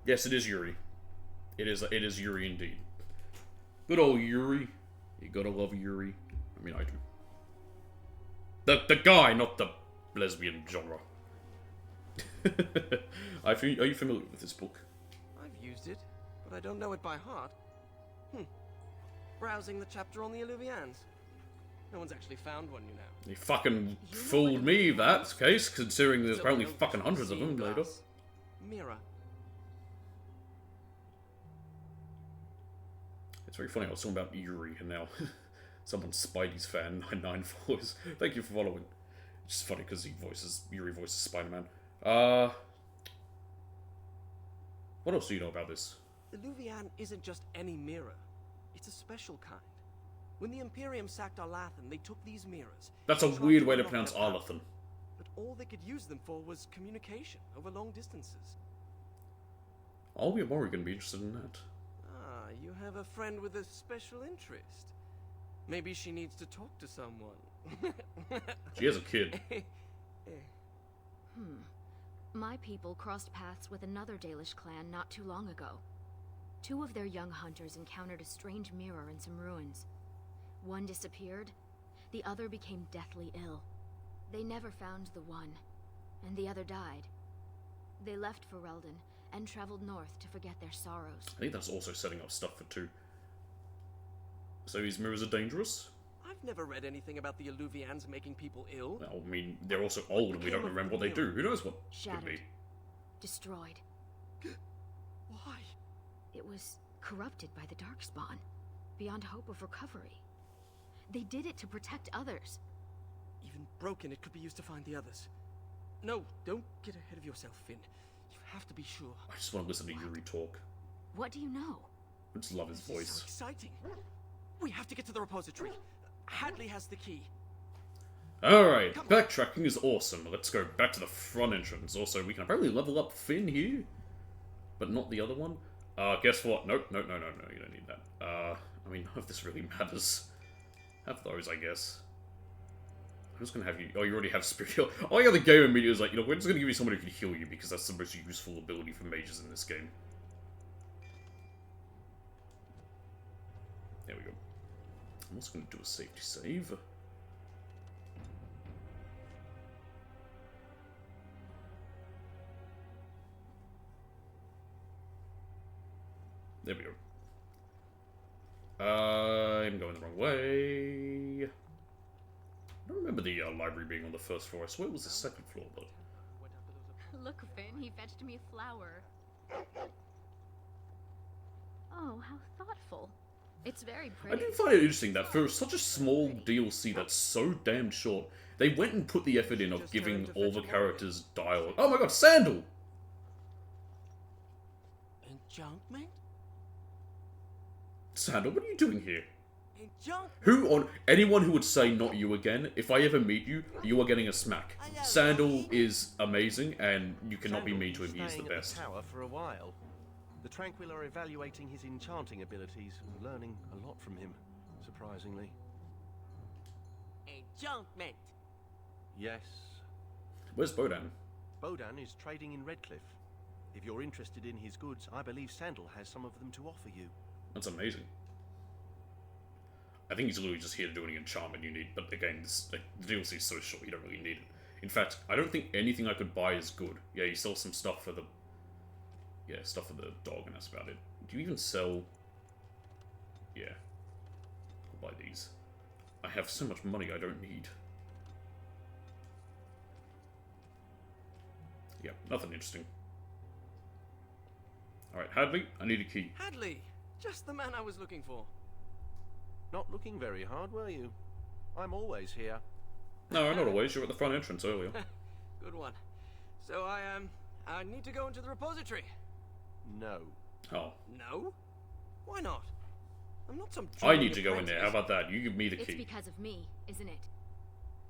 Yes, it is Yuri. It is Yuri indeed. Good old Yuri. You gotta love Yuri. I mean, I do. The guy, not the lesbian genre. Are you familiar with this book? I've used it, but I don't know it by heart. Browsing the chapter on the Illuvians. No one's actually found one, you know. You fucking fooled me, that's the case, considering there's apparently fucking hundreds of them later. Mirror. It's very funny, I was talking about Yuri, and now someone's Spidey's fan, 99 followers. Thank you for following. It's just funny because Yuri voices Spider-Man. What else do you know about this? Illuvian isn't just any mirror. It's a special kind. When the Imperium sacked Arlathan, they took these mirrors. That's a weird way to pronounce Arlathan. But all they could use them for was communication over long distances. I'll be more going to be interested in that. Ah, you have a friend with a special interest. Maybe she needs to talk to someone. She has a kid. My people crossed paths with another Dalish clan not too long ago. 2 of their young hunters encountered a strange mirror in some ruins. One disappeared, the other became deathly ill. They never found the one, and the other died. They left Ferelden and traveled north to forget their sorrows. I think that's also setting up stuff for 2. So these mirrors are dangerous? I've never read anything about the Alluvians making people ill. Well, I mean, they're also old and we don't remember what they do. Who knows what could be? Destroyed. Why? It was corrupted by the Darkspawn, beyond hope of recovery. They did it to protect others. Even broken, it could be used to find the others. No, don't get ahead of yourself, Finn. You have to be sure. I just want to listen to Yuri talk. What do you know? I just love his This is voice. so exciting. We have to get to the repository. Hadley has the key. Alright, backtracking is awesome. Let's go back to the front entrance. Also, we can apparently level up Finn here, but not the other one. Guess what? Nope, no, you don't need that. I mean, none of this really matters. Have those, I guess. I'm just gonna have you... Oh, you already have Spirit Heal. Oh yeah, the game immediately was like, you know, we're just gonna give you someone who can heal you, because that's the most useful ability for mages in this game. There we go. I'm also gonna do a safety save. There we go. I'm going the wrong way. I don't remember the library being on the first floor. I swear it was the second floor, but... Look, Finn, he fetched me a flower. Oh, how thoughtful. It's very I pretty. do find it interesting that for such a small DLC that's so damn short, they went and put the effort in of giving all the characters dialogue. Oh my god, Sandal! Enchantment? Sandal, what are you doing here? Enchantment? Anyone who would say not you again, if I ever meet you, you are getting a smack. Sandal is amazing, and you cannot be mean to him, he's the best. At the tower for a while. The Tranquil are evaluating his enchanting abilities and learning a lot from him, surprisingly. Enchantment. Yes. Where's Bodan? Bodan is trading in Redcliffe. If you're interested in his goods, I believe Sandal has some of them to offer you. That's amazing. I think he's literally just here to do any enchantment you need, but again, the DLC is so short, you don't really need it. In fact, I don't think anything I could buy is good. Yeah, you sell some stuff for the... Yeah, stuff for the dog, and that's about it. Do you even sell... Yeah. I'll buy these. I have so much money I don't need. Yeah, nothing interesting. Alright, Hadley, I need a key. Hadley! Just the man I was looking for. Not looking very hard, were you? I'm always here. No, not always. You were at the front entrance earlier. Good one. So I need to go into the repository. No. Oh. No? Why not? I'm not some... I need to go in there. How about that? You give me the key. It's because of me, isn't it?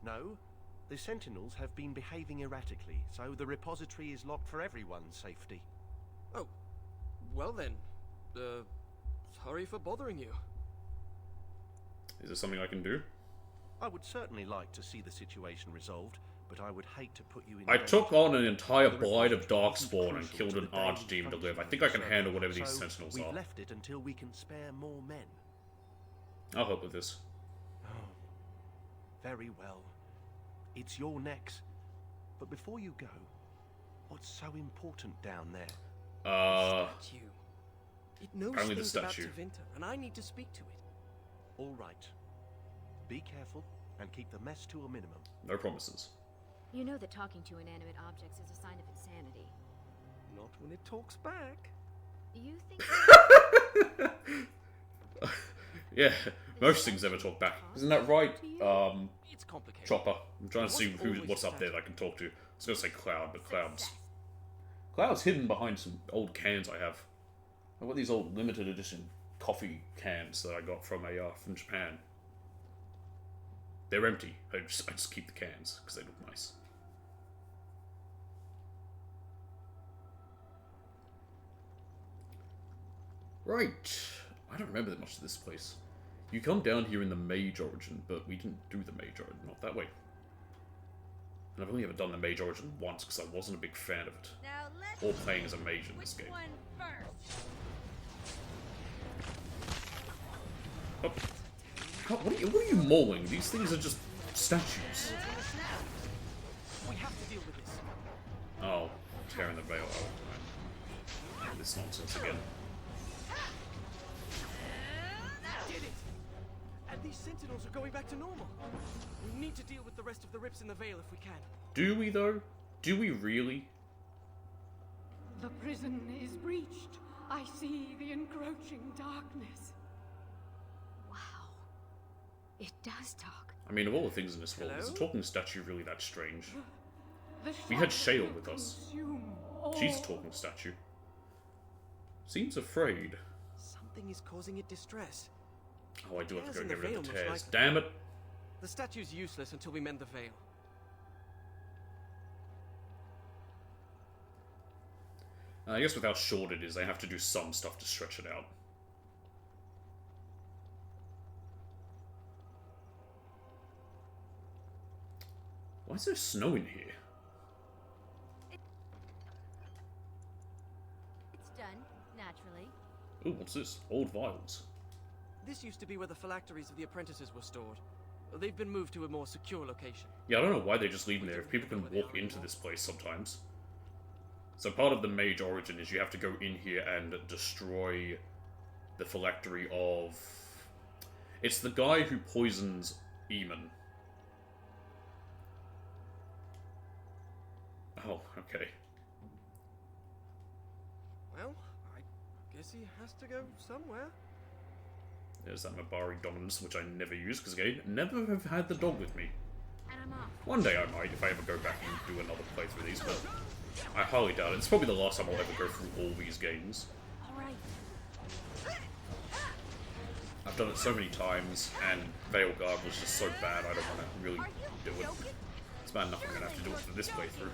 No. The Sentinels have been behaving erratically, so the repository is locked for everyone's safety. Oh. Well then. Sorry for bothering you. Is there something I can do? I would certainly like to see the situation resolved, but I would hate to put you in... I took on an entire blight of Darkspawn and killed an archdemon to live. I think I can handle whatever these Sentinels we've are. left it until we can spare more men. I'll help with this. Oh, very well. It's your necks. But before you go, what's so important down there? Statue. It knows apparently the things about statue. Tevinter, and I need to speak to it. All right. Be careful and keep the mess to a minimum. No promises. You know that talking to inanimate objects is a sign of insanity. Not when it talks back. You think... Yeah, most things never talk back. Isn't that right? It's complicated. Chopper. I'm trying to see what's up there that I can talk to. I was going to say Cloud, but Cloud's hidden behind some old cans I have. I've got these old limited edition coffee cans that I got from Japan. They're empty. I just keep the cans because they look nice. Right. I don't remember that much of this place. You come down here in the Mage Origin, but we didn't do the Mage Origin. Not that way. And I've only ever done the Mage Origin once because I wasn't a big fan of it. Or playing as a mage in this game. Oh. What are you mauling? These things are just statues. We have to deal with this. Oh, tearing the veil out. Right. This nonsense again. Did it! And these sentinels are going back to normal. We need to deal with the rest of the rips in the veil if we can. Do we though? Do we really? The prison is breached. I see the encroaching darkness. Wow. It does talk. I mean, of all the things in this world, is a talking statue really that strange? The We had Shale with us. consume She's a all. talking statue. Seems afraid. Something is causing it distress. Oh, I do have to Tears go in get the rid of veil, the most tears. likely. Damn it! The statue's useless until we mend the veil. I guess with how short it is, they have to do some stuff to stretch it out. Why is there snow in here? It's done, naturally. Ooh, what's this? Old vials. This used to be where the phylacteries of the apprentices were stored. They've been moved to a more secure location. Yeah, I don't know why they just leave them there if people can walk into this place sometimes. So part of the Mage Origin is you have to go in here and destroy the phylactery of... It's the guy who poisons Eamon. Oh, okay. Well, I guess he has to go somewhere. There's that Mabari dominance, which I never use, because again, never have had the dog with me. And I'm off. One day I might, if I ever go back and do another playthrough of these, but I highly doubt it. It's probably the last time I'll ever go through all these games. Alright. I've done it so many times, and Veilguard was just so bad, I don't want to really do it. It's bad enough I'm going to have to do it for this playthrough.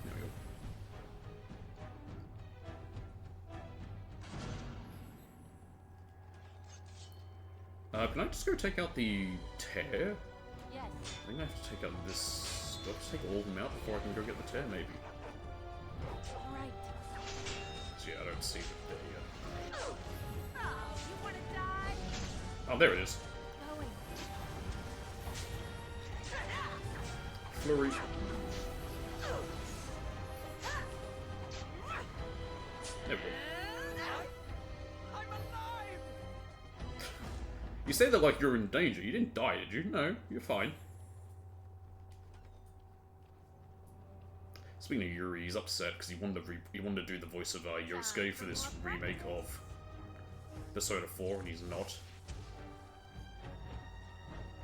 There we go. Can I just go take out the tear? Yes. I think I have to take out this... Do I have to take all of them out before I can go get the tear, maybe? Alright. So yeah, I don't see it there yet. Oh, you wanna die? Oh, there it is. Going. Flurry. There we go. You say that like you're in danger. You didn't die, did you? No, you're fine. Speaking of Yuri, he's upset because he wanted to do the voice of Yosuke for this remake of Persona 4, and he's not.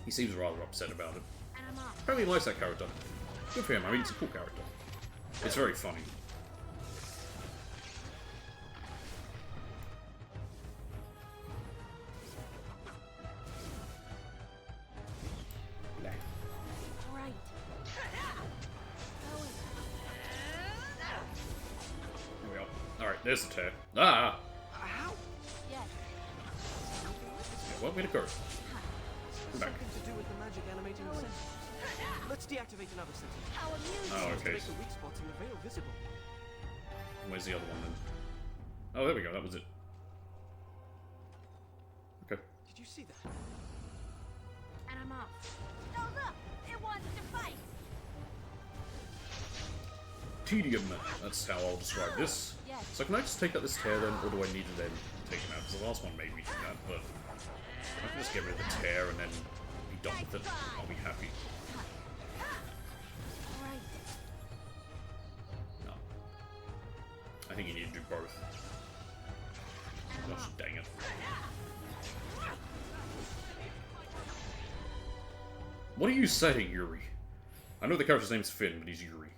He seems rather upset about it. Apparently he likes that character. Good for him. I mean, it's a cool character. It's very funny. Alright. Here we go. Alright, there's the tear. Ah! How? Yes. Yeah, well, way to go. Come back. Something to do with the magic animating the sentinels. Let's deactivate another sentinel. How amusing. Oh, To okay. make the weak spots in the veil visible. Where's the other one then? Oh, there we go. That was it. Okay. Did you see that? And I'm off. Oh look! It wants to fight! Tedium. That's how I'll describe this. Yes. So can I just take out this tear then, or do I need to then take him out? Because the last one made me do that, but I can just get rid of the tear and then be done with it. I'll be happy. Alright. No. I think you need to do both. Gosh, dang it. What are you saying, Yuri? I know the character's name's Finn, but he's Yuri.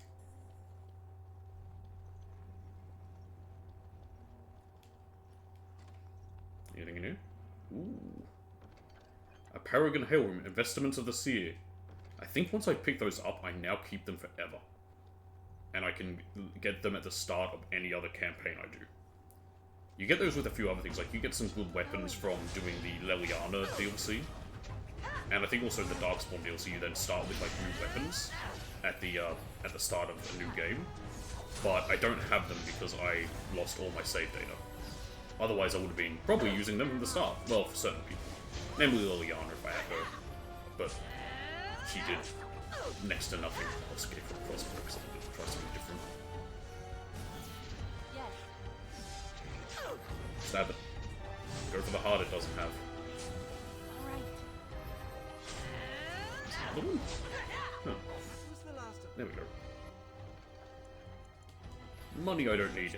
Anything in here? Ooh. A Paragon Helm, Investments of the Seer. I think once I pick those up, I now keep them forever. And I can get them at the start of any other campaign I do. You get those with a few other things, like you get some good weapons from doing the Leliana DLC. And I think also the Darkspawn DLC, you then start with like new weapons at the start of a new game. But I don't have them because I lost all my save data. Otherwise, I would have been probably using them from the start. Well, for certain people. Namely Liliana, if I had her. But she did next to nothing else gave her a crossbow because I wanted to try something different. Stab it. Go for the heart it doesn't have. Ooh. Huh. There we go. Money I don't need.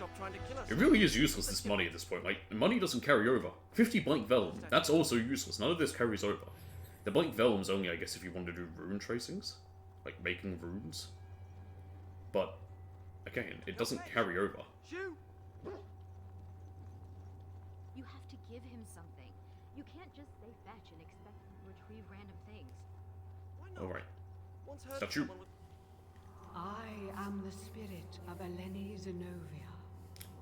It really is useless, this money at this point. Like, money doesn't carry over. 50 blank vellum, that's also useless. None of this carries over. The blank vellum's only, I guess, if you want to do rune tracings. Like, making runes. But, again, it doesn't carry over. You have to give him something. You can't just say fetch and expect him to retrieve random things. Alright. Statue. I am the spirit of Eleni Zenobia.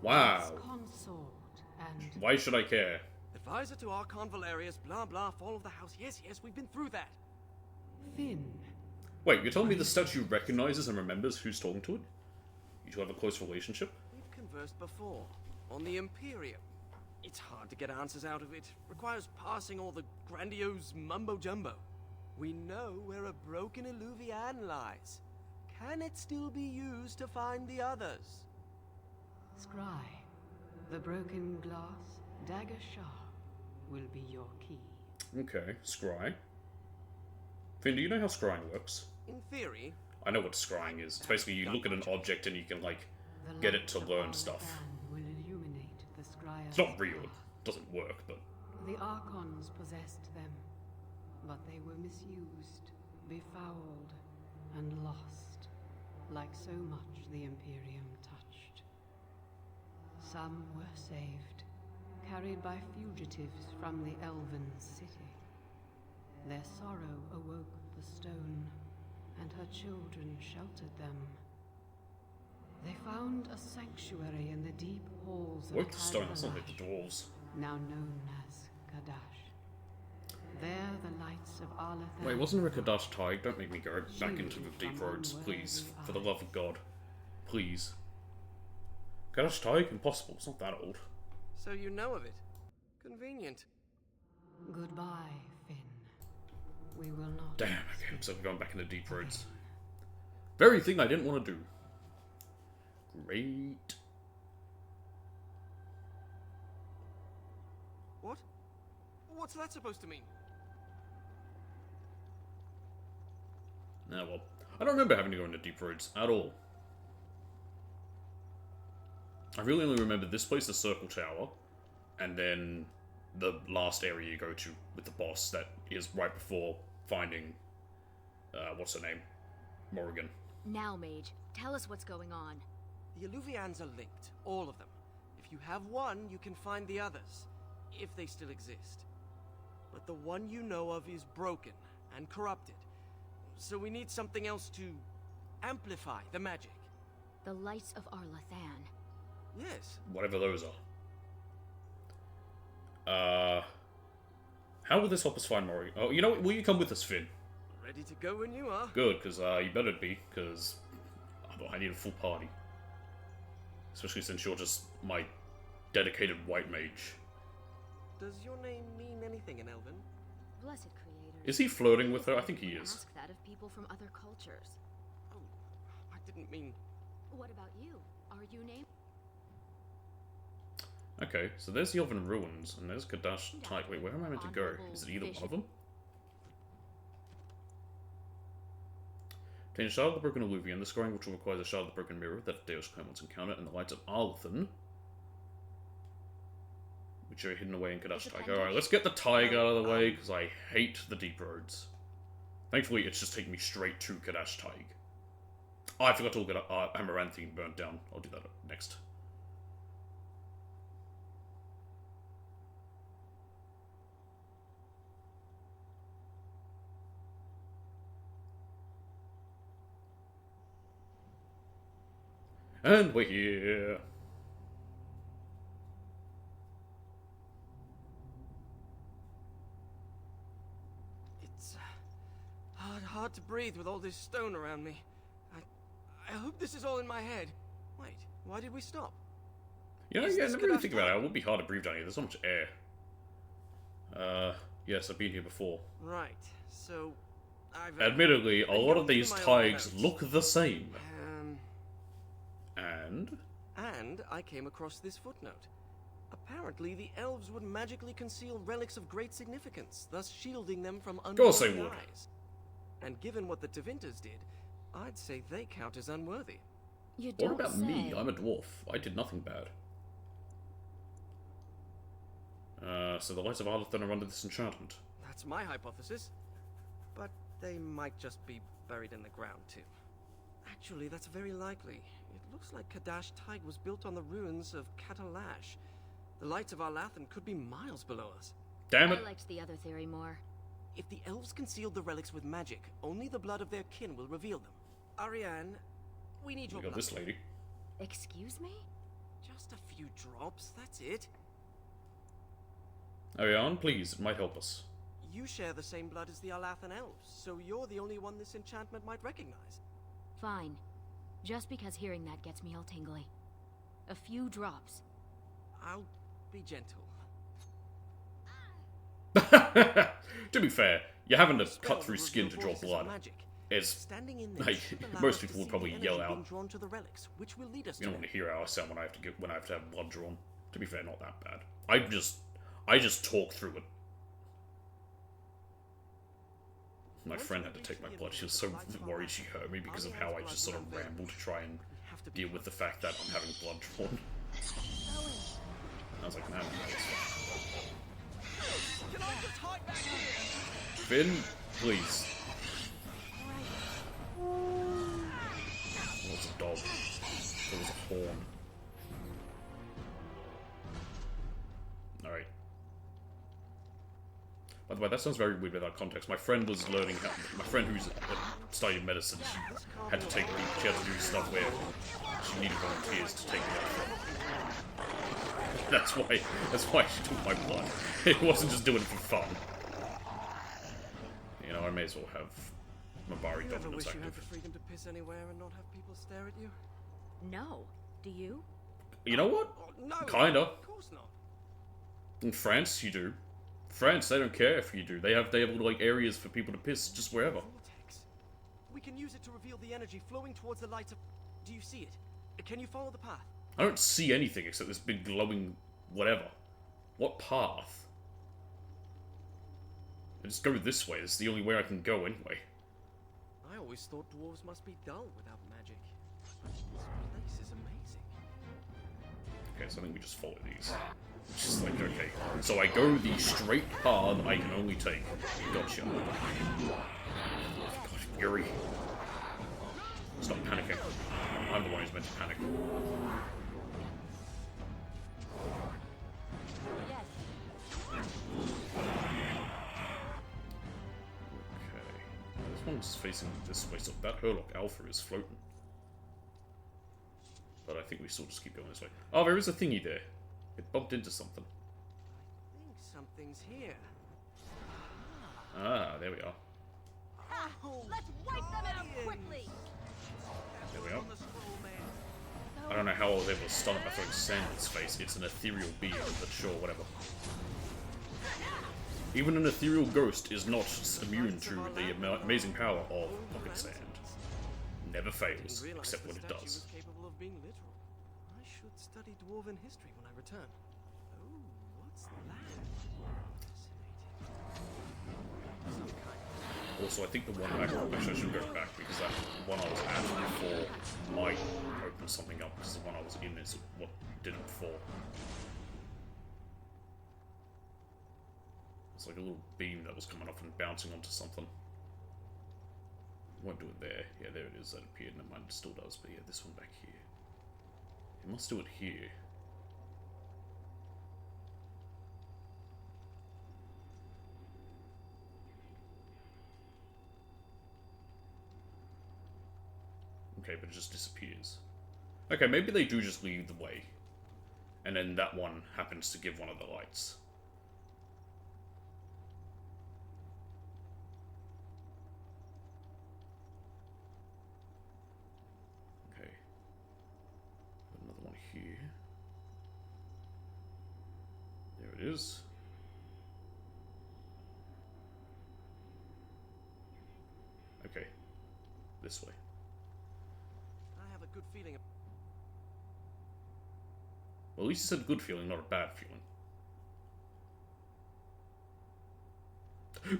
Wow. Its consort and... Why should I care? Advisor to Archon Valerius, blah blah, fall of the house. Yes, we've been through that. Finn. Wait, you're telling me the statue recognizes and remembers who's talking to it? You two have a close relationship? We've conversed before. On the Imperium. It's hard to get answers out of it. Requires parsing all the grandiose mumbo-jumbo. We know where a broken Illuvian lies. Can it still be used to find the others? Scry. The broken glass dagger shard will be your key. Okay, scry. Finn, do you know how scrying works? In theory. I know what scrying is. It's basically you look at an object and you can, like, get it to learn stuff. Will illuminate the scryer's It's not real. It doesn't work, but... The Archons possessed them, but they were misused, befouled, and lost, like so much the Imperium touched. Some were saved, carried by fugitives from the Elven city. Their sorrow awoke the stone, and her children sheltered them. They found a sanctuary in the deep halls of Woke the stone, that's not like the dwarves. now known as Kadash. There the lights of Arlathan... Wait, wasn't there a Kadash Tig? Don't make me go back into the deep roads, please. For the love of God. Please. Kadash Tig? Impossible. It's not that old. So you know of it. Convenient. Goodbye, Finn. We will not... Damn, okay, so we're going back into deep roads. Very thing I didn't want to do. Great. What? What's that supposed to mean? Ah, well. I don't remember having to go into deep roads at all. I really only remember this place, the Circle Tower, and then the last area you go to with the boss that is right before finding, what's her name? Morrigan. Now, Mage, tell us what's going on. The Illuvians are linked, all of them. If you have one, you can find the others, if they still exist. But the one you know of is broken and corrupted, so we need something else to amplify the magic. The lights of Arlathan. Yes. Whatever those are. How will this help us find Morrigan? Oh, you know what? Will you come with us, Finn? Ready to go when you are. Good, because you better be, because I need a full party. Especially since you're just my dedicated white mage. Does your name mean anything in Elven? Blessed creators. Is he flirting with her? I think he is. Ask that of people from other cultures. Oh, I didn't mean... What about you? Are you named? Okay, so there's the Elven Ruins, and there's Kadash Tig. Wait, where am I meant to go? Is it either one of them? Obtain a Shard of the Broken Illuvian, the scrying which will require the Shard of the Broken Mirror that Deus Clemens encounter, and the lights of Arlathan, which are hidden away in Kadash Tig. Alright, let's get the Tig out of the way, because I hate the deep roads. Thankfully, it's just taking me straight to Kadash Tig. Oh, I forgot to look at Amaranthine burnt down. I'll do that next. And we're here. hard to breathe with all this stone around me. I hope this is all in my head. Wait, why did we stop? You know, yeah, I never really think about it. It would be hard to breathe down here. There's so much air. Yes, I've been here before. Right, so I've... Admittedly, a lot of these tags notes. look the same. And I came across this footnote. Apparently, the elves would magically conceal relics of great significance, thus shielding them from course they unworthy would. eyes. And given what the Tevinters did, I'd say they count as unworthy. You what don't about say. me? I'm a dwarf. I did nothing bad. So the lights of Arlathan are under this enchantment. That's my hypothesis. But they might just be buried in the ground, too. Actually, that's very likely. It looks like Kadash Tig was built on the ruins of Katalash. The lights of Arlathan could be miles below us. Damn it. I liked the other theory more. If the elves concealed the relics with magic, only the blood of their kin will reveal them. Ariane, we need your We got blood. this lady. Excuse me? Just a few drops, that's it. Ariane, please, it might help us. You share the same blood as the Arlathan elves, so you're the only one this enchantment might recognize. Fine. Just because hearing that gets me all tingly. A few drops. I'll be gentle. To be fair, you're having to cut through skin to draw blood. It's Standing in there like should allow most us to people would see probably the yell energy being out. drawn to the relics, which will lead us You to don't want it. to hear how I sound when I have to have blood drawn. To be fair, not that bad. I just talk through it. My friend had to take my blood. She was so worried she hurt me because of how I just sort of rambled to try and deal with the fact that I'm having blood drawn. I was like, man, Finn, please. It was a dog. It was a horn. Alright. By the way, that sounds very weird without context. My friend was learning how... My friend who's studying medicine, she had to take... She had to do stuff where she needed volunteers to take blood. That's why she took my blood. It wasn't just doing it for fun. You know, I may as well have Mabari You ever dominance wish you had active. the freedom to piss anywhere and not have people stare at you? No. Do you? You know what? No, Kinda. Of course not. In France, you do. France, they don't care if you do. They have like areas for people to piss just wherever. We can use it to reveal the energy flowing towards the lights of... Do you see it? Can you follow the path? I don't see anything except this big glowing whatever. What path? I just go this way. It's the only way I can go anyway. I always thought dwarves must be dull without magic. But this place is amazing. Okay, so I think we just follow these. It's just like, okay. So I go the straight path I can only take. Gotcha. God, Fury. Stop panicking. I'm the one who's meant to panic. Okay. This one's facing this way, so that Hurlock Alpha is floating. But I think we still just keep going this way. Oh, there is a thingy there. It bumped into something. I think something's here. Ah, there we are. Let's wipe them out quickly! There we are. I don't know how I was able to stun it by throwing sand in its face. It's an ethereal being, but sure, whatever. Even an ethereal ghost is not immune to the amazing power of pocket sand. Never fails, except when it does. Was capable of being literal. I should study dwarven history when I return. Oh, what's that? Fascinating. Some kind of... Also, I think the one back... Actually, I shouldn't go back, because that one I was at before might open something up, because the one I was in is what did it before. It's like a little beam that was coming off and bouncing onto something. Won't do it there. Yeah, there it is. That appeared. Never mind, it still does. But yeah, this one back here. It must do it here. Okay, but it just disappears. Okay, maybe they do just leave the way. And then that one happens to give one of the lights. goes. Okay. This way. I have a good feeling. Well, at least you said good feeling, not a bad feeling.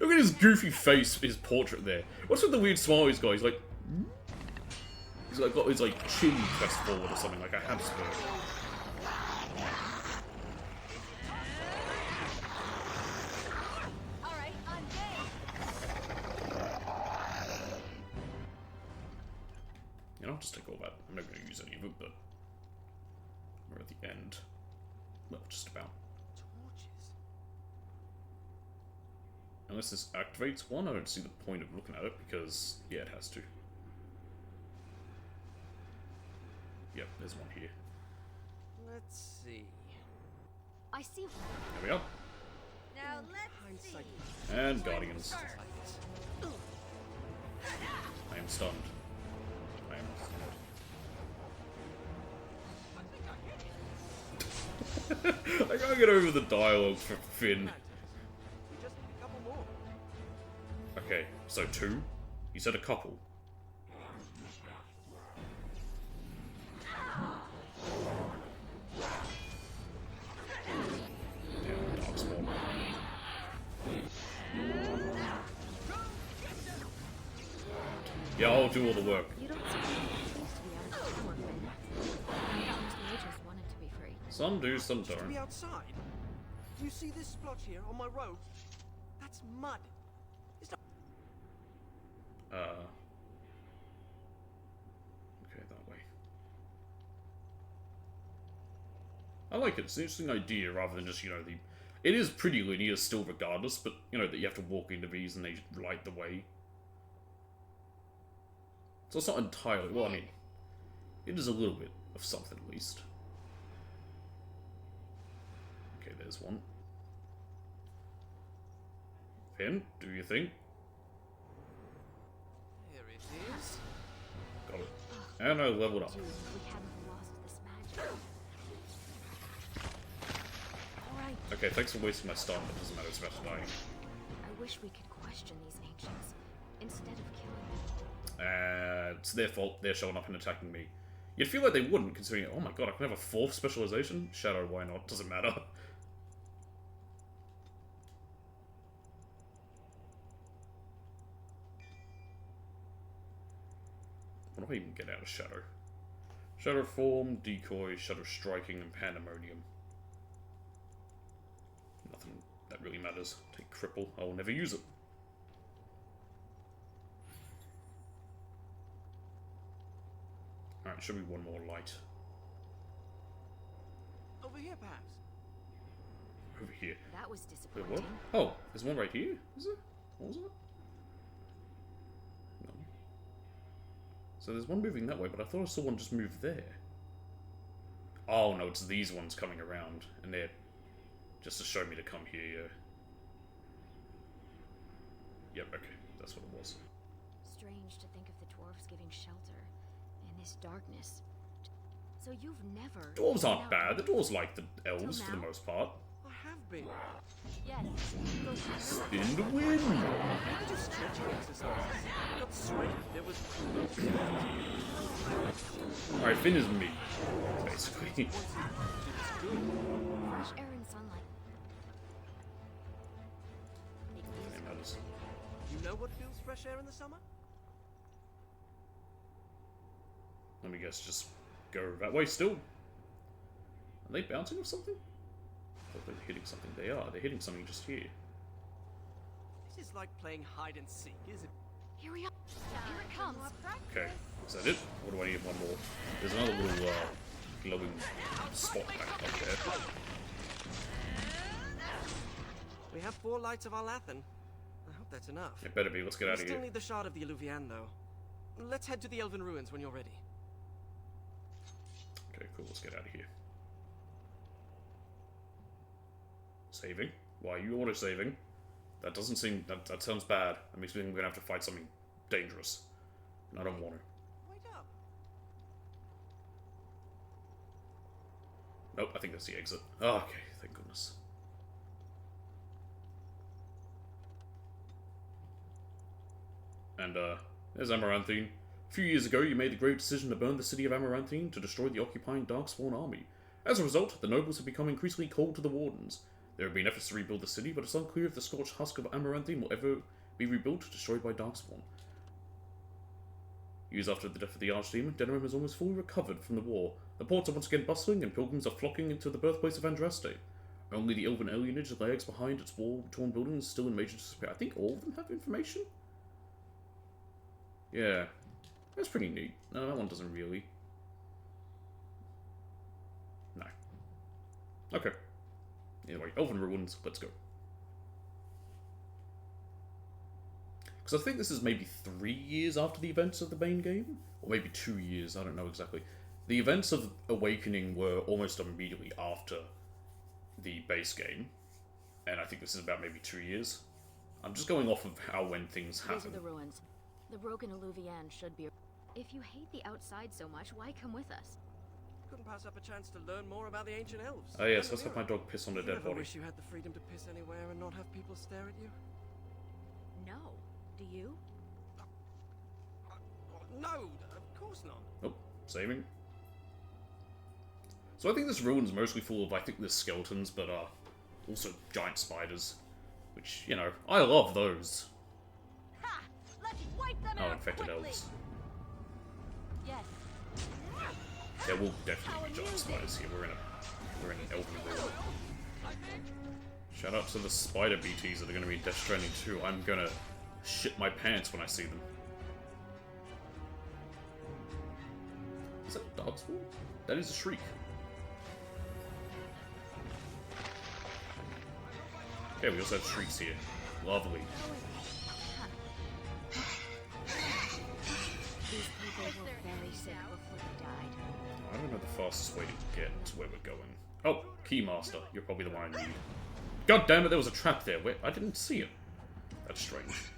Look at his goofy face, his portrait there. What's with the weird smile he's got? He's like... He's like got his like chin pressed forward or something, like a Habsburg. Alright, I'm You know, I'll just take all that. I'm not going to use any of it, but... We're at the end. Well, just about. Torches. Unless this activates one, I don't see the point of looking at it, because, yeah, it has to. Yep, there's one here. Let's see. I see. There we are. Now let's see. And Guardians. I am stunned. I am stunned. I can't get over the dialogue for Finn. We just need a couple more. Okay, so 2? You said a couple. Yeah, I'll do all the work. You don't seem pleased to be out of the work, Ben. I thought most mages wanted to be free. Some do, some To be don't. outside. You see this splotch here on my road? That's mud. It's not... Okay, that way. I like it. It's an interesting idea rather than just, you know, the... It is pretty linear still regardless, but, you know, that you have to walk into these and they light the way. So it's not entirely... Well, I mean, it is a little bit of something at least. Okay, there's one. Finn, do you think? Here it is. Got it. And I leveled up. Dude, we haven't lost this magic. Alright. Okay, thanks for wasting my stun, but it doesn't matter, it's about to die. I wish we could question these ancients instead of killing them. It's their fault they're showing up and attacking me. You'd feel like they wouldn't, considering, oh my god, I can have a 4th specialization? Shadow, why not? Doesn't matter. What do I even get out of Shadow? Shadow Form, Decoy, Shadow Striking, and Pandemonium. Nothing that really matters. Take Cripple, I will never use it. Alright, show me one more light. Over here, perhaps. Over here. That was Wait, disappointing. what? Oh, there's one right here? Is there? What was it? No. So there's one moving that way, but I thought I saw one just move there. Oh no, it's these ones coming around, and they're just to show me to come here, yeah. Yep, okay, that's what it was. Strange to think of the dwarves giving shelter in this darkness. So you've never... Dwarves aren't bad, the dwarves like the elves for the most part. I have been. Yes. Spin the wind! I just stretching exercises. Got sweaty. There was... Alright, Finn is me, basically. Fresh air and sunlight. It matters. You know what feels fresh air in the summer? Let me guess, just go that way still. Are they bouncing off something? I thought they were hitting something. They are. They're hitting something just here. This is like playing hide and seek, isn't it? Here we are. Here it comes. Okay, is that it? Or do I need one more? There's another little glowing spot back up there. We have 4 lights of Alathan. I hope that's enough. It better be. Let's get out We of still here. need the shard of the Eluvian, though. Let's head to the Elven Ruins when you're ready. Okay, cool. Let's get out of here. Saving? Why are you auto-saving? That doesn't seem... That sounds bad. That makes me think we're gonna have to fight something dangerous. And I don't want to. Wait up. Nope, I think that's the exit. Oh, okay, thank goodness. And, there's Amaranthine. A few years ago, you made the great decision to burn the city of Amaranthine to destroy the occupying Darkspawn army. As a result, the nobles have become increasingly cold to the Wardens. There have been efforts to rebuild the city, but it's unclear if the scorched husk of Amaranthine will ever be rebuilt or destroyed by Darkspawn. Years after the death of the Archdemon, Denerim has almost fully recovered from the war. The ports are once again bustling, and pilgrims are flocking into the birthplace of Andraste. Only the elven alienage lags behind its wall-torn buildings, still in major disrepair. I think all of them have information? Yeah. That's pretty neat. No, that one doesn't really. No. Okay. Anyway, Elven Ruins, let's go. Because I think this is maybe 3 years after the events of the main game? Or maybe 2 years, I don't know exactly. The events of Awakening were almost immediately after the base game. And I think this is about maybe 2 years. I'm just going off of when things happen. These are the ruins. The broken Alluvian should be... If you hate the outside so much, why come with us? Couldn't pass up a chance to learn more about the ancient elves. Oh yes, let's have my dog piss on a dead You body. wish you had the freedom to piss anywhere and not have people stare at you? No. Do you? No, of course not. Oh, saving. So I think this ruin's mostly full of, I think there's skeletons, but also giant spiders. Which, you know, I love those. Ha! Let's wipe them Oh, out infected quickly. elves. Yes. There will definitely be giant spiders here. We're in an elven ruin. Shout out to the spider BTs that are going to be in Death Stranding 2. I'm gonna shit my pants when I see them. Is that Darkspawn? That is a Shriek. Okay, we also have Shrieks here. Lovely. These people were very sick before they died. I don't know the fastest way to get to where we're going. Oh, Keymaster. You're probably the one I need. God damn it, there was a trap there. Wait, I didn't see it. That's strange.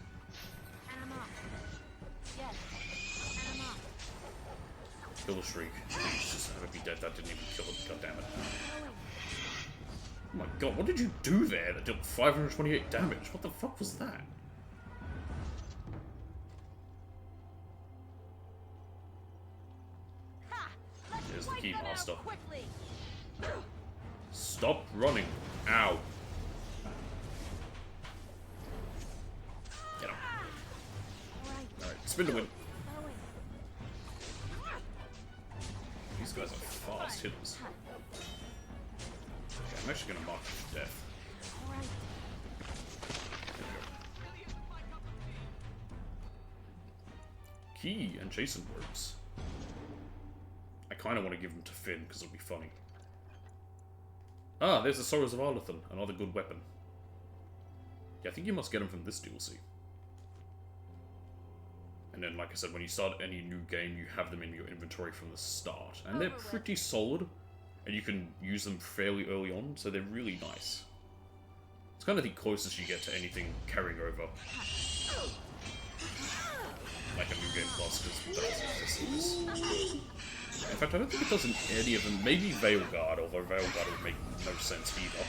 And I'm off. Yes. And I'm off. Kill the Shriek. Just have it be dead. That didn't even kill it. God damn it. Oh my god, what did you do there that did 528 damage? What the fuck was that? There's the Keymaster. Stop running. Ow. Get him. Alright, spin to win. These guys are fast hitters. Okay, I'm actually gonna mark him to death. There we go. Key and Jason ropes. I kind of want to give them to Finn because it'll be funny. Ah, there's the Sorrows of Arlathan, another good weapon. Yeah, I think you must get them from this DLC. And then, like I said, when you start any new game, you have them in your inventory from the start. And they're pretty solid, and you can use them fairly early on, so they're really nice. It's kind of the closest you get to anything carrying over. Like a New Game Plus, because that doesn't exist in this. In fact, I don't think it does in any of them. Maybe Veilguard, although Veilguard would make no sense either.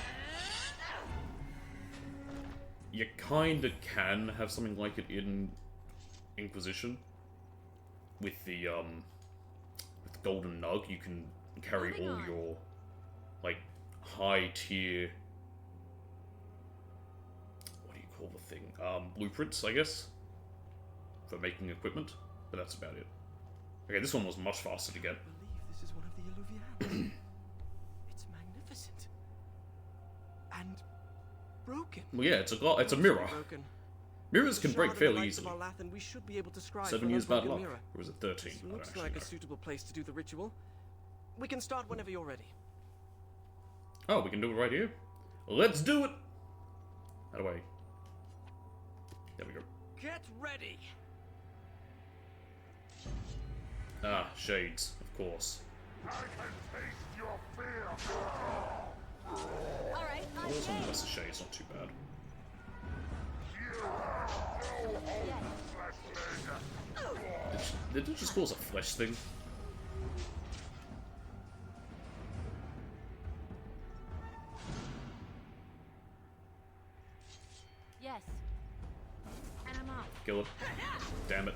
You kinda can have something like it in Inquisition. With the Golden Nug, you can carry all your, like, high tier... What do you call the thing? Blueprints, I guess? For making equipment, but that's about it. Okay, this one was much faster to get. I believe this is one of the Alluvians. It's magnificent. And broken. Well, yeah, it's a mirror. Broken. Mirrors can break fairly easily. We should be able to scribe 7 years bad luck. Or was it 13? This looks like a suitable place to do the ritual. We can start whenever you're ready. Oh, we can do it right here? Let's do it! How do I... There we go. Get ready! Ah, shades, of course. I can taste your fear. Alright, Oh, this one has a shades, not too bad. Did it just cause a flesh thing? Yes. And I'm off. Kill it. Damn it.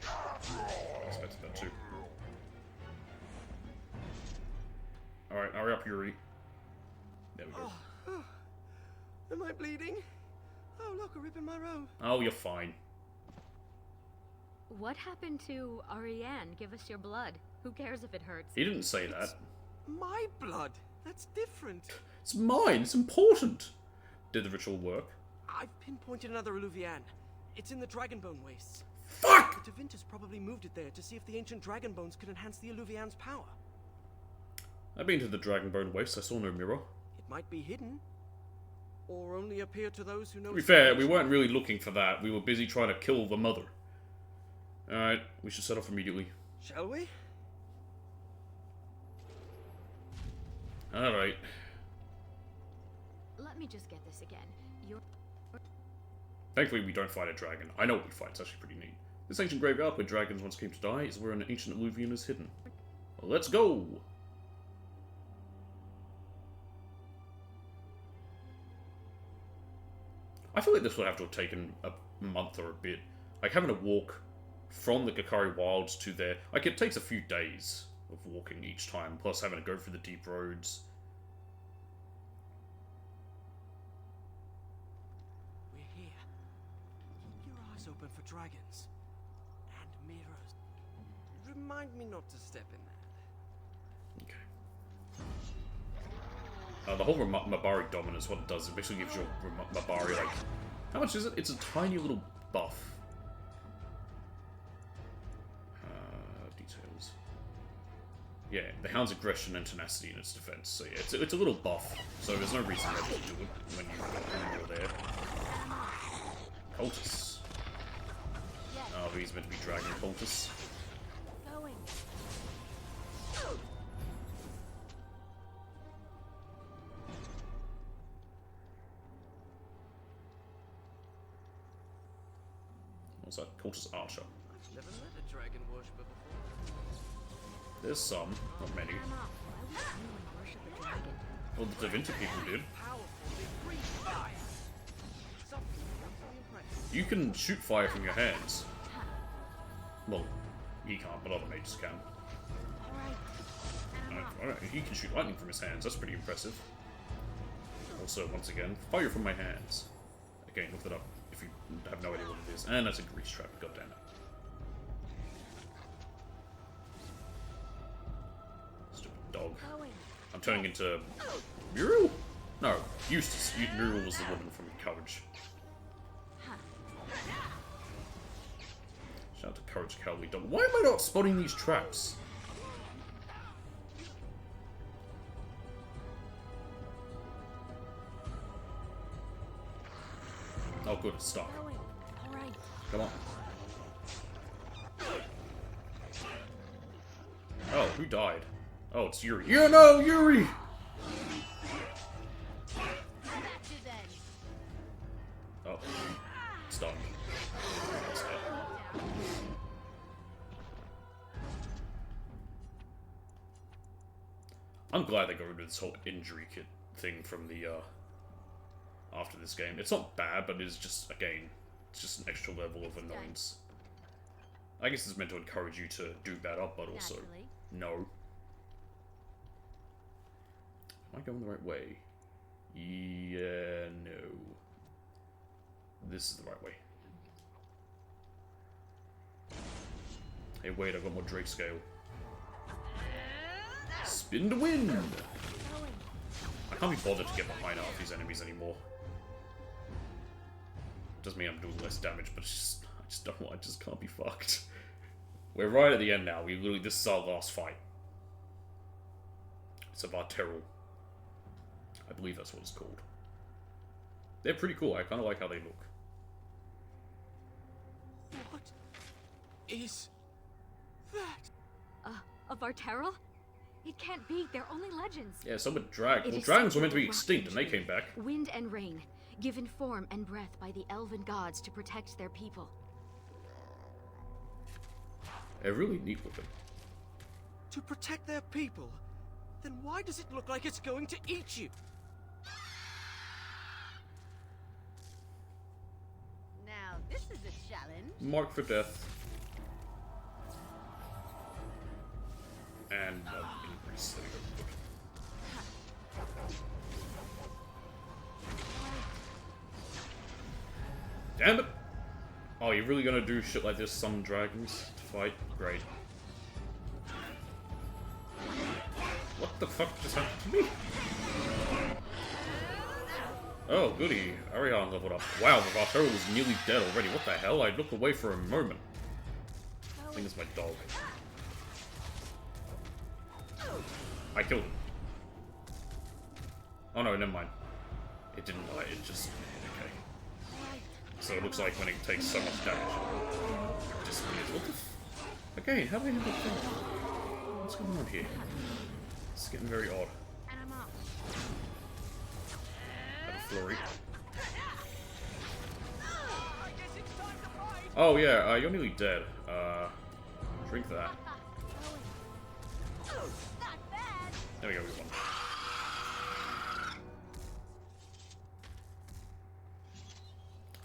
I expected that too. Alright, hurry up, Yuri. There we go. Oh. Am I bleeding? Oh, look, a rip in my robe. Oh, you're fine. What happened to Ariane? Give us your blood. Who cares if it hurts? He didn't say that. It's my blood. That's different. It's mine. It's important. Did the ritual work? I've pinpointed another Eluvian. It's in the Dragonbone wastes. Fuck! The Tevintus probably moved it there to see if the ancient dragon bones could enhance the Eluvian's power. I've been to the Dragonbone Waste. I saw no mirror. It might be hidden. Or only appear to those who know... To be fair, we weren't really looking for that. We were busy trying to kill the mother. Alright, we should set off immediately. Shall we? Alright. Let me just get this again. You're... Thankfully, we don't fight a dragon. I know what we fight. It's actually pretty neat. This ancient graveyard where dragons once came to die is where an ancient Eluvian is hidden. Let's go! I feel like this would have to have taken a month or a bit. Like, having to walk from the Kakari Wilds to there. Like, it takes a few days of walking each time, plus having to go through the deep roads. We're here. Keep your eyes open for dragons. And mirrors. Remind me not to step in that. The whole Mabari Dominance, what it does, it basically gives your Mabari, like... How much is it? It's a tiny little buff. Details. Yeah, the Hound's aggression and tenacity in its defense. So yeah, it's a little buff. So there's no reason not to do it when you're there. Cultists. Oh, he's meant to be dragon cultists. Going. What's that? Cultist Archer. I've never met a dragon worshipper before. There's some, not many. Well, the Da Vinci people did. You can shoot fire from your hands. Well, he can't, but other mages can. Alright, he can shoot lightning from his hands. That's pretty impressive. Also, once again, fire from my hands. Again, look that up if you have no idea what it is. And that's a grease trap, goddammit. Stupid dog. I'm turning into... Muriel? No, Eustace. Muriel was the woman from Courage. Shout out to Courage Cowley Dog. Why am I not spotting these traps? Oh good, it's stuck. Come on. Oh, who died? Oh, it's Yuri. Yeah, no, Yuri! Oh, stunned. I'm glad they got rid of this whole injury kit thing from the, after this game. It's not bad, but it's just, again, it's just an extra level of annoyance. I guess it's meant to encourage you to do better, but also, no. Am I going the right way? Yeah, no. This is the right way. Hey, wait, I've got more Drake scale. Spin to win! I can't be bothered to get behind half these enemies anymore. Doesn't mean I'm doing less damage, but it's just, I just don't want, I just can't be fucked. We're right at the end now. We literally, this is our last fight. It's a Varterral. I believe that's what it's called. They're pretty cool. I kind of like how they look. What is that? A Varterral? It can't be. They're only legends. Yeah, so with dragons. Well, dragons were meant to be extinct, and they came back. Wind and rain, given form and breath by the elven gods to protect their people. They're really neat looking. To protect their people? Then why does it look like it's going to eat you? Now, this is a challenge. Mark for death. And increase. There we go. Damn it! Oh, you're really gonna do shit like this? Summon dragons to fight? Great. What the fuck just happened to me? Oh, goody. Ariane leveled up. Wow, the Vartero was nearly dead already. What the hell? I looked away for a moment. I think it's my dog. I killed him. Oh no, never mind. It didn't die, it just... okay. So it looks like when it takes so much damage, it disappears. What the f... Again, how do I end up there? What's going on here? It's getting very odd. Have a flurry. Oh yeah, you're nearly dead. Drink that. There we go, we won.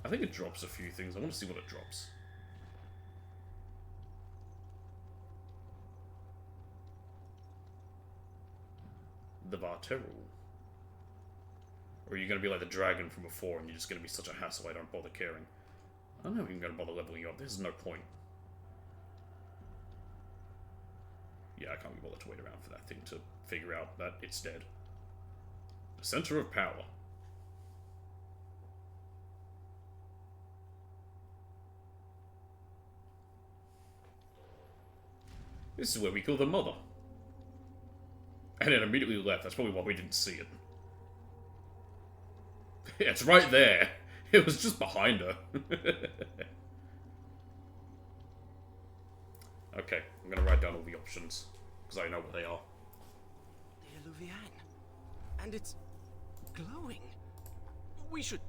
I think it drops a few things. I want to see what it drops. The Vartero. Or are you going to be like the dragon from before and you're just going to be such a hassle I don't bother caring? I don't know if you're going to bother leveling you up. There's no point. Yeah, I can't be bothered to wait around for that thing to figure out that it's dead. The center of power. This is where we kill the mother. And it immediately left. That's probably why we didn't see it. Yeah, it's right there. It was just behind her. Okay, I'm gonna write down all the options, because I know what they are. The Illuvian. And it's glowing. We should...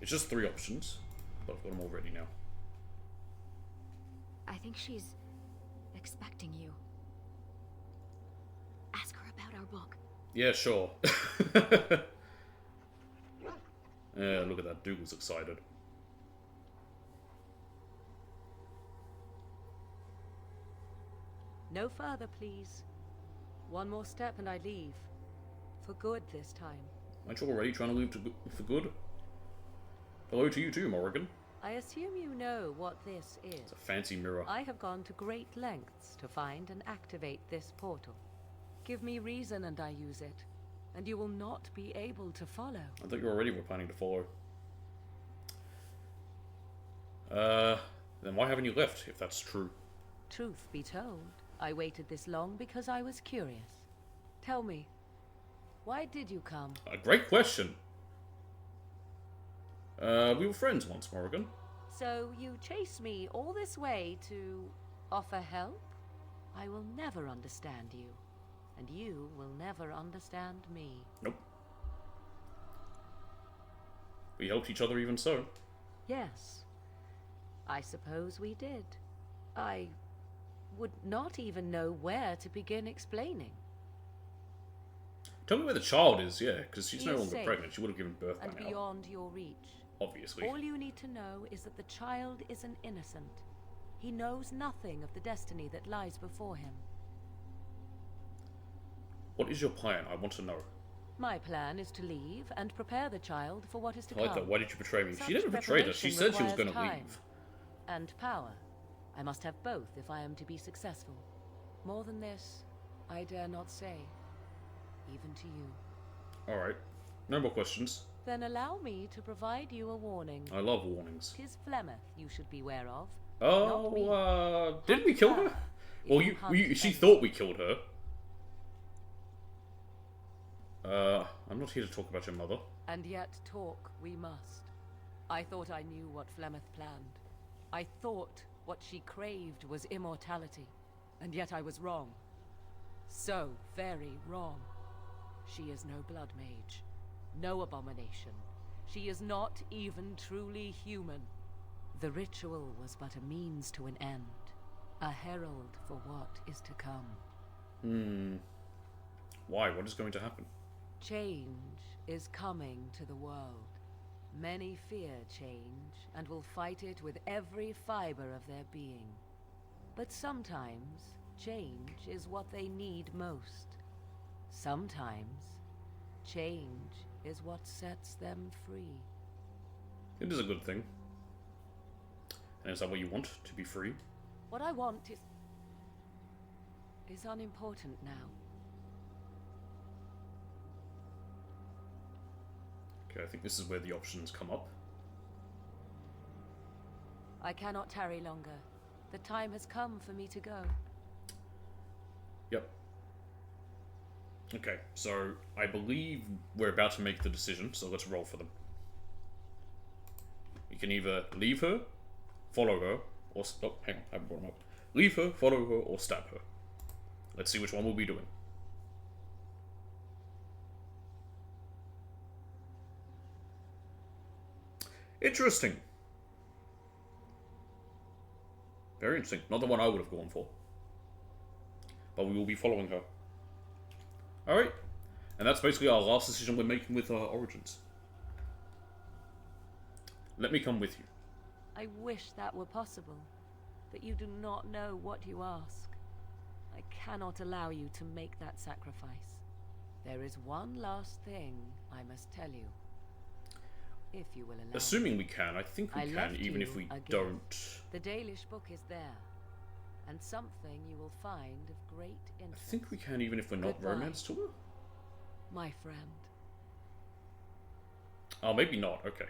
It's just 3 options, but I've got them all ready now. I think she's expecting you. Ask her about our book. Yeah, sure. Yeah, look at that. Dougal's excited. No further, please. One more step and I leave. For good this time. Aren't you already trying to leave for good? Hello to you too, Morrigan. I assume you know what this is. It's a fancy mirror. I have gone to great lengths to find and activate this portal. Give me reason and I use it, and you will not be able to follow. I thought you already were planning to follow. Then why haven't you left, if that's true? Truth be told, I waited this long because I was curious. Tell me, why did you come? A great question. We were friends once, Morrigan. So you chase me all this way to offer help? I will never understand you, and you will never understand me. Nope. We helped each other even so. Yes, I suppose we did. I would not even know where to begin explaining. Tell me where the child is, yeah, because she's He no is longer safe pregnant. She would have given birth by and now. beyond your reach. Obviously. All you need to know is that the child is an innocent. He knows nothing of the destiny that lies before him. What is your plan? I want to know. My plan is to leave and prepare the child for what is to I like come. that. Why did you betray me? Such She never betrayed us. She preparation said she was going requires to time leave. and power. I must have both if I am to be successful. More than this, I dare not say, even to you. Alright. No more questions. Then allow me to provide you a warning. I love warnings. 'Tis Flemeth you should beware of. Oh, didn't we kill her? Well, she thought we killed her. I'm not here to talk about your mother. And yet talk we must. I thought I knew what Flemeth planned. I thought what she craved was immortality. And yet I was wrong. So very wrong. She is no blood mage. No abomination. She is not even truly human. The ritual was but a means to an end, a herald for what is to come. Why? What is going to happen? Change is coming to the world. Many fear change, and will fight it with every fiber of their being. But sometimes, change is what they need most. Sometimes, change is what sets them free. It is a good thing. And is that what you want? To be free? What I want is unimportant now. Okay, I think this is where the options come up. I cannot tarry longer. The time has come for me to go. Yep. Okay, so I believe we're about to make the decision, so let's roll for them. You can either leave her, follow her, or... Oh, hang on, I haven't brought them up. Leave her, follow her, or stab her. Let's see which one we'll be doing. Interesting. Very interesting. Not the one I would have gone for. But we will be following her. Alright. And that's basically our last decision we're making with our Origins. Let me come with you. I wish that were possible, but you do not know what you ask. I cannot allow you to make that sacrifice. There is one last thing I must tell you. If you will allow Assuming me. we can, I think we I can, left even you if we a gift. don't. The Dalish book is there, and something you will find of great interest. I think we can, even if we're not Goodbye, romance to her. my friend. Oh, maybe not. Okay.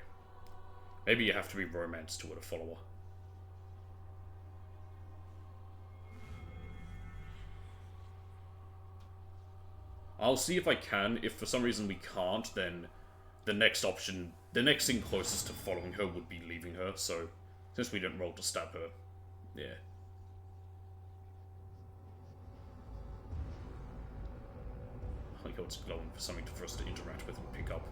Maybe you have to be romance to her to follow her. I'll see if I can. If for some reason we can't, then the next option, the next thing closest to following her would be leaving her, so since we didn't roll to stab her, yeah. I like how it's glowing for something for us to interact with and pick up.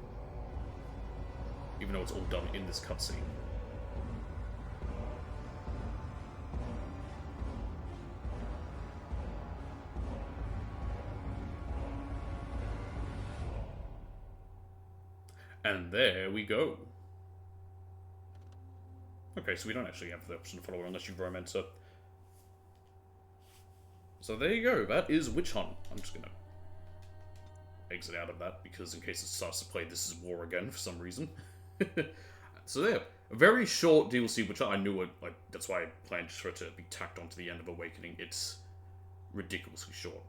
Even though it's all done in this cutscene. And there we go. Okay, so we don't actually have the option to follow her unless you romance her. So there you go, that is Witch Hunt. I'm just gonna exit out of that, because in case it starts to play This Is War again for some reason. So there, a very short DLC, which I knew it, like, that's why I planned for it to be tacked onto the end of Awakening. It's ridiculously short.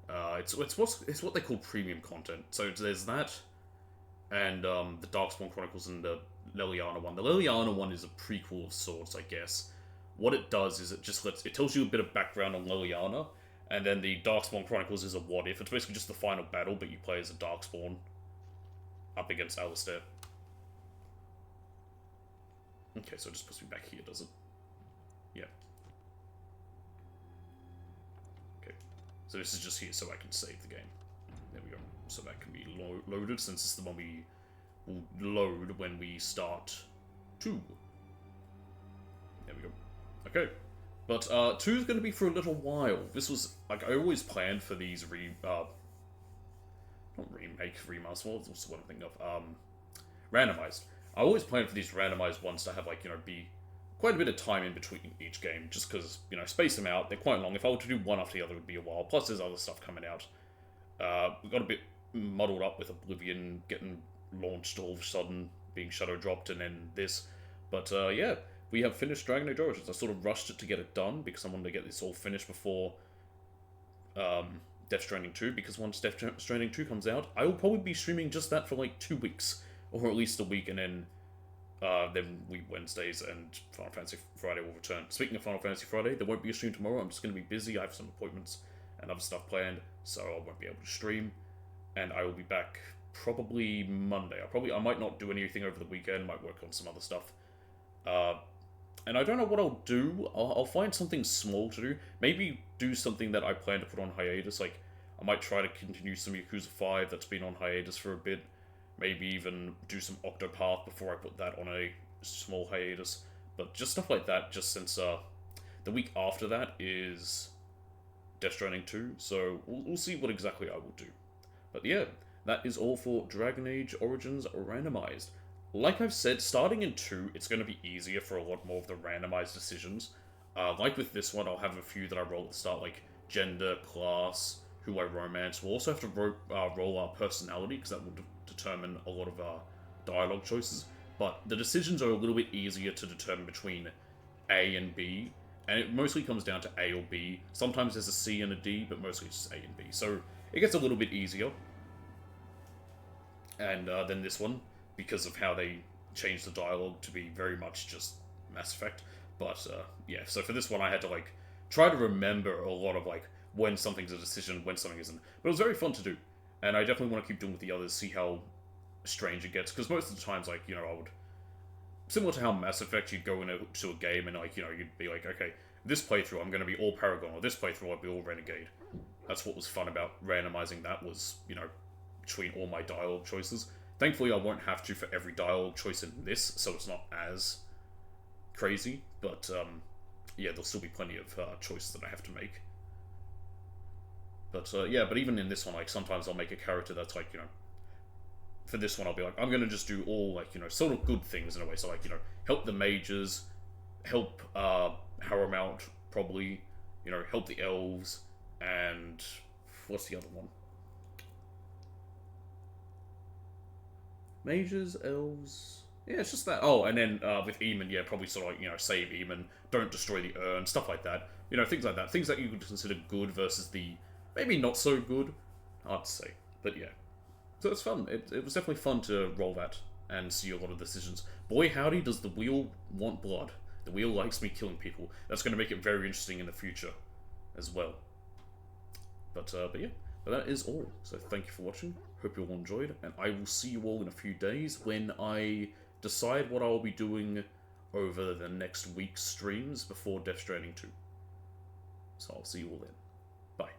It's what they call premium content. So there's that, and the Darkspawn Chronicles and the Leliana one. The Leliana one is a prequel of sorts, I guess. What it does is it tells you a bit of background on Leliana, and then the Darkspawn Chronicles is a what if. It's basically just the final battle, but you play as a Darkspawn up against Alistair. Okay, so it just puts me back here, does it? Yeah. Okay. So this is just here so I can save the game. There we go. So that can be loaded, since it's the one we will load when we start 2. There we go. Okay. But 2 is going to be for a little while. This was, like, I always planned for these not remake, remaster, what's what I'm thinking of? Randomized. I always planned for these randomized ones to have, like, you know, be quite a bit of time in between each game, just because, you know, space them out. They're quite long. If I were to do one after the other, it would be a while. Plus, there's other stuff coming out. We got a bit muddled up with Oblivion getting launched all of a sudden, being shadow dropped, and then this. But, yeah, we have finished Dragon Age Origins. I sort of rushed it to get it done, because I wanted to get this all finished before Death Stranding 2, because once Death Stranding 2 comes out, I will probably be streaming just that for, like, 2 weeks. Or at least a week, and then Wednesdays and Final Fantasy Friday will return. Speaking of Final Fantasy Friday, there won't be a stream tomorrow. I'm just going to be busy. I have some appointments and other stuff planned, so I won't be able to stream. And I will be back probably Monday. I might not do anything over the weekend. Might work on some other stuff. And I don't know what I'll do. I'll find something small to do. Maybe do something that I plan to put on hiatus. Like, I might try to continue some Yakuza 5 that's been on hiatus for a bit. Maybe even do some Octopath before I put that on a small hiatus. But just stuff like that, just since the week after that is Death Stranding 2, so we'll see what exactly I will do. But yeah, that is all for Dragon Age Origins Randomized. Like I've said, starting in 2, it's going to be easier for a lot more of the randomized decisions. Like with this one, I'll have a few that I roll at the start, like gender, class, who I romance. We'll also have to roll our personality, because that will determine a lot of our dialogue choices. But the decisions are a little bit easier to determine between A and B, and it mostly comes down to A or B. Sometimes there's a C and a D, but mostly it's just A and B. So it gets a little bit easier. And then this one, because of how they changed the dialogue to be very much just Mass Effect. But yeah, so for this one I had to like try to remember a lot of like when something's a decision, when something isn't. But it was very fun to do. And I definitely want to keep doing with the others, see how strange it gets. Because most of the times, like, you know, I would... Similar to how Mass Effect, you'd go into a game and, like, you know, you'd be like, okay, this playthrough I'm going to be all Paragon, or this playthrough I'll be all Renegade. That's what was fun about randomizing that was, you know, between all my dialogue choices. Thankfully, I won't have to for every dialogue choice in this, so it's not as crazy. But, yeah, there'll still be plenty of choices that I have to make. But, yeah, but even in this one, like, sometimes I'll make a character that's, like, you know, for this one I'll be like, I'm gonna just do all, like, you know, sort of good things in a way. So, like, you know, help the mages, help Paramount, probably, you know, help the elves, and what's the other one? Mages, elves... Yeah, it's just that. Oh, and then with Eamon, yeah, probably sort of like, you know, save Eamon, don't destroy the urn, stuff like that. You know, things like that. Things that you would consider good versus the maybe not so good. Hard to say. But yeah. So it's fun. It was definitely fun to roll that and see a lot of decisions. Boy, howdy, does the wheel want blood. The wheel likes me killing people. That's going to make it very interesting in the future as well. But yeah. But that is all. So thank you for watching. Hope you all enjoyed. And I will see you all in a few days when I decide what I'll be doing over the next week's streams before Death Stranding 2. So I'll see you all then. Bye.